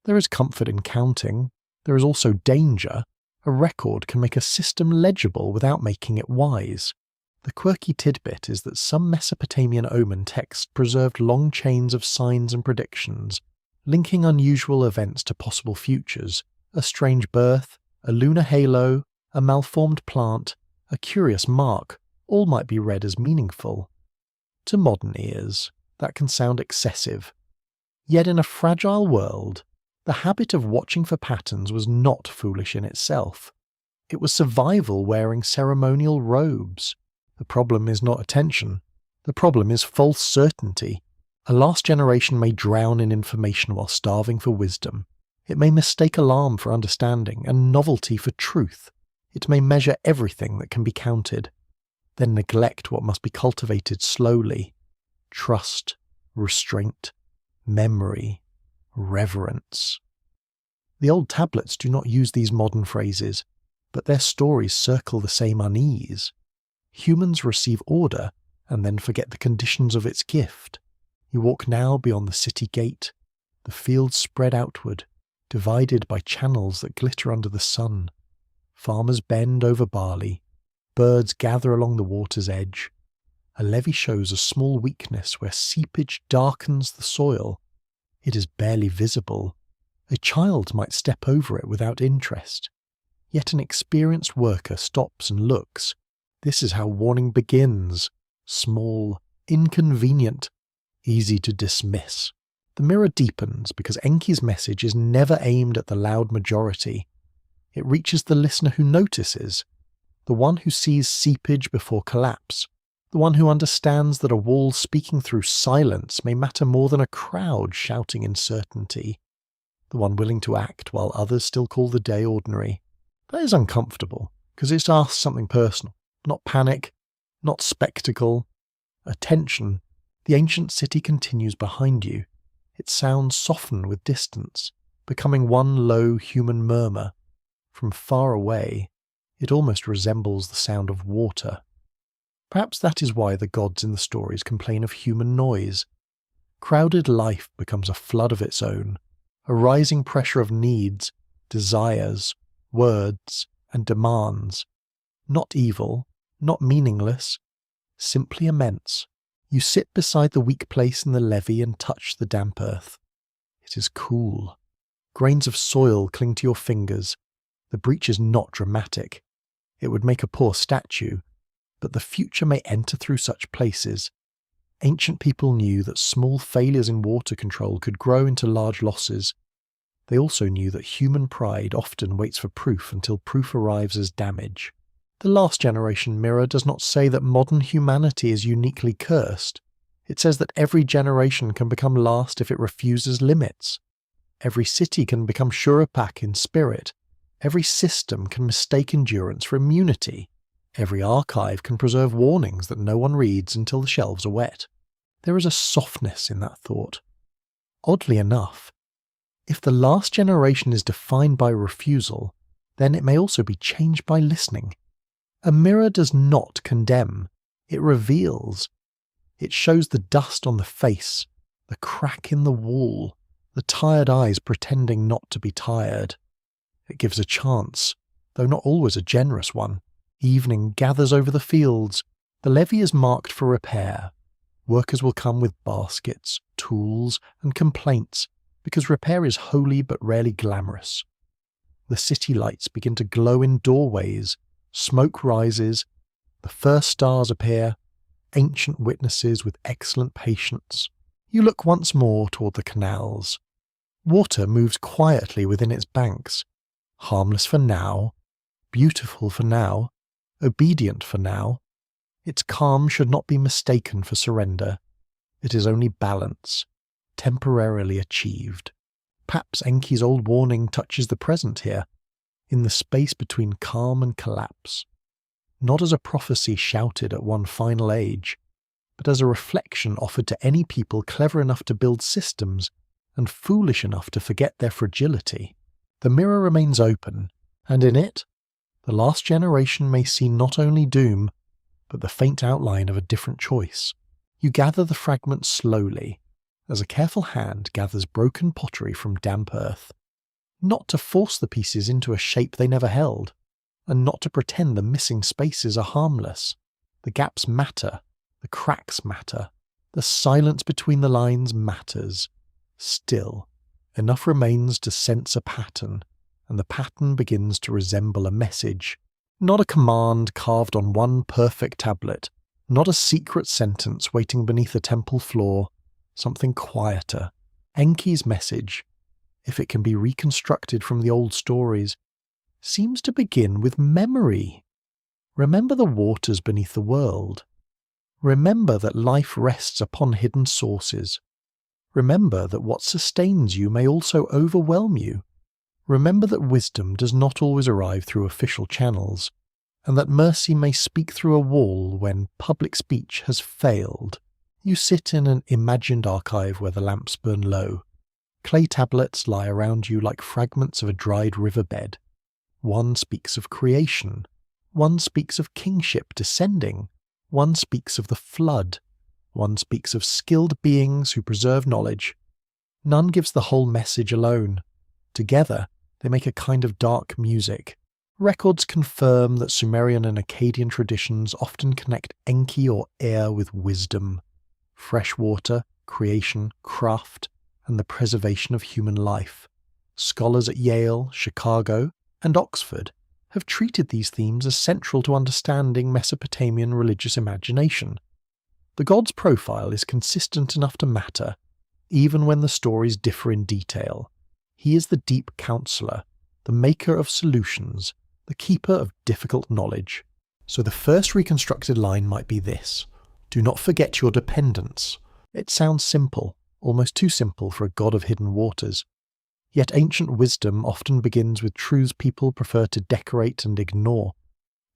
There is comfort in counting. There is also danger. A record can make a system legible without making it wise. The quirky tidbit is that some Mesopotamian omen texts preserved long chains of signs and predictions, linking unusual events to possible futures: a strange birth, a lunar halo, a malformed plant, a curious mark. All might be read as meaningful. To modern ears, that can sound excessive. Yet in a fragile world, the habit of watching for patterns was not foolish in itself. It was survival wearing ceremonial robes. The problem is not attention. The problem is false certainty. A last generation may drown in information while starving for wisdom. It may mistake alarm for understanding and novelty for truth. It may measure everything that can be counted, then neglect what must be cultivated slowly: trust, restraint, memory, reverence. The old tablets do not use these modern phrases, but their stories circle the same unease. Humans receive order and then forget the conditions of its gift. You walk now beyond the city gate. The fields spread outward, divided by channels that glitter under the sun. Farmers bend over barley. Birds gather along the water's edge. A levee shows a small weakness where seepage darkens the soil. It is barely visible. A child might step over it without interest. Yet an experienced worker stops and looks. This is how warning begins. Small, inconvenient, easy to dismiss. The mirror deepens because Enki's message is never aimed at the loud majority. It reaches the listener who notices, the one who sees seepage before collapse, the one who understands that a wall speaking through silence may matter more than a crowd shouting in certainty, the one willing to act while others still call the day ordinary. That is uncomfortable, because it asks something personal, not panic, not spectacle, attention. The ancient city continues behind you. Its sounds soften with distance, becoming one low human murmur. From far away, it almost resembles the sound of water. Perhaps that is why the gods in the stories complain of human noise. Crowded life becomes a flood of its own, a rising pressure of needs, desires, words, and demands. Not evil, not meaningless, simply immense, You sit beside the weak place in the levee and touch the damp earth. It is cool. Grains of soil cling to your fingers. The breach is not dramatic. It would make a poor statue, but the future may enter through such places. Ancient people knew that small failures in water control could grow into large losses. They also knew that human pride often waits for proof until proof arrives as damage. The last generation mirror does not say that modern humanity is uniquely cursed. It says that every generation can become last if it refuses limits. Every city can become Shurapak in spirit. Every system can mistake endurance for immunity. Every archive can preserve warnings that no one reads until the shelves are wet. There is a softness in that thought. Oddly enough, if the last generation is defined by refusal, then it may also be changed by listening. A mirror does not condemn, it reveals. It shows the dust on the face, the crack in the wall, the tired eyes pretending not to be tired. It gives a chance, though not always a generous one. Evening gathers over the fields. The levee is marked for repair. Workers will come with baskets, tools, and complaints, because repair is holy but rarely glamorous. The city lights begin to glow in doorways. Smoke rises. The first stars appear. Ancient witnesses with excellent patience. You look once more toward the canals. Water moves quietly within its banks. Harmless for now. Beautiful for now. Obedient for now. Its calm should not be mistaken for surrender. It is only balance, temporarily achieved. Perhaps Enki's old warning touches the present here, in the space between calm and collapse. Not as a prophecy shouted at one final age, but as a reflection offered to any people clever enough to build systems and foolish enough to forget their fragility. The mirror remains open, and in it, the last generation may see not only doom, but the faint outline of a different choice. You gather the fragments slowly, as a careful hand gathers broken pottery from damp earth, not to force the pieces into a shape they never held, and not to pretend the missing spaces are harmless. The gaps matter, the cracks matter, the silence between the lines matters. Still, enough remains to sense a pattern, and the pattern begins to resemble a message. Not a command carved on one perfect tablet, not a secret sentence waiting beneath a temple floor, something quieter. Enki's message, if it can be reconstructed from the old stories, seems to begin with memory. Remember the waters beneath the world. Remember that life rests upon hidden sources. Remember that what sustains you may also overwhelm you. Remember that wisdom does not always arrive through official channels, and that mercy may speak through a wall when public speech has failed. You sit in an imagined archive where the lamps burn low. Clay tablets lie around you like fragments of a dried riverbed. One speaks of creation. One speaks of kingship descending. One speaks of the flood. One speaks of skilled beings who preserve knowledge. None gives the whole message alone. Together, they make a kind of dark music. Records confirm that Sumerian and Akkadian traditions often connect Enki or air with wisdom, fresh water, creation, craft, and the preservation of human life. Scholars at Yale, Chicago, and Oxford have treated these themes as central to understanding Mesopotamian religious imagination. The god's profile is consistent enough to matter, even when the stories differ in detail. He is the deep counselor, the maker of solutions, the keeper of difficult knowledge. So the first reconstructed line might be this: do not forget your dependence. It sounds simple, almost too simple for a god of hidden waters. Yet ancient wisdom often begins with truths people prefer to decorate and ignore.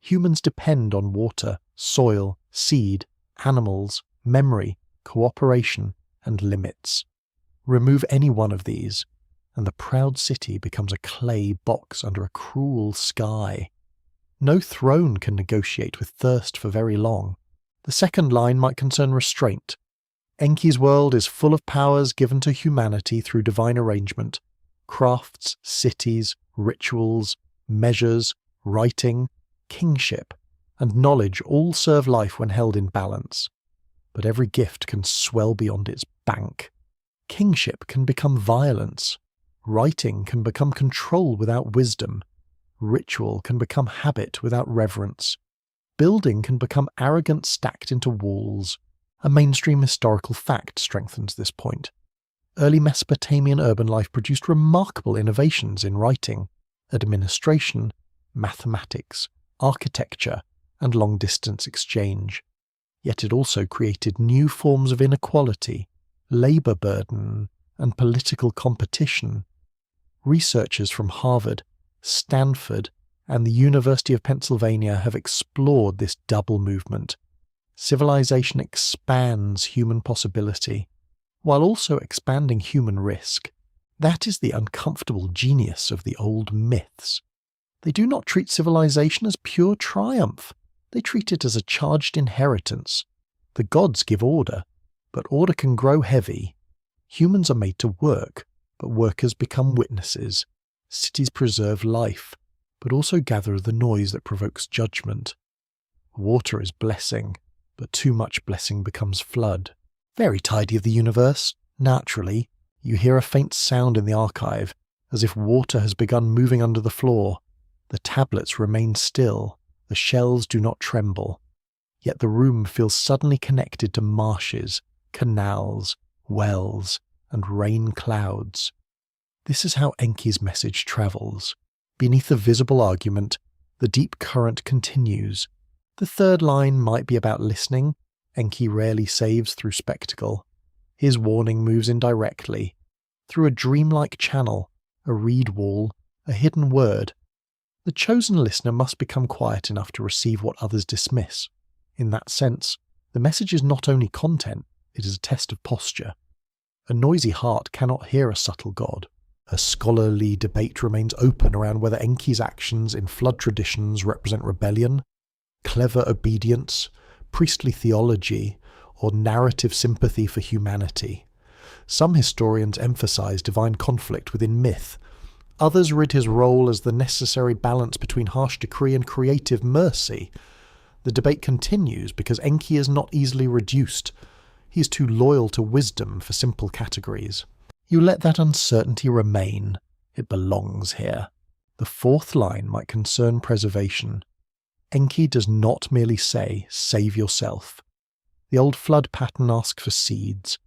Humans depend on water, soil, seed, animals, memory, cooperation, and limits. Remove any one of these, and the proud city becomes a clay box under a cruel sky. No throne can negotiate with thirst for very long. The second line might concern restraint. Enki's world is full of powers given to humanity through divine arrangement. Crafts, cities, rituals, measures, writing, kingship, and knowledge all serve life when held in balance. but every gift can swell beyond its bank. Kingship can become violence. Writing can become control without wisdom. Ritual can become habit without reverence. Building can become arrogance stacked into walls. A mainstream historical fact strengthens this point. Early Mesopotamian urban life produced remarkable innovations in writing, administration, mathematics, architecture, and long-distance exchange. Yet it also created new forms of inequality, labour burden, and political competition. Researchers from Harvard, Stanford, and the University of Pennsylvania have explored this double movement. Civilization expands human possibility, while also expanding human risk. That is the uncomfortable genius of the old myths. They do not treat civilization as pure triumph. They treat it as a charged inheritance. The gods give order, but order can grow heavy. Humans are made to work, but workers become witnesses. Cities preserve life, but also gather the noise that provokes judgment. Water is blessing, but too much blessing becomes flood. Very tidy of the universe. Naturally, you hear a faint sound in the archive, as if water has begun moving under the floor. The tablets remain still, the shells do not tremble. Yet the room feels suddenly connected to marshes, canals, wells, and rain clouds. This is how Enki's message travels. Beneath the visible argument, the deep current continues. The third line might be about listening. Enki rarely saves through spectacle. His warning moves indirectly, through a dreamlike channel, a reed wall, a hidden word. The chosen listener must become quiet enough to receive what others dismiss. In that sense, the message is not only content, it is a test of posture. A noisy heart cannot hear a subtle god. A scholarly debate remains open around whether Enki's actions in flood traditions represent rebellion, clever obedience, priestly theology, or narrative sympathy for humanity. Some historians emphasize divine conflict within myth. Others read his role as the necessary balance between harsh decree and creative mercy. The debate continues because Enki is not easily reduced. He is too loyal to wisdom for simple categories. You let that uncertainty remain. It belongs here. The fourth line might concern preservation. Enki does not merely say, save yourself. The old flood pattern asks for seeds,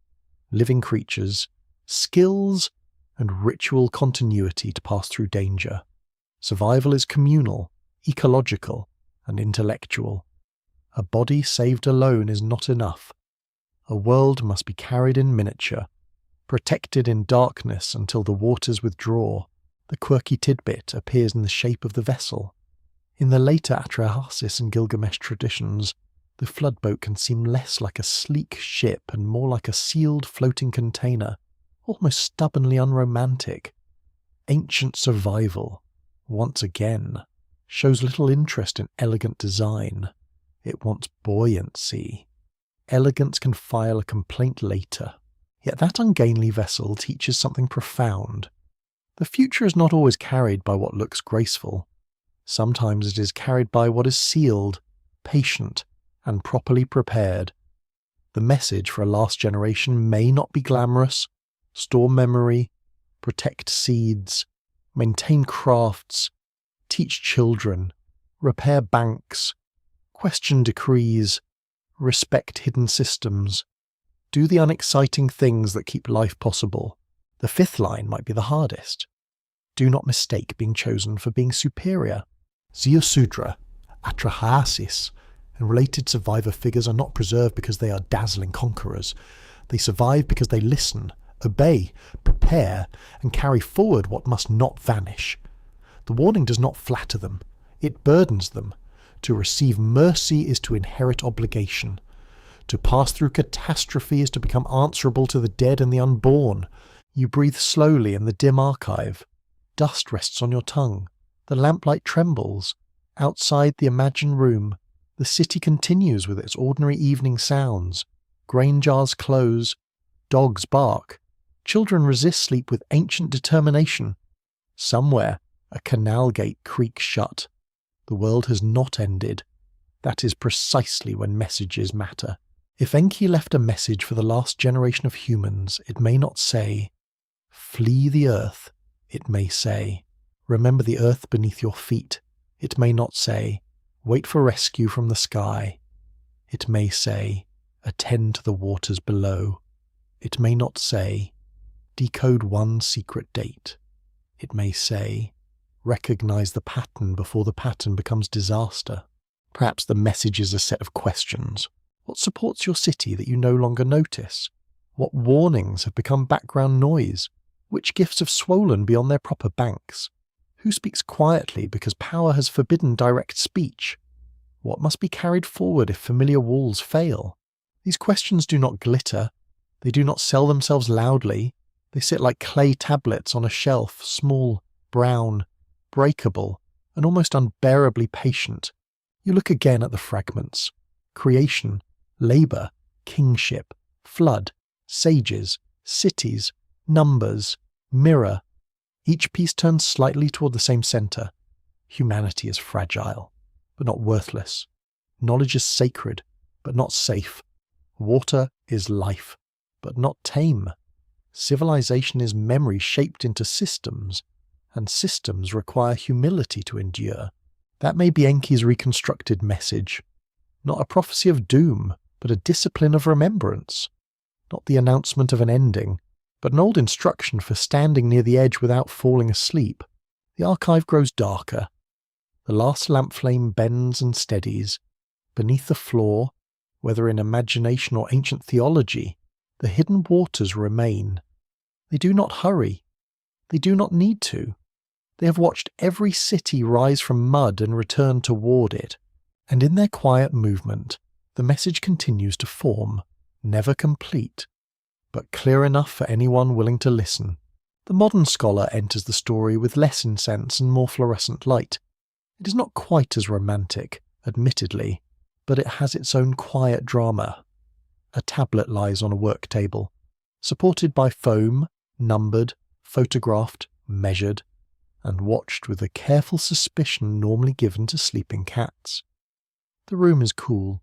living creatures, skills, and ritual continuity to pass through danger. Survival is communal, ecological, and intellectual. A body saved alone is not enough. A world must be carried in miniature, protected in darkness until the waters withdraw. The quirky tidbit appears in the shape of the vessel. In the later Atrahasis and Gilgamesh traditions, the floodboat can seem less like a sleek ship and more like a sealed floating container, almost stubbornly unromantic. Ancient survival, once again, shows little interest in elegant design. It wants buoyancy. Elegance can file a complaint later. Yet that ungainly vessel teaches something profound. The future is not always carried by what looks graceful. Sometimes it is carried by what is sealed, patient, and properly prepared. The message for a last generation may not be glamorous. Store memory, protect seeds, maintain crafts, teach children, repair banks, question decrees, respect hidden systems. Do the unexciting things that keep life possible. The fifth line might be the hardest. Do not mistake being chosen for being superior. Ziusudra, Atrahasis, and related survivor figures are not preserved because they are dazzling conquerors. They survive because they listen, obey, prepare, and carry forward what must not vanish. The warning does not flatter them. It burdens them. To receive mercy is to inherit obligation. To pass through catastrophe is to become answerable to the dead and the unborn. You breathe slowly in the dim archive. Dust rests on your tongue. The lamplight trembles. Outside the imagined room, the city continues with its ordinary evening sounds. Grain jars close. Dogs bark. Children resist sleep with ancient determination. Somewhere, a canal gate creaks shut. The world has not ended. That is precisely when messages matter. If Enki left a message for the last generation of humans, it may not say, "Flee the earth." It may say, "Remember the earth beneath your feet." It may not say, "Wait for rescue from the sky." It may say, "Attend to the waters below." It may not say, "Decode one secret date." It may say, "Recognize the pattern before the pattern becomes disaster." Perhaps the message is a set of questions. What supports your city that you no longer notice? What warnings have become background noise? Which gifts have swollen beyond their proper banks? Who speaks quietly because power has forbidden direct speech? What must be carried forward if familiar walls fail? These questions do not glitter. They do not sell themselves loudly. They sit like clay tablets on a shelf, small, brown, breakable, and almost unbearably patient. You look again at the fragments. Creation, labour, kingship, flood, sages, cities, numbers, mirror. Each piece turns slightly toward the same centre. Humanity is fragile, but not worthless. Knowledge is sacred, but not safe. Water is life, but not tame. Civilization is memory shaped into systems, and systems require humility to endure. That may be Enki's reconstructed message. Not a prophecy of doom, but a discipline of remembrance. Not the announcement of an ending, but an old instruction for standing near the edge without falling asleep. The archive grows darker. The last lamp flame bends and steadies. Beneath the floor, whether in imagination or ancient theology, the hidden waters remain. They do not hurry. They do not need to. They have watched every city rise from mud and return toward it. And in their quiet movement, the message continues to form, never complete, but clear enough for anyone willing to listen. The modern scholar enters the story with less incense and more fluorescent light. It is not quite as romantic, admittedly, but it has its own quiet drama. A tablet lies on a work table, supported by foam, numbered, photographed, measured, and watched with the careful suspicion normally given to sleeping cats. The room is cool.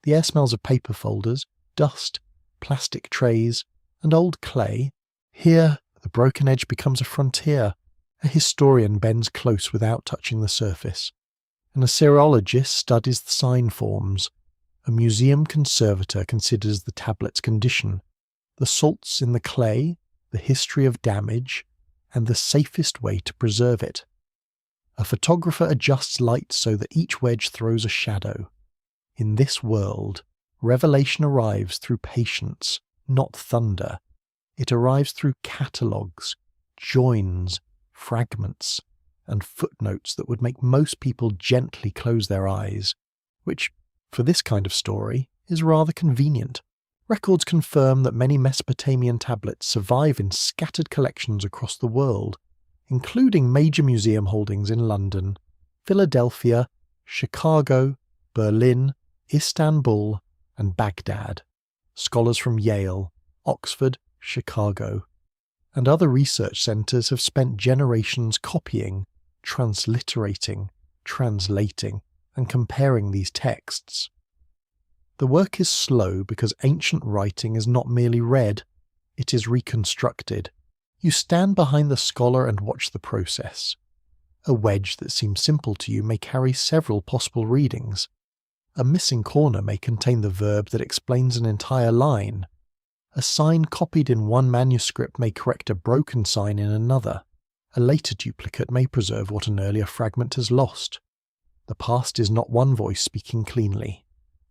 The air smells of paper folders, dust, plastic trays, and old clay. Here, the broken edge becomes a frontier. A historian bends close without touching the surface. An Assyriologist studies the sign forms. A museum conservator considers the tablet's condition, the salts in the clay, the history of damage, and the safest way to preserve it. A photographer adjusts light so that each wedge throws a shadow. In this world, revelation arrives through patience, not thunder. It arrives through catalogues, joins, fragments, and footnotes that would make most people gently close their eyes, which, for this kind of story, is rather convenient. Records confirm that many Mesopotamian tablets survive in scattered collections across the world, including major museum holdings in London, Philadelphia, Chicago, Berlin, Istanbul, and Baghdad. Scholars from Yale, Oxford, Chicago, and other research centres have spent generations copying, transliterating, translating, and comparing these texts. The work is slow because ancient writing is not merely read, it is reconstructed. You stand behind the scholar and watch the process. A wedge that seems simple to you may carry several possible readings. A missing corner may contain the verb that explains an entire line. A sign copied in one manuscript may correct a broken sign in another. A later duplicate may preserve what an earlier fragment has lost. The past is not one voice speaking cleanly.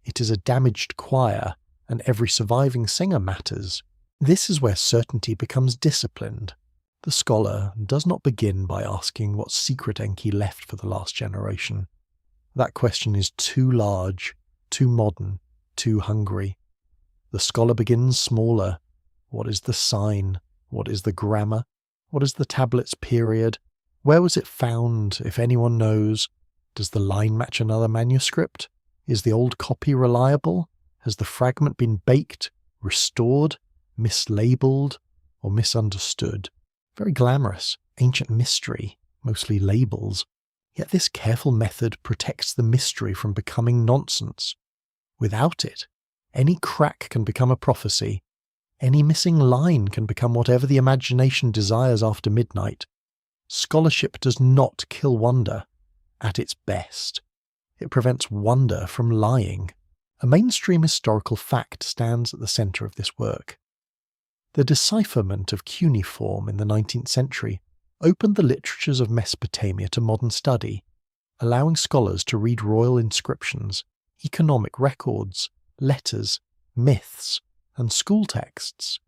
It is a damaged choir, and every surviving singer matters. This is where certainty becomes disciplined. The scholar does not begin by asking what secret Enki left for the last generation. That question is too large, too modern, too hungry. The scholar begins smaller. What is the sign? What is the grammar? What is the tablet's period? Where was it found, if anyone knows? Does the line match another manuscript? Is the old copy reliable? Has the fragment been baked, restored, mislabeled, or misunderstood? Very glamorous, ancient mystery, mostly labels. Yet this careful method protects the mystery from becoming nonsense. Without it, Any crack can become a prophecy. Any missing line can become whatever the imagination desires after midnight. Scholarship does not kill wonder. At its best, it prevents wonder from lying. A mainstream historical fact stands at the centre of this work. The decipherment of cuneiform in the 19th century opened the literatures of Mesopotamia to modern study, allowing scholars to read royal inscriptions, economic records, letters, myths, and school texts.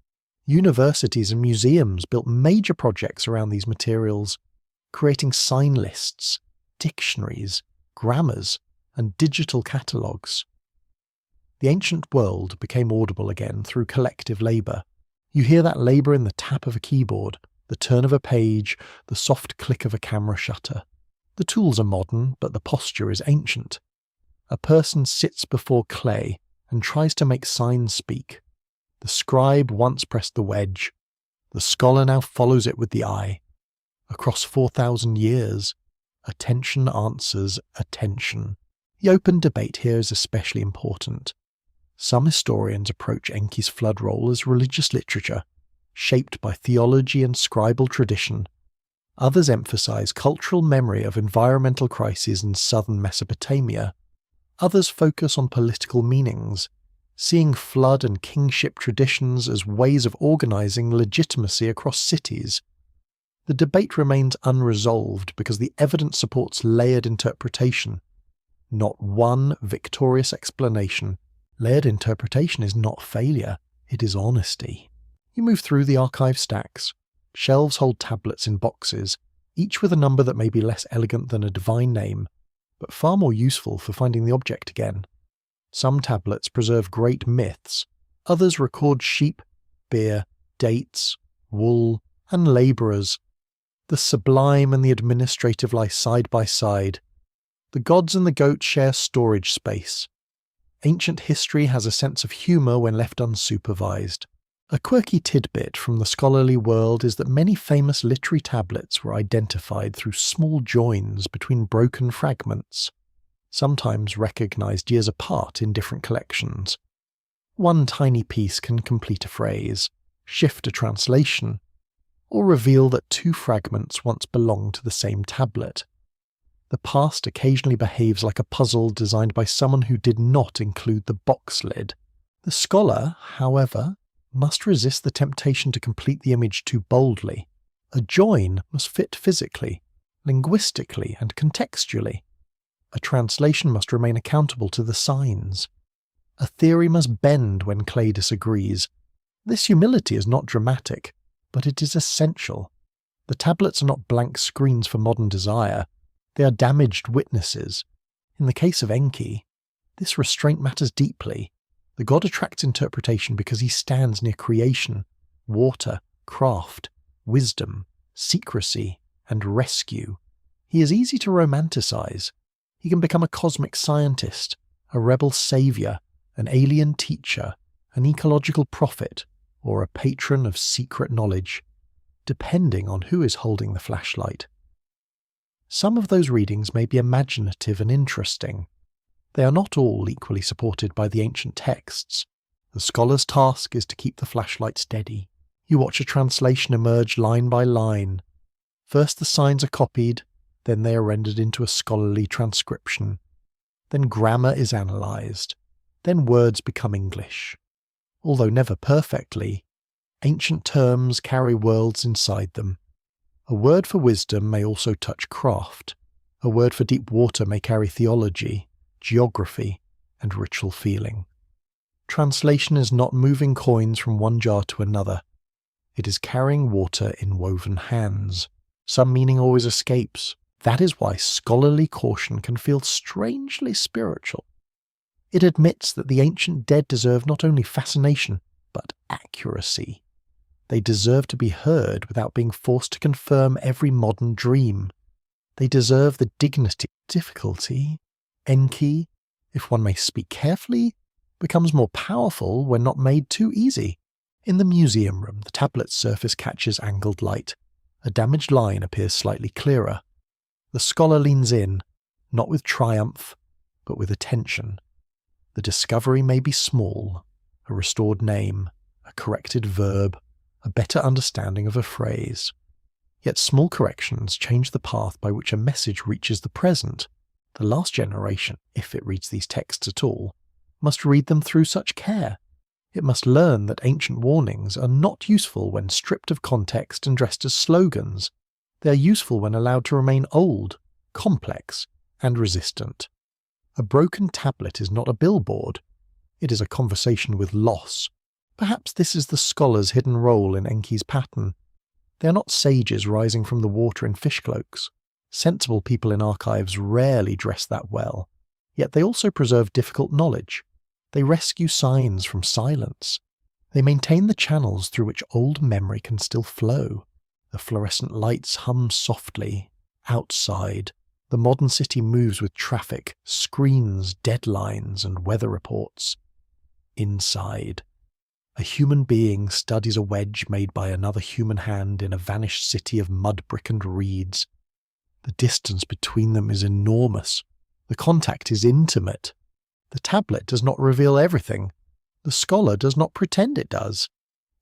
Universities and museums built major projects around these materials, creating sign lists, dictionaries, grammars, and digital catalogues. The ancient world became audible again through collective labour. You hear that labour in the tap of a keyboard, the turn of a page, the soft click of a camera shutter. The tools are modern, but the posture is ancient. A person sits before clay and tries to make signs speak. The scribe once pressed the wedge. The scholar now follows it with the eye. Across 4,000 years, attention answers attention. The open debate here is especially important. Some historians approach Enki's flood roll as religious literature, shaped by theology and scribal tradition. Others emphasize cultural memory of environmental crises in southern Mesopotamia. Others focus on political meanings, seeing flood and kingship traditions as ways of organizing legitimacy across cities. The debate remains unresolved because the evidence supports layered interpretation. Not one victorious explanation. Layered interpretation is not failure, it is honesty. You move through the archive stacks. Shelves hold tablets in boxes, each with a number that may be less elegant than a divine name, but far more useful for finding the object again. Some tablets preserve great myths, others record sheep, beer, dates, wool, and labourers. The sublime and the administrative lie side by side. The gods and the goat share storage space. Ancient history has a sense of humour when left unsupervised. A quirky tidbit from the scholarly world is that many famous literary tablets were identified through small joins between broken fragments, sometimes recognised years apart in different collections. One tiny piece can complete a phrase, shift a translation, or reveal that two fragments once belonged to the same tablet. The past occasionally behaves like a puzzle designed by someone who did not include the box lid. The scholar, however, must resist the temptation to complete the image too boldly. A join must fit physically, linguistically, and contextually. A translation must remain accountable to the signs. A theory must bend when clay disagrees. This humility is not dramatic, but it is essential. The tablets are not blank screens for modern desire. They are damaged witnesses. In the case of Enki, this restraint matters deeply. The god attracts interpretation because he stands near creation, water, craft, wisdom, secrecy, and rescue. He is easy to romanticize. He can become a cosmic scientist, a rebel savior, an alien teacher, an ecological prophet, or a patron of secret knowledge, depending on who is holding the flashlight. Some of those readings may be imaginative and interesting. They are not all equally supported by the ancient texts. The scholar's task is to keep the flashlight steady. You watch a translation emerge line by line. First the signs are copied, then they are rendered into a scholarly transcription. Then grammar is analysed. Then words become English. Although never perfectly, ancient terms carry worlds inside them. A word for wisdom may also touch craft. A word for deep water may carry theology, geography, and ritual feeling. Translation is not moving coins from one jar to another. It is carrying water in woven hands. Some meaning always escapes. That is why scholarly caution can feel strangely spiritual. It admits that the ancient dead deserve not only fascination, but accuracy. They deserve to be heard without being forced to confirm every modern dream. They deserve the dignity. Difficulty. Enki, if one may speak carefully, becomes more powerful when not made too easy. In the museum room, the tablet's surface catches angled light. A damaged line appears slightly clearer. The scholar leans in, not with triumph, but with attention. The discovery may be small, a restored name, a corrected verb, a better understanding of a phrase. Yet small corrections change the path by which a message reaches the present. The last generation, if it reads these texts at all, must read them through such care. It must learn that ancient warnings are not useful when stripped of context and dressed as slogans. They are useful when allowed to remain old, complex, and resistant. A broken tablet is not a billboard. It is a conversation with loss. Perhaps this is the scholar's hidden role in Enki's pattern. They are not sages rising from the water in fish cloaks. Sensible people in archives rarely dress that well. Yet they also preserve difficult knowledge. They rescue signs from silence. They maintain the channels through which old memory can still flow. The fluorescent lights hum softly. Outside, the modern city moves with traffic, screens, deadlines, and weather reports. Inside, a human being studies a wedge made by another human hand in a vanished city of mud brick and reeds. The distance between them is enormous. The contact is intimate. The tablet does not reveal everything. The scholar does not pretend it does.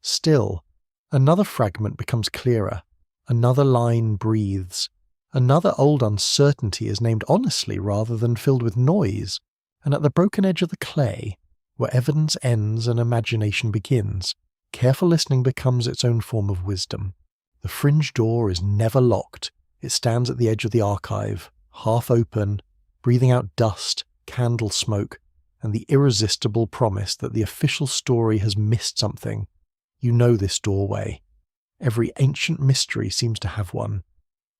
Still, another fragment becomes clearer. Another line breathes. Another old uncertainty is named honestly rather than filled with noise. And at the broken edge of the clay, where evidence ends and imagination begins, careful listening becomes its own form of wisdom. The fringe door is never locked. It stands at the edge of the archive, half open, breathing out dust, candle smoke, and the irresistible promise that the official story has missed something. You know this doorway. Every ancient mystery seems to have one.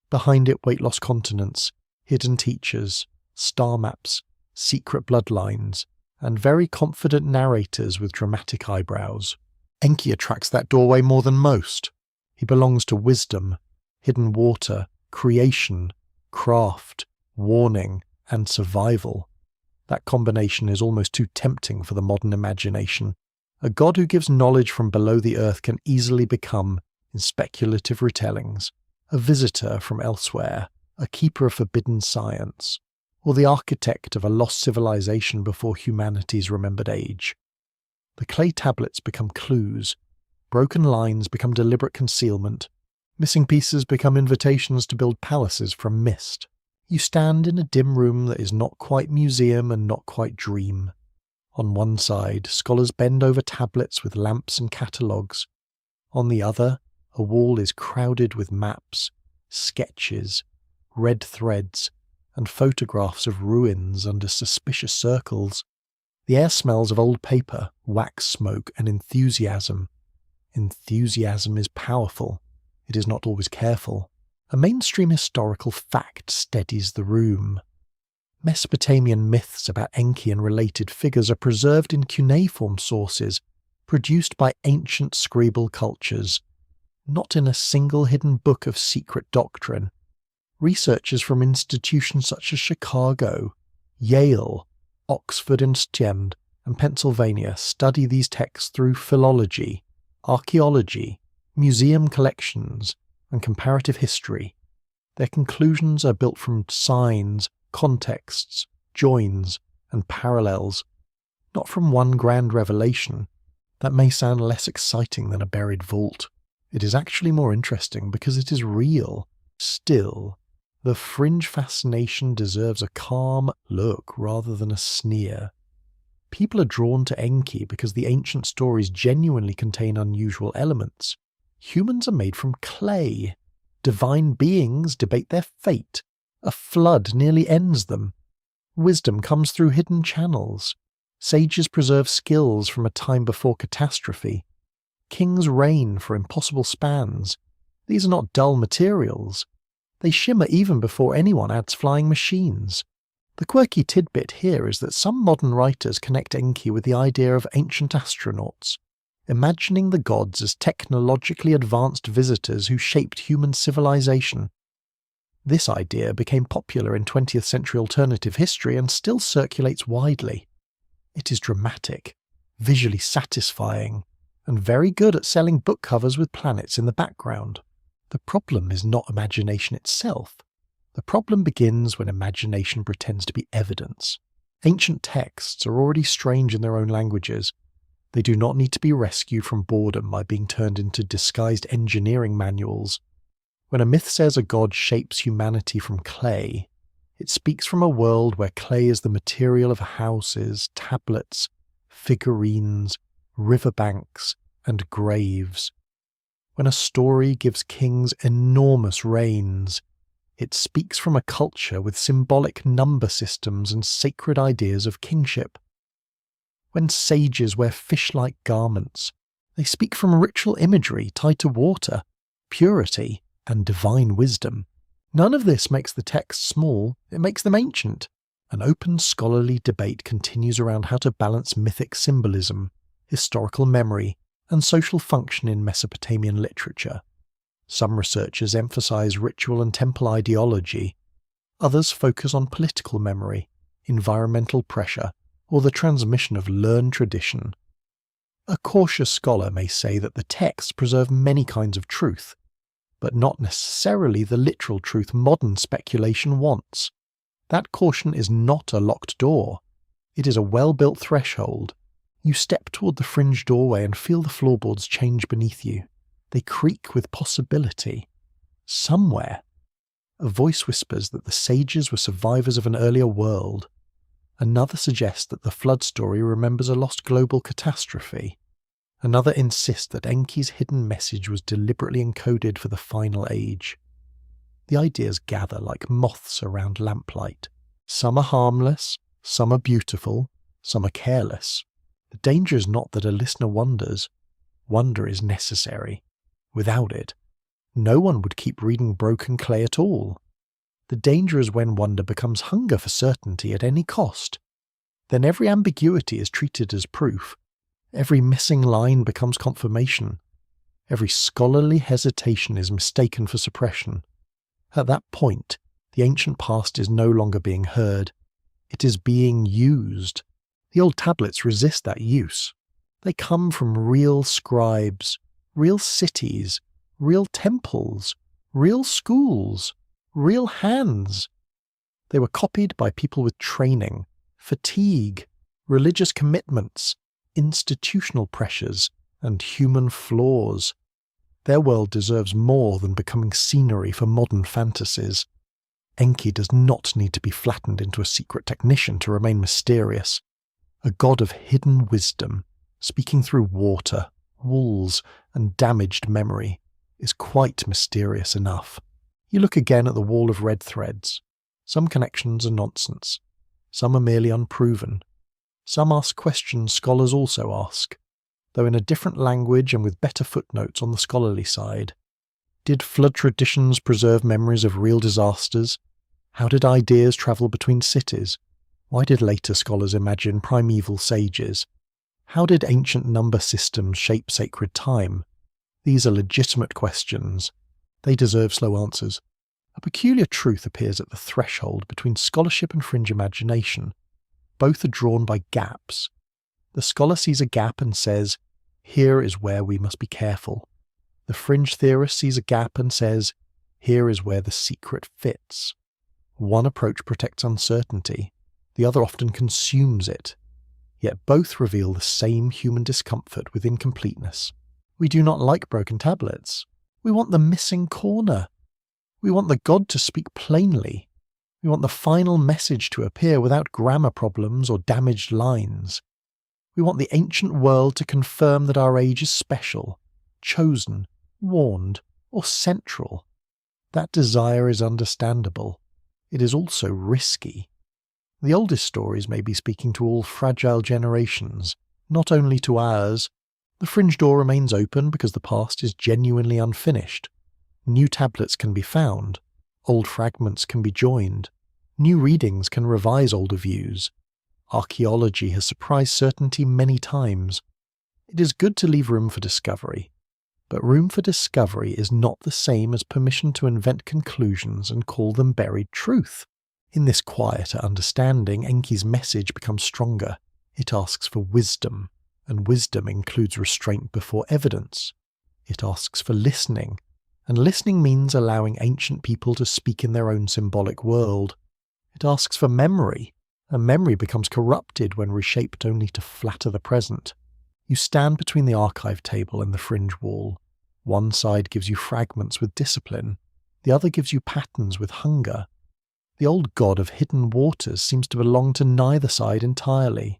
Behind it, weight-loss continents, hidden teachers, star maps, secret bloodlines, and very confident narrators with dramatic eyebrows. Enki attracts that doorway more than most. He belongs to wisdom, hidden water, creation, craft, warning, and survival. That combination is almost too tempting for the modern imagination. A god who gives knowledge from below the earth can easily become, in speculative retellings, a visitor from elsewhere, a keeper of forbidden science, or the architect of a lost civilization before humanity's remembered age. The clay tablets become clues, broken lines become deliberate concealment, missing pieces become invitations to build palaces from mist. You stand in a dim room that is not quite museum and not quite dream. On one side, scholars bend over tablets with lamps and catalogues. On the other, a wall is crowded with maps, sketches, red threads, and photographs of ruins under suspicious circles. The air smells of old paper, wax smoke, and enthusiasm. Enthusiasm is powerful. It is not always careful. A mainstream historical fact steadies the room. Mesopotamian myths about Enki and related figures are preserved in cuneiform sources, produced by ancient scribal cultures, not in a single hidden book of secret doctrine. Researchers from institutions such as Chicago, Yale, Oxford Institute, and Pennsylvania study these texts through philology, archaeology, museum collections, and comparative history. Their conclusions are built from signs, contexts, joins, and parallels, not from one grand revelation. That may sound less exciting than a buried vault. It is actually more interesting because it is real. Still, the fringe fascination deserves a calm look rather than a sneer. People are drawn to Enki because the ancient stories genuinely contain unusual elements. Humans are made from clay. Divine beings debate their fate. A flood nearly ends them. Wisdom comes through hidden channels. Sages preserve skills from a time before catastrophe. Kings reign for impossible spans. These are not dull materials. They shimmer even before anyone adds flying machines. The quirky tidbit here is that some modern writers connect Enki with the idea of ancient astronauts, imagining the gods as technologically advanced visitors who shaped human civilization. This idea became popular in 20th century alternative history and still circulates widely. It is dramatic, visually satisfying, and very good at selling book covers with planets in the background. The problem is not imagination itself. The problem begins when imagination pretends to be evidence. Ancient texts are already strange in their own languages. They do not need to be rescued from boredom by being turned into disguised engineering manuals. When a myth says a god shapes humanity from clay, it speaks from a world where clay is the material of houses, tablets, figurines, riverbanks, and graves. When a story gives kings enormous reigns, it speaks from a culture with symbolic number systems and sacred ideas of kingship. When sages wear fish-like garments, they speak from ritual imagery tied to water, purity, and divine wisdom. None of this makes the texts small, it makes them ancient. An open scholarly debate continues around how to balance mythic symbolism, historical memory, and social function in Mesopotamian literature. Some researchers emphasize ritual and temple ideology. Others focus on political memory, environmental pressure, or the transmission of learned tradition. A cautious scholar may say that the texts preserve many kinds of truth, but not necessarily the literal truth modern speculation wants. That caution is not a locked door. It is a well-built threshold. You step toward the fringe doorway and feel the floorboards change beneath you. They creak with possibility. Somewhere, a voice whispers that the sages were survivors of an earlier world. Another suggests that the flood story remembers a lost global catastrophe. Another insists that Enki's hidden message was deliberately encoded for the final age. The ideas gather like moths around lamplight. Some are harmless, some are beautiful, some are careless. The danger is not that a listener wonders. Wonder is necessary. Without it, no one would keep reading broken clay at all. The danger is when wonder becomes hunger for certainty at any cost. Then every ambiguity is treated as proof. Every missing line becomes confirmation. Every scholarly hesitation is mistaken for suppression. At that point, the ancient past is no longer being heard. It is being used. The old tablets resist that use. They come from real scribes, real cities, real temples, real schools, real hands. They were copied by people with training, fatigue, religious commitments, institutional pressures, and human flaws. Their world deserves more than becoming scenery for modern fantasies. Enki does not need to be flattened into a secret technician to remain mysterious. A god of hidden wisdom, speaking through water, walls, and damaged memory, is quite mysterious enough. You look again at the wall of red threads. Some connections are nonsense. Some are merely unproven. Some ask questions scholars also ask, though in a different language and with better footnotes on the scholarly side. Did flood traditions preserve memories of real disasters? How did ideas travel between cities? Why did later scholars imagine primeval sages? How did ancient number systems shape sacred time? These are legitimate questions. They deserve slow answers. A peculiar truth appears at the threshold between scholarship and fringe imagination. Both are drawn by gaps. The scholar sees a gap and says, "Here is where we must be careful." The fringe theorist sees a gap and says, "Here is where the secret fits." One approach protects uncertainty. The other often consumes it. Yet both reveal the same human discomfort with incompleteness. We do not like broken tablets. We want the missing corner. We want the god to speak plainly. We want the final message to appear without grammar problems or damaged lines. We want the ancient world to confirm that our age is special, chosen, warned, or central. That desire is understandable. It is also risky. The oldest stories may be speaking to all fragile generations, not only to ours. The fringe door remains open because the past is genuinely unfinished. New tablets can be found. Old fragments can be joined. New readings can revise older views. Archaeology has surprised certainty many times. It is good to leave room for discovery. But room for discovery is not the same as permission to invent conclusions and call them buried truth. In this quieter understanding, Enki's message becomes stronger. It asks for wisdom, and wisdom includes restraint before evidence. It asks for listening, and listening means allowing ancient people to speak in their own symbolic world. It asks for memory, A memory becomes corrupted when reshaped only to flatter the present. You stand between the archive table and the fringe wall. One side gives you fragments with discipline, the other gives you patterns with hunger. The old god of hidden waters seems to belong to neither side entirely.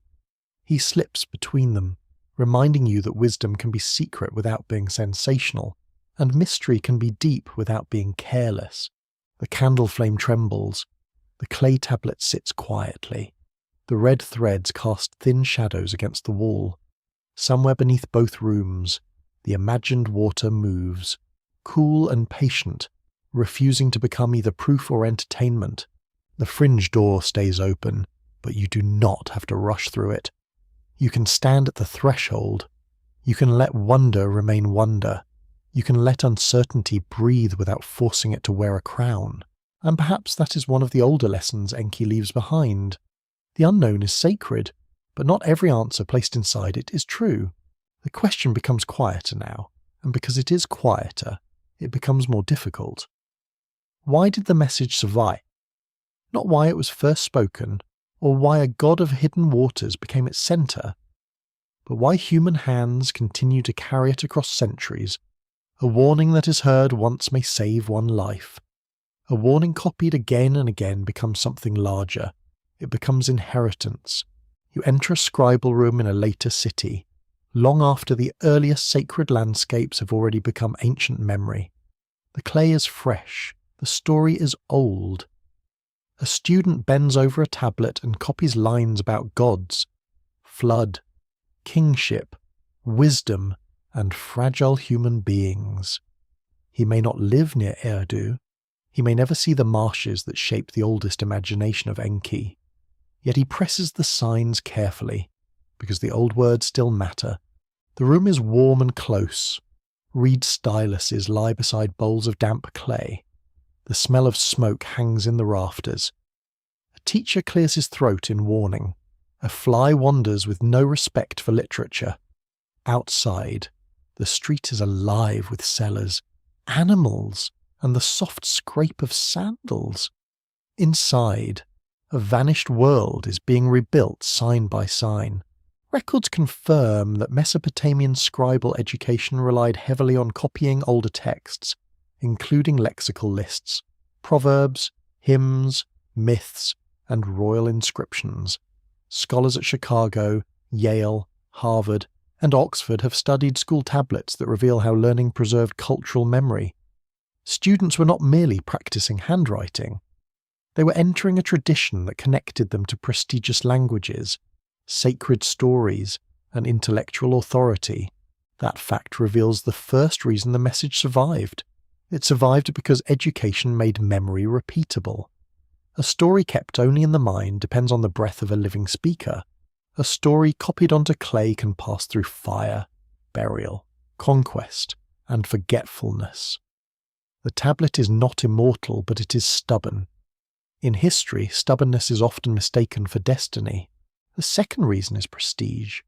He slips between them, reminding you that wisdom can be secret without being sensational, and mystery can be deep without being careless. The candle flame trembles. The clay tablet sits quietly. The red threads cast thin shadows against the wall. Somewhere beneath both rooms, the imagined water moves, cool and patient, refusing to become either proof or entertainment. The fringe door stays open, but you do not have to rush through it. You can stand at the threshold. You can let wonder remain wonder. You can let uncertainty breathe without forcing it to wear a crown. And perhaps that is one of the older lessons Enki leaves behind. The unknown is sacred, but not every answer placed inside it is true. The question becomes quieter now, and because it is quieter, it becomes more difficult. Why did the message survive? Not why it was first spoken, or why a god of hidden waters became its centre, but why human hands continue to carry it across centuries. A warning that is heard once may save one life. A warning copied again and again becomes something larger. It becomes inheritance. You enter a scribal room in a later city, long after the earliest sacred landscapes have already become ancient memory. The clay is fresh. The story is old. A student bends over a tablet and copies lines about gods, flood, kingship, wisdom, and fragile human beings. He may not live near Eridu. He may never see the marshes that shape the oldest imagination of Enki. Yet he presses the signs carefully, because the old words still matter. The room is warm and close. Reed styluses lie beside bowls of damp clay. The smell of smoke hangs in the rafters. A teacher clears his throat in warning. A fly wanders with no respect for literature. Outside, the street is alive with sellers, animals, and the soft scrape of sandals. Inside, a vanished world is being rebuilt sign by sign. Records confirm that Mesopotamian scribal education relied heavily on copying older texts, including lexical lists, proverbs, hymns, myths, and royal inscriptions. Scholars at Chicago, Yale, Harvard, and Oxford have studied school tablets that reveal how learning preserved cultural memory. Students were not merely practicing handwriting. They were entering a tradition that connected them to prestigious languages, sacred stories, and intellectual authority. That fact reveals the first reason the message survived. It survived because education made memory repeatable. A story kept only in the mind depends on the breath of a living speaker. A story copied onto clay can pass through fire, burial, conquest, and forgetfulness. The tablet is not immortal, but it is stubborn. In history, stubbornness is often mistaken for destiny. The second reason is prestige.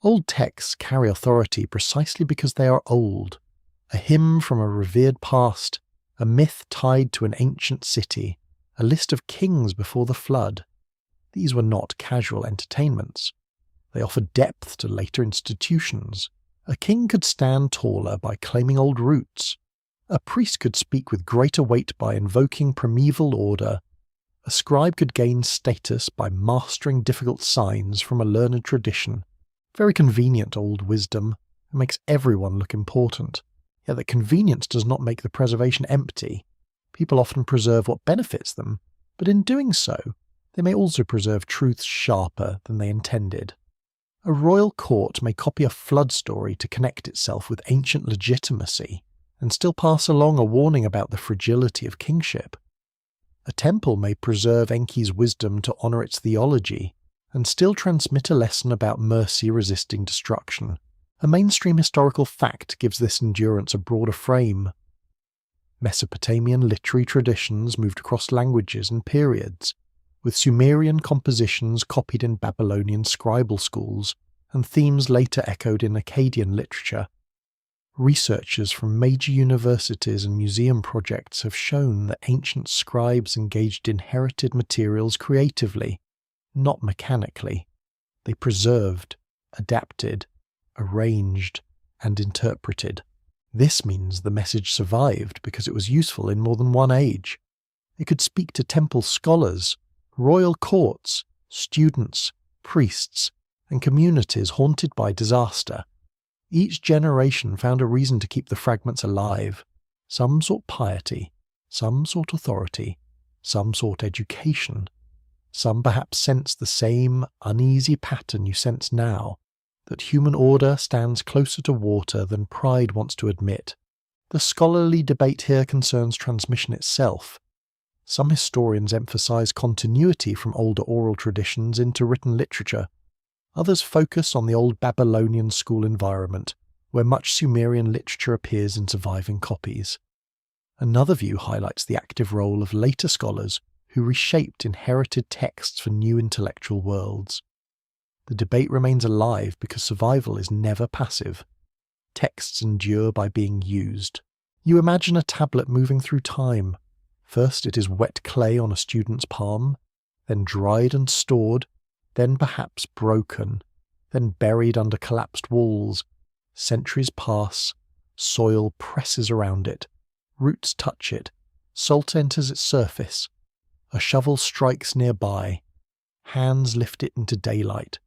Old texts carry authority precisely because they are old. A hymn from a revered past, a myth tied to an ancient city, a list of kings before the flood. These were not casual entertainments. They offered depth to later institutions. A king could stand taller by claiming old roots. A priest could speak with greater weight by invoking primeval order. A scribe could gain status by mastering difficult signs from a learned tradition. Very convenient old wisdom. It makes everyone look important. Yet that convenience does not make the preservation empty. People often preserve what benefits them, but in doing so, they may also preserve truths sharper than they intended. A royal court may copy a flood story to connect itself with ancient legitimacy, and still pass along a warning about the fragility of kingship. A temple may preserve Enki's wisdom to honour its theology, and still transmit a lesson about mercy resisting destruction. A mainstream historical fact gives this endurance a broader frame. Mesopotamian literary traditions moved across languages and periods, with Sumerian compositions copied in Babylonian scribal schools, and themes later echoed in Akkadian literature. Researchers from major universities and museum projects have shown that ancient scribes engaged in inherited materials creatively. not mechanically. They preserved, adapted, arranged, and interpreted. This means the message survived because it was useful in more than one age. It could speak to temple scholars, royal courts, students, priests, and communities haunted by disaster. Each generation found a reason to keep the fragments alive. Some sought piety, some sought authority, some sought education. Some perhaps sensed the same uneasy pattern you sense now, that human order stands closer to water than pride wants to admit. The scholarly debate here concerns transmission itself. Some historians emphasize continuity from older oral traditions into written literature. Others focus on the old Babylonian school environment, where much Sumerian literature appears in surviving copies. Another view highlights the active role of later scholars who reshaped inherited texts for new intellectual worlds. The debate remains alive because survival is never passive. Texts endure by being used. You imagine a tablet moving through time. First it is wet clay on a student's palm, then dried and stored, then perhaps broken, then buried under collapsed walls. Centuries pass, soil presses around it, roots touch it, salt enters its surface. A shovel strikes nearby. Hands lift it into daylight.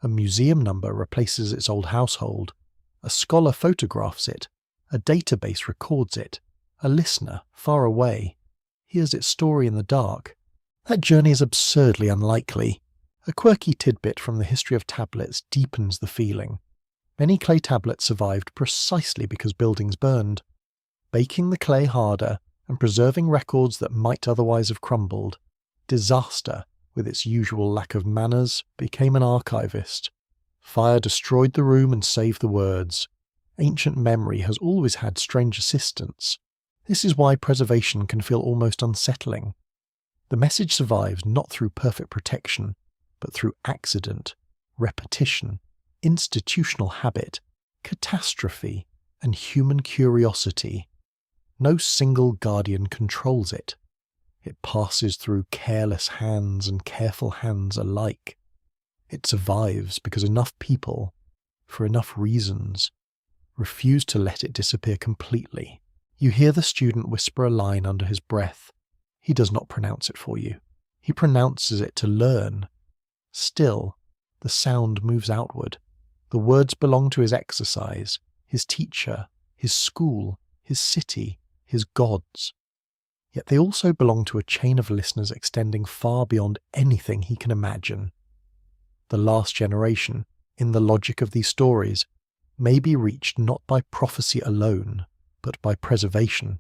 A museum number replaces its old household. A scholar photographs it. A database records it. A listener, far away, hears its story in the dark. That journey is absurdly unlikely. A quirky tidbit from the history of tablets deepens the feeling. Many clay tablets survived precisely because buildings burned. Baking the clay harder and preserving records that might otherwise have crumbled, disaster, with its usual lack of manners, became an archivist. Fire destroyed the room and saved the words. Ancient memory has always had strange assistants. This is why preservation can feel almost unsettling. The message survives not through perfect protection, but through accident, repetition, institutional habit, catastrophe, and human curiosity. No single guardian controls it. It passes through careless hands and careful hands alike. It survives because enough people, for enough reasons, refuse to let it disappear completely. You hear the student whisper a line under his breath. He does not pronounce it for you. He pronounces it to learn. Still, the sound moves outward. The words belong to his exercise, his teacher, his school, his city, his gods. Yet they also belong to a chain of listeners extending far beyond anything he can imagine. The last generation, in the logic of these stories, may be reached not by prophecy alone, but by preservation.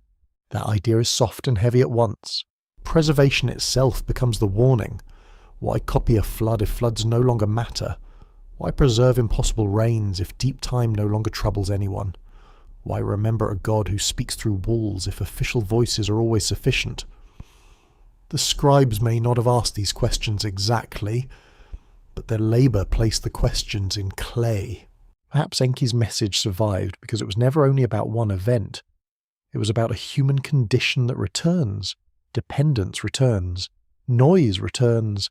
That idea is soft and heavy at once. Preservation itself becomes the warning. Why copy a flood if floods no longer matter? Why preserve impossible rains if deep time no longer troubles anyone? Why remember a God who speaks through walls if official voices are always sufficient? The scribes may not have asked these questions exactly, but their labour placed the questions in clay. Perhaps Enki's message survived because it was never only about one event. It was about a human condition that returns. Dependence returns. Noise returns.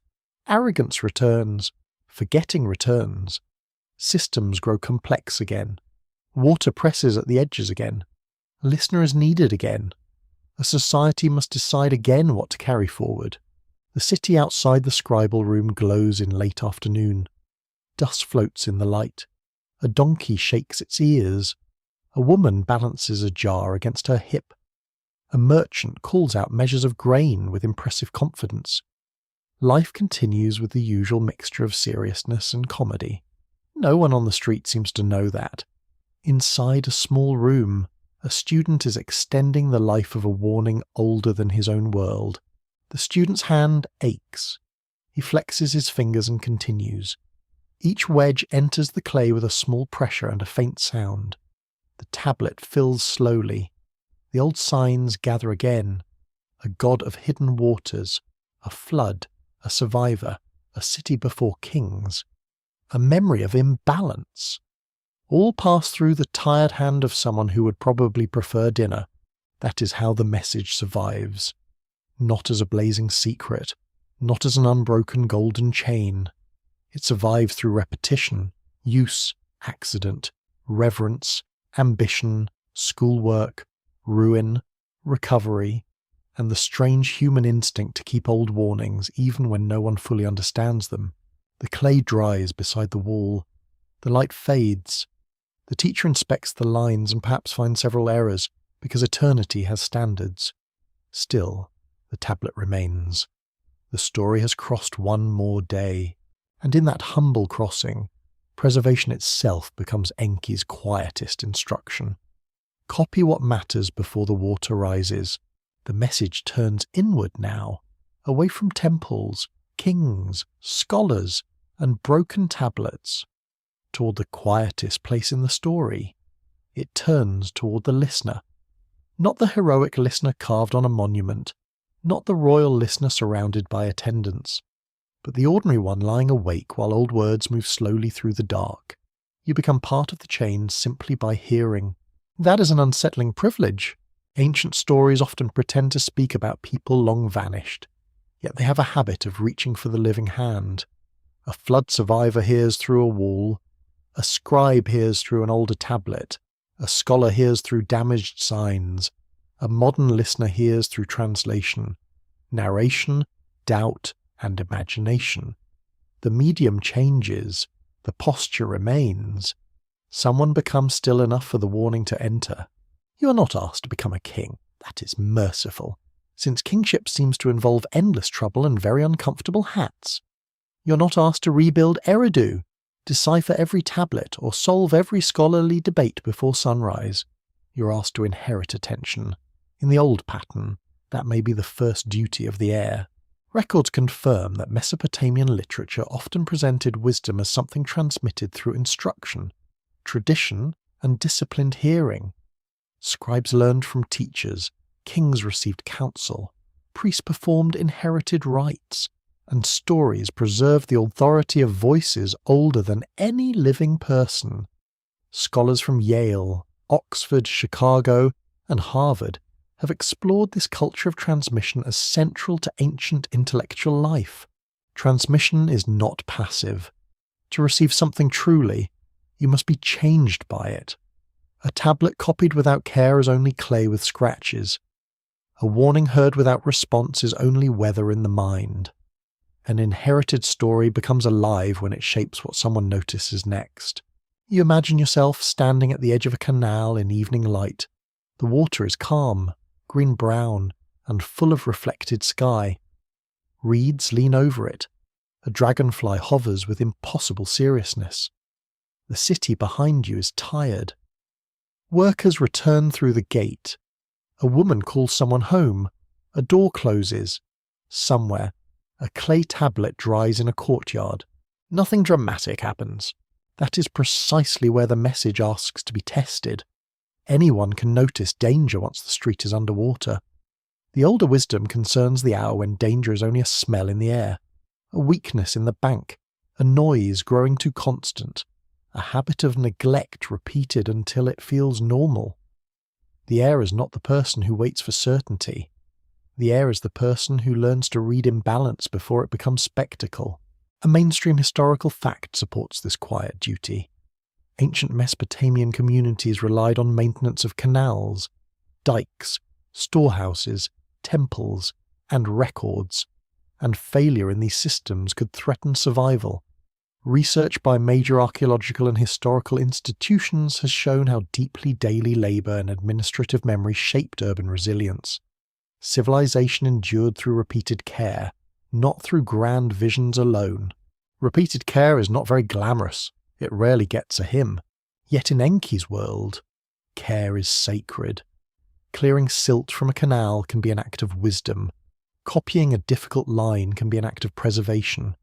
Arrogance returns. Forgetting returns. Systems grow complex again. Water presses at the edges again. A listener is needed again. A society must decide again what to carry forward. The city outside the scribal room glows in late afternoon. Dust floats in the light. A donkey shakes its ears. A woman balances a jar against her hip. A merchant calls out measures of grain with impressive confidence. Life continues with the usual mixture of seriousness and comedy. No one on the street seems to know that. Inside a small room, a student is extending the life of a warning older than his own world. The student's hand aches. He flexes his fingers and continues. Each wedge enters the clay with a small pressure and a faint sound. The tablet fills slowly. The old signs gather again. A god of hidden waters, a flood, a survivor, a city before kings. A memory of imbalance. All pass through the tired hand of someone who would probably prefer dinner. That is how the message survives. Not as a blazing secret, not as an unbroken golden chain. It survives through repetition, use, accident, reverence, ambition, schoolwork, ruin, recovery, and the strange human instinct to keep old warnings even when no one fully understands them. The clay dries beside the wall. The light fades. The teacher inspects the lines and perhaps finds several errors, because eternity has standards. Still, the tablet remains. The story has crossed one more day, and in that humble crossing, preservation itself becomes Enki's quietest instruction. Copy what matters before the water rises. The message turns inward now, away from temples, kings, scholars, and broken tablets, toward the quietest place in the story. It turns toward the listener. Not the heroic listener carved on a monument, not the royal listener surrounded by attendants, but the ordinary one lying awake while old words move slowly through the dark. You become part of the chain simply by hearing. That is an unsettling privilege. Ancient stories often pretend to speak about people long vanished, yet they have a habit of reaching for the living hand. A flood survivor hears through a wall, a scribe hears through an older tablet, a scholar hears through damaged signs, a modern listener hears through translation, narration, doubt, and imagination. The medium changes, the posture remains. Someone becomes still enough for the warning to enter. You are not asked to become a king. That is merciful, since kingship seems to involve endless trouble and very uncomfortable hats. You're not asked to rebuild Eridu, decipher every tablet, or solve every scholarly debate before sunrise. You're asked to inherit attention. In the old pattern, that may be the first duty of the heir. Records confirm that Mesopotamian literature often presented wisdom as something transmitted through instruction, tradition, and disciplined hearing. Scribes learned from teachers, kings received counsel, priests performed inherited rites, and stories preserved the authority of voices older than any living person. Scholars from Yale, Oxford, Chicago, and Harvard have explored this culture of transmission as central to ancient intellectual life. Transmission is not passive. To receive something truly, you must be changed by it. A tablet copied without care is only clay with scratches. A warning heard without response is only weather in the mind. An inherited story becomes alive when it shapes what someone notices next. You imagine yourself standing at the edge of a canal in evening light. The water is calm, green-brown, and full of reflected sky. Reeds lean over it. A dragonfly hovers with impossible seriousness. The city behind you is tired. Workers return through the gate. A woman calls someone home. A door closes. Somewhere, a clay tablet dries in a courtyard. Nothing dramatic happens. That is precisely where the message asks to be tested. Anyone can notice danger once the street is underwater. The older wisdom concerns the hour when danger is only a smell in the air, a weakness in the bank, a noise growing too constant, a habit of neglect repeated until it feels normal. The heir is not the person who waits for certainty. The heir is the person who learns to read imbalance before it becomes spectacle. A mainstream historical fact supports this quiet duty. Ancient Mesopotamian communities relied on maintenance of canals, dikes, storehouses, temples, and records, and failure in these systems could threaten survival. Research by major archaeological and historical institutions has shown how deeply daily labour and administrative memory shaped urban resilience. Civilization endured through repeated care, not through grand visions alone. Repeated care is not very glamorous. It rarely gets a hymn. Yet in Enki's world, care is sacred. Clearing silt from a canal can be an act of wisdom. Copying a difficult line can be an act of preservation.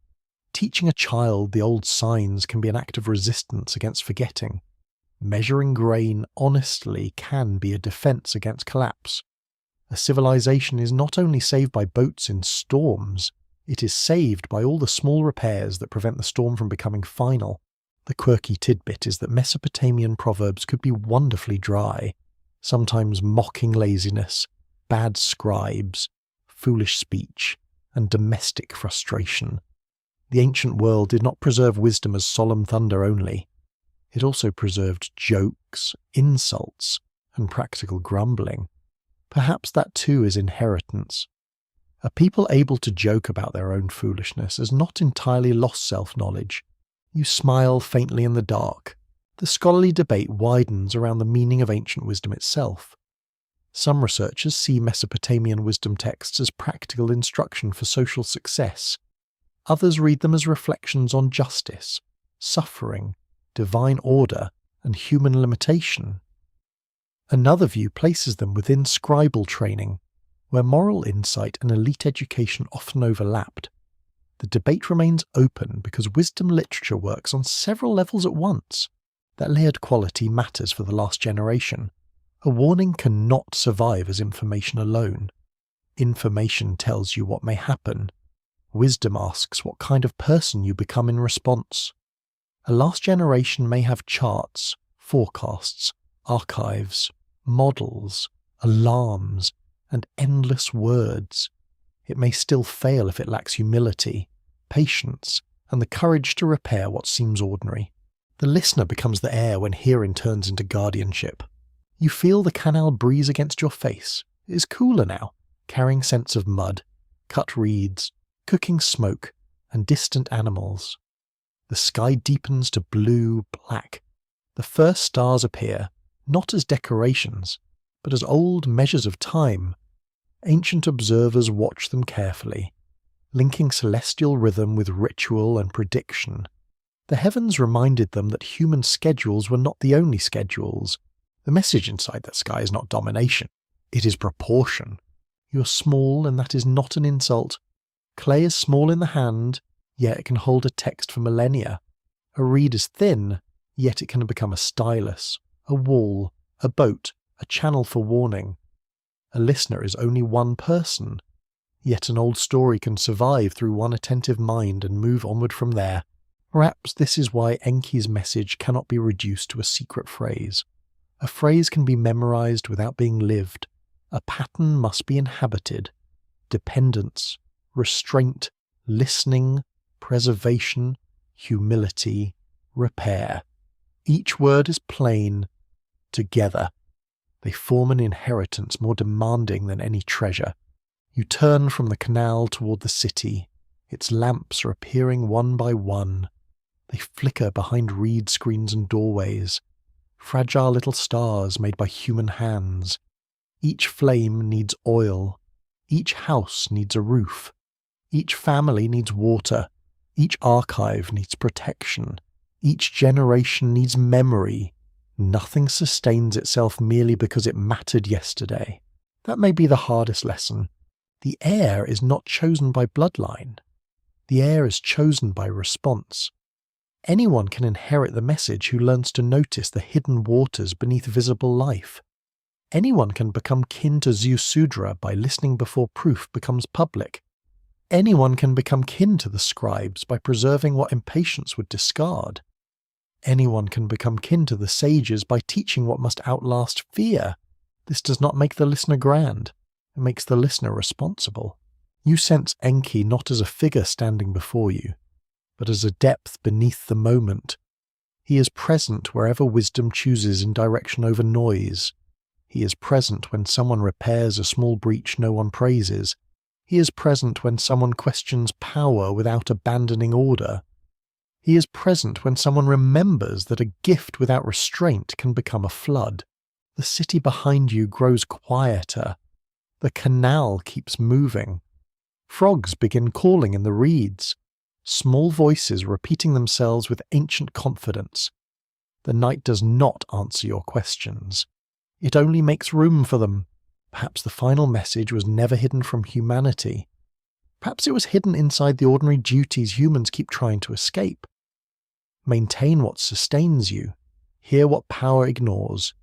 Teaching a child the old signs can be an act of resistance against forgetting. Measuring grain honestly can be a defense against collapse. A civilization is not only saved by boats in storms, it is saved by all the small repairs that prevent the storm from becoming final. The quirky tidbit is that Mesopotamian proverbs could be wonderfully dry, sometimes mocking laziness, bad scribes, foolish speech, and domestic frustration. The ancient world did not preserve wisdom as solemn thunder only. It also preserved jokes, insults, and practical grumbling. Perhaps that too is inheritance. A people able to joke about their own foolishness has not entirely lost self-knowledge. You smile faintly in the dark. The scholarly debate widens around the meaning of ancient wisdom itself. Some researchers see Mesopotamian wisdom texts as practical instruction for social success. Others read them as reflections on justice, suffering, divine order, and human limitation. Another view places them within scribal training, where moral insight and elite education often overlapped. The debate remains open because wisdom literature works on several levels at once. That layered quality matters for the last generation. A warning cannot survive as information alone. Information tells you what may happen. Wisdom asks what kind of person you become in response. A last generation may have charts, forecasts, archives, models, alarms, and endless words. It may still fail if it lacks humility, patience, and the courage to repair what seems ordinary. The listener becomes the heir when hearing turns into guardianship. You feel the canal breeze against your face. It is cooler now, carrying scents of mud, cut reeds, cooking smoke, and distant animals. The sky deepens to blue, black. The first stars appear, not as decorations, but as old measures of time. Ancient observers watch them carefully, linking celestial rhythm with ritual and prediction. The heavens reminded them that human schedules were not the only schedules. The message inside that sky is not domination. It is proportion. You are small, and that is not an insult. Clay is small in the hand, yet it can hold a text for millennia. A reed is thin, yet it can become a stylus, a wall, a boat, a channel for warning. A listener is only one person, yet an old story can survive through one attentive mind and move onward from there. Perhaps this is why Enki's message cannot be reduced to a secret phrase. A phrase can be memorized without being lived. A pattern must be inhabited. Dependence, restraint, listening, preservation, humility, repair. Each word is plain. Together, they form an inheritance more demanding than any treasure. You turn from the canal toward the city. Its lamps are appearing one by one. They flicker behind reed screens and doorways. Fragile little stars made by human hands. Each flame needs oil. Each house needs a roof. Each family needs water. Each archive needs protection. Each generation needs memory. Nothing sustains itself merely because it mattered yesterday. That may be the hardest lesson. The heir is not chosen by bloodline. The heir is chosen by response. Anyone can inherit the message who learns to notice the hidden waters beneath visible life. Anyone can become kin to Ziusudra by listening before proof becomes public. Anyone can become kin to the scribes by preserving what impatience would discard. Anyone can become kin to the sages by teaching what must outlast fear. This does not make the listener grand. It makes the listener responsible. You sense Enki not as a figure standing before you, but as a depth beneath the moment. He is present wherever wisdom chooses in direction over noise. He is present when someone repairs a small breach no one praises. He is present when someone questions power without abandoning order. He is present when someone remembers that a gift without restraint can become a flood. The city behind you grows quieter. The canal keeps moving. Frogs begin calling in the reeds. Small voices repeating themselves with ancient confidence. The night does not answer your questions. It only makes room for them. Perhaps the final message was never hidden from humanity. Perhaps it was hidden inside the ordinary duties humans keep trying to escape. Maintain what sustains you. Hear what power ignores.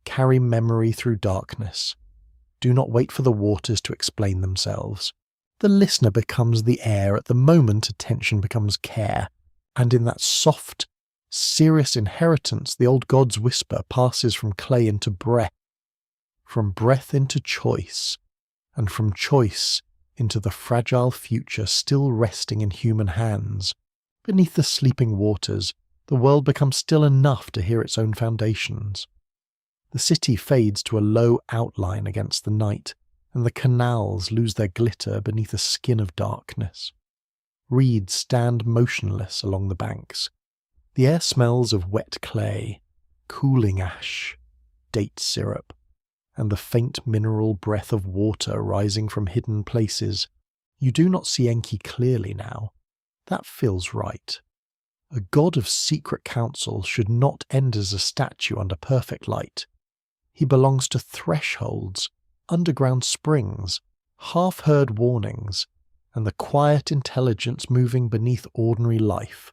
Carry memory through darkness. Do not wait for the waters to explain themselves. The listener becomes the heir at the moment attention becomes care, and in that soft, serious inheritance the old god's whisper passes from clay into breath, from breath into choice, and from choice into the fragile future still resting in human hands. Beneath the sleeping waters, the world becomes still enough to hear its own foundations. The city fades to a low outline against the night, and the canals lose their glitter beneath a skin of darkness. Reeds stand motionless along the banks. The air smells of wet clay, cooling ash, date syrup, and the faint mineral breath of water rising from hidden places. You do not see Enki clearly now. That feels right. A god of secret counsel should not end as a statue under perfect light. He belongs to thresholds, underground springs, half-heard warnings, and the quiet intelligence moving beneath ordinary life.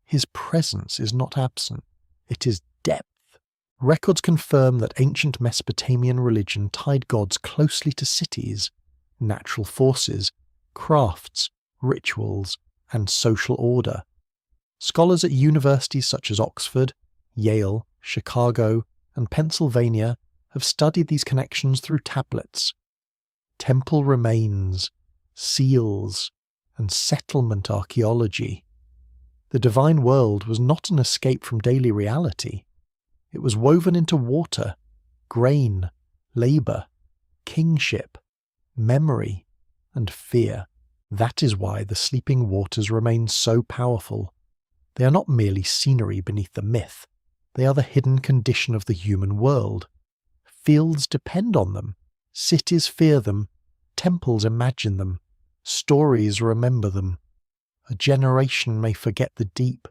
His presence is not absent, it is depth. Records confirm that ancient Mesopotamian religion tied gods closely to cities, natural forces, crafts, rituals, and social order. Scholars at universities such as Oxford, Yale, Chicago, and Pennsylvania have studied these connections through tablets, temple remains, seals, and settlement archaeology. The divine world was not an escape from daily reality. It was woven into water, grain, labour, kingship, memory, and fear. That is why the sleeping waters remain so powerful. They are not merely scenery beneath the myth. They are the hidden condition of the human world. Fields depend on them. Cities fear them. Temples imagine them. Stories remember them. A generation may forget the deep,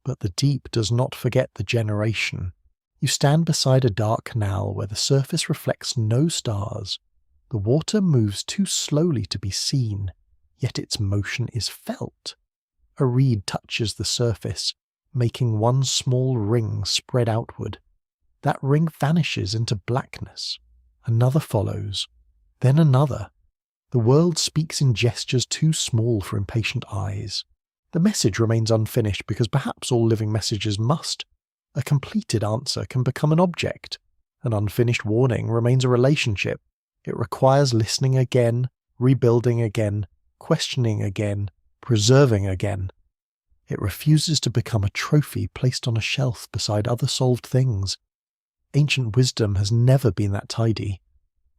but the deep does not forget the generation. You stand beside a dark canal where the surface reflects no stars. The water moves too slowly to be seen, yet its motion is felt. A reed touches the surface, making one small ring spread outward. That ring vanishes into blackness. Another follows, then another. The world speaks in gestures too small for impatient eyes. The message remains unfinished because perhaps all living messages must. A completed answer can become an object. An unfinished warning remains a relationship. It requires listening again, rebuilding again, questioning again, preserving again. It refuses to become a trophy placed on a shelf beside other solved things. Ancient wisdom has never been that tidy,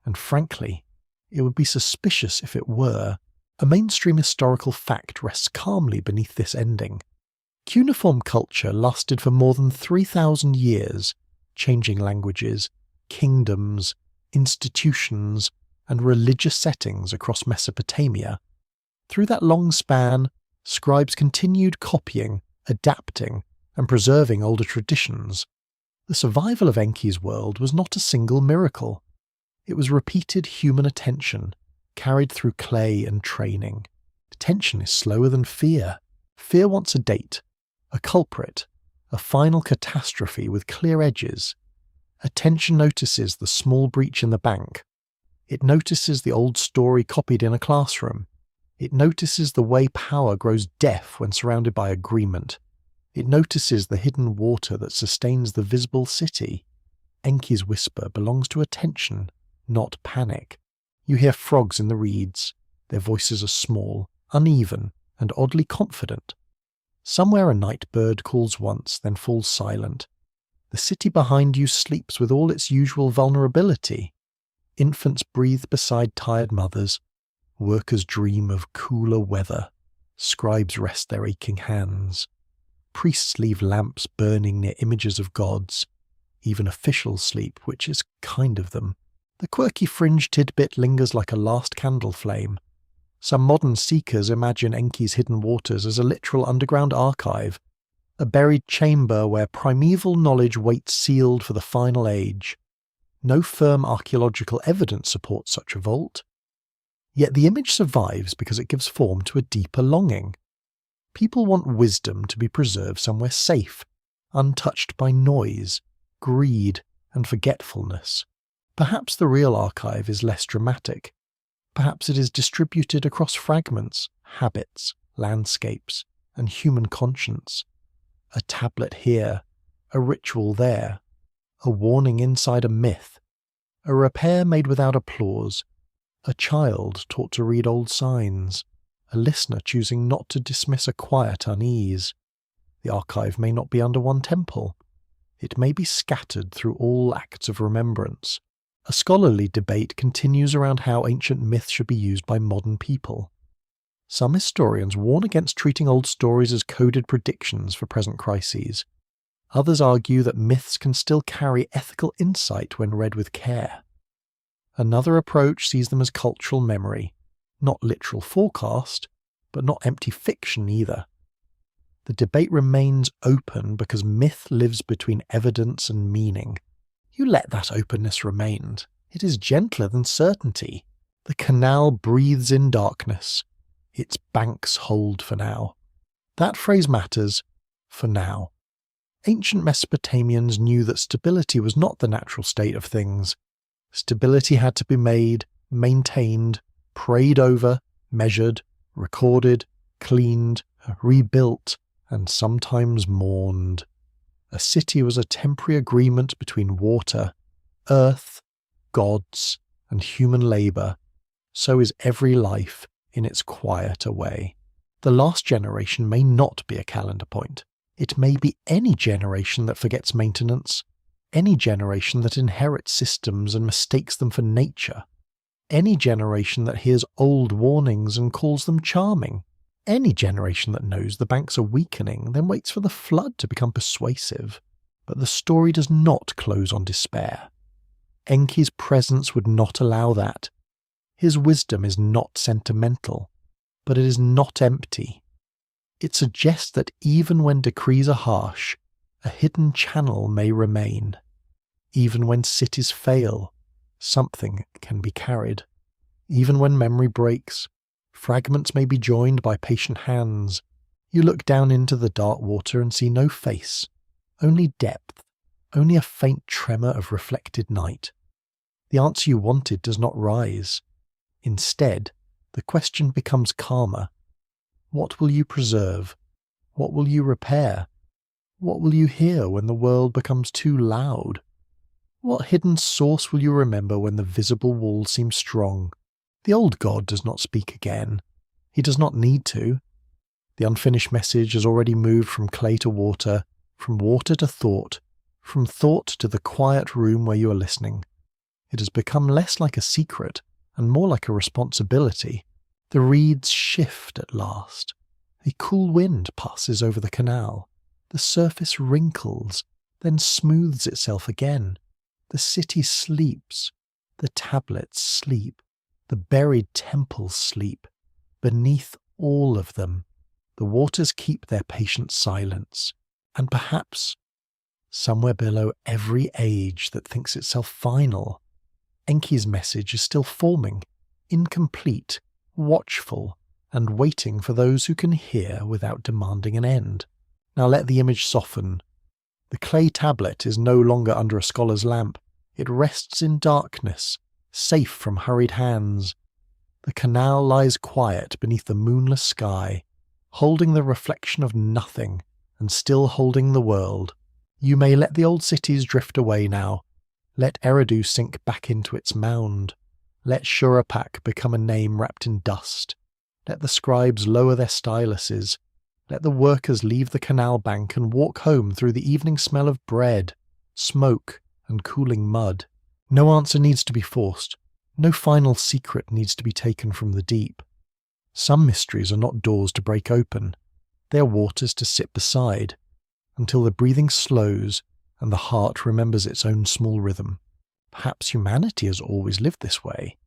and frankly, it would be suspicious if it were. A mainstream historical fact rests calmly beneath this ending. Cuneiform culture lasted for more than 3,000 years, changing languages, kingdoms, institutions, and religious settings across Mesopotamia. Through that long span, scribes continued copying, adapting, and preserving older traditions. The survival of Enki's world was not a single miracle. It was repeated human attention, carried through clay and training. Attention is slower than fear. Fear wants a date, a culprit, a final catastrophe with clear edges. Attention notices the small breach in the bank. It notices the old story copied in a classroom. It notices the way power grows deaf when surrounded by agreement. It notices the hidden water that sustains the visible city. Enki's whisper belongs to attention, not panic. You hear frogs in the reeds. Their voices are small, uneven, and oddly confident. Somewhere a night bird calls once, then falls silent. The city behind you sleeps with all its usual vulnerability. Infants breathe beside tired mothers. Workers dream of cooler weather. Scribes rest their aching hands. Priests leave lamps burning near images of gods. Even officials sleep, which is kind of them. The quirky fringe tidbit lingers like a last candle flame. Some modern seekers imagine Enki's hidden waters as a literal underground archive, a buried chamber where primeval knowledge waits sealed for the final age. No firm archaeological evidence supports such a vault. Yet the image survives because it gives form to a deeper longing. People want wisdom to be preserved somewhere safe, untouched by noise, greed, and forgetfulness. Perhaps the real archive is less dramatic. Perhaps it is distributed across fragments, habits, landscapes, and human conscience. A tablet here, a ritual there, a warning inside a myth, a repair made without applause, A child taught to read old signs, a listener choosing not to dismiss a quiet unease. The archive may not be under one temple. It may be scattered through all acts of remembrance. A scholarly debate continues around how ancient myths should be used by modern people. Some historians warn against treating old stories as coded predictions for present crises. Others argue that myths can still carry ethical insight when read with care. Another approach sees them as cultural memory, not literal forecast, but not empty fiction either. The debate remains open because myth lives between evidence and meaning. You let that openness remain. It is gentler than certainty. The canal breathes in darkness. Its banks hold for now. That phrase matters for now. Ancient Mesopotamians knew that stability was not the natural state of things. Stability had to be made, maintained, prayed over, measured, recorded, cleaned, rebuilt, and sometimes mourned. A city was a temporary agreement between water, earth, gods, and human labour. So is every life in its quieter way. The last generation may not be a calendar point. It may be any generation that forgets maintenance, any generation that inherits systems and mistakes them for nature, any generation that hears old warnings and calls them charming, any generation that knows the banks are weakening, then waits for the flood to become persuasive. But the story does not close on despair. Enki's presence would not allow that. His wisdom is not sentimental, but it is not empty. It suggests that even when decrees are harsh, a hidden channel may remain. Even when cities fail, something can be carried. Even when memory breaks, fragments may be joined by patient hands. You look down into the dark water and see no face, only depth, only a faint tremor of reflected night. The answer you wanted does not rise. Instead, the question becomes calmer. What will you preserve? What will you repair? What will you hear when the world becomes too loud? What hidden source will you remember when the visible wall seems strong? The old god does not speak again. He does not need to. The unfinished message has already moved from clay to water, from water to thought, from thought to the quiet room where you are listening. It has become less like a secret and more like a responsibility. The reeds shift at last. A cool wind passes over the canal. The surface wrinkles, then smooths itself again. The city sleeps. The tablets sleep. The buried temples sleep. Beneath all of them, the waters keep their patient silence. And perhaps, somewhere below every age that thinks itself final, Enki's message is still forming, incomplete, watchful, and waiting for those who can hear without demanding an end. Now let the image soften. The clay tablet is no longer under a scholar's lamp. It rests in darkness, safe from hurried hands. The canal lies quiet beneath the moonless sky, holding the reflection of nothing and still holding the world. You may let the old cities drift away now. Let Eridu sink back into its mound. Let Shurapak become a name wrapped in dust. Let the scribes lower their styluses. Let the workers leave the canal bank and walk home through the evening smell of bread, smoke, and cooling mud. No answer needs to be forced. No final secret needs to be taken from the deep. Some mysteries are not doors to break open. They are waters to sit beside, until the breathing slows and the heart remembers its own small rhythm. Perhaps humanity has always lived this way,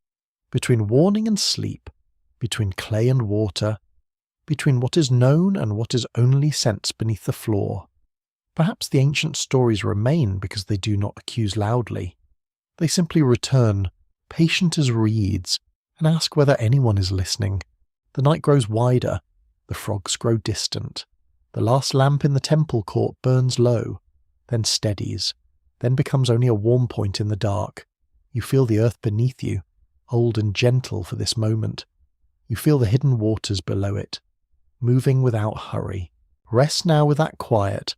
between warning and sleep, between clay and water, between what is known and what is only sensed beneath the floor. Perhaps the ancient stories remain because they do not accuse loudly. They simply return, patient as reeds, and ask whether anyone is listening. The night grows wider, the frogs grow distant. The last lamp in the temple court burns low, then steadies, then becomes only a warm point in the dark. You feel the earth beneath you, old and gentle for this moment. You feel the hidden waters below it, moving without hurry. Rest now with that quiet.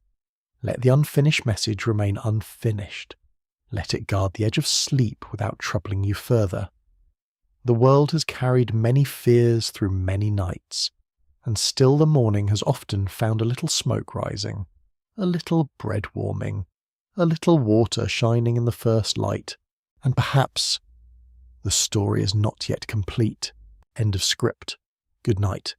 Let the unfinished message remain unfinished. Let it guard the edge of sleep without troubling you further. The world has carried many fears through many nights, and still the morning has often found a little smoke rising, a little bread warming, a little water shining in the first light, and perhaps the story is not yet complete. End of script. Good night.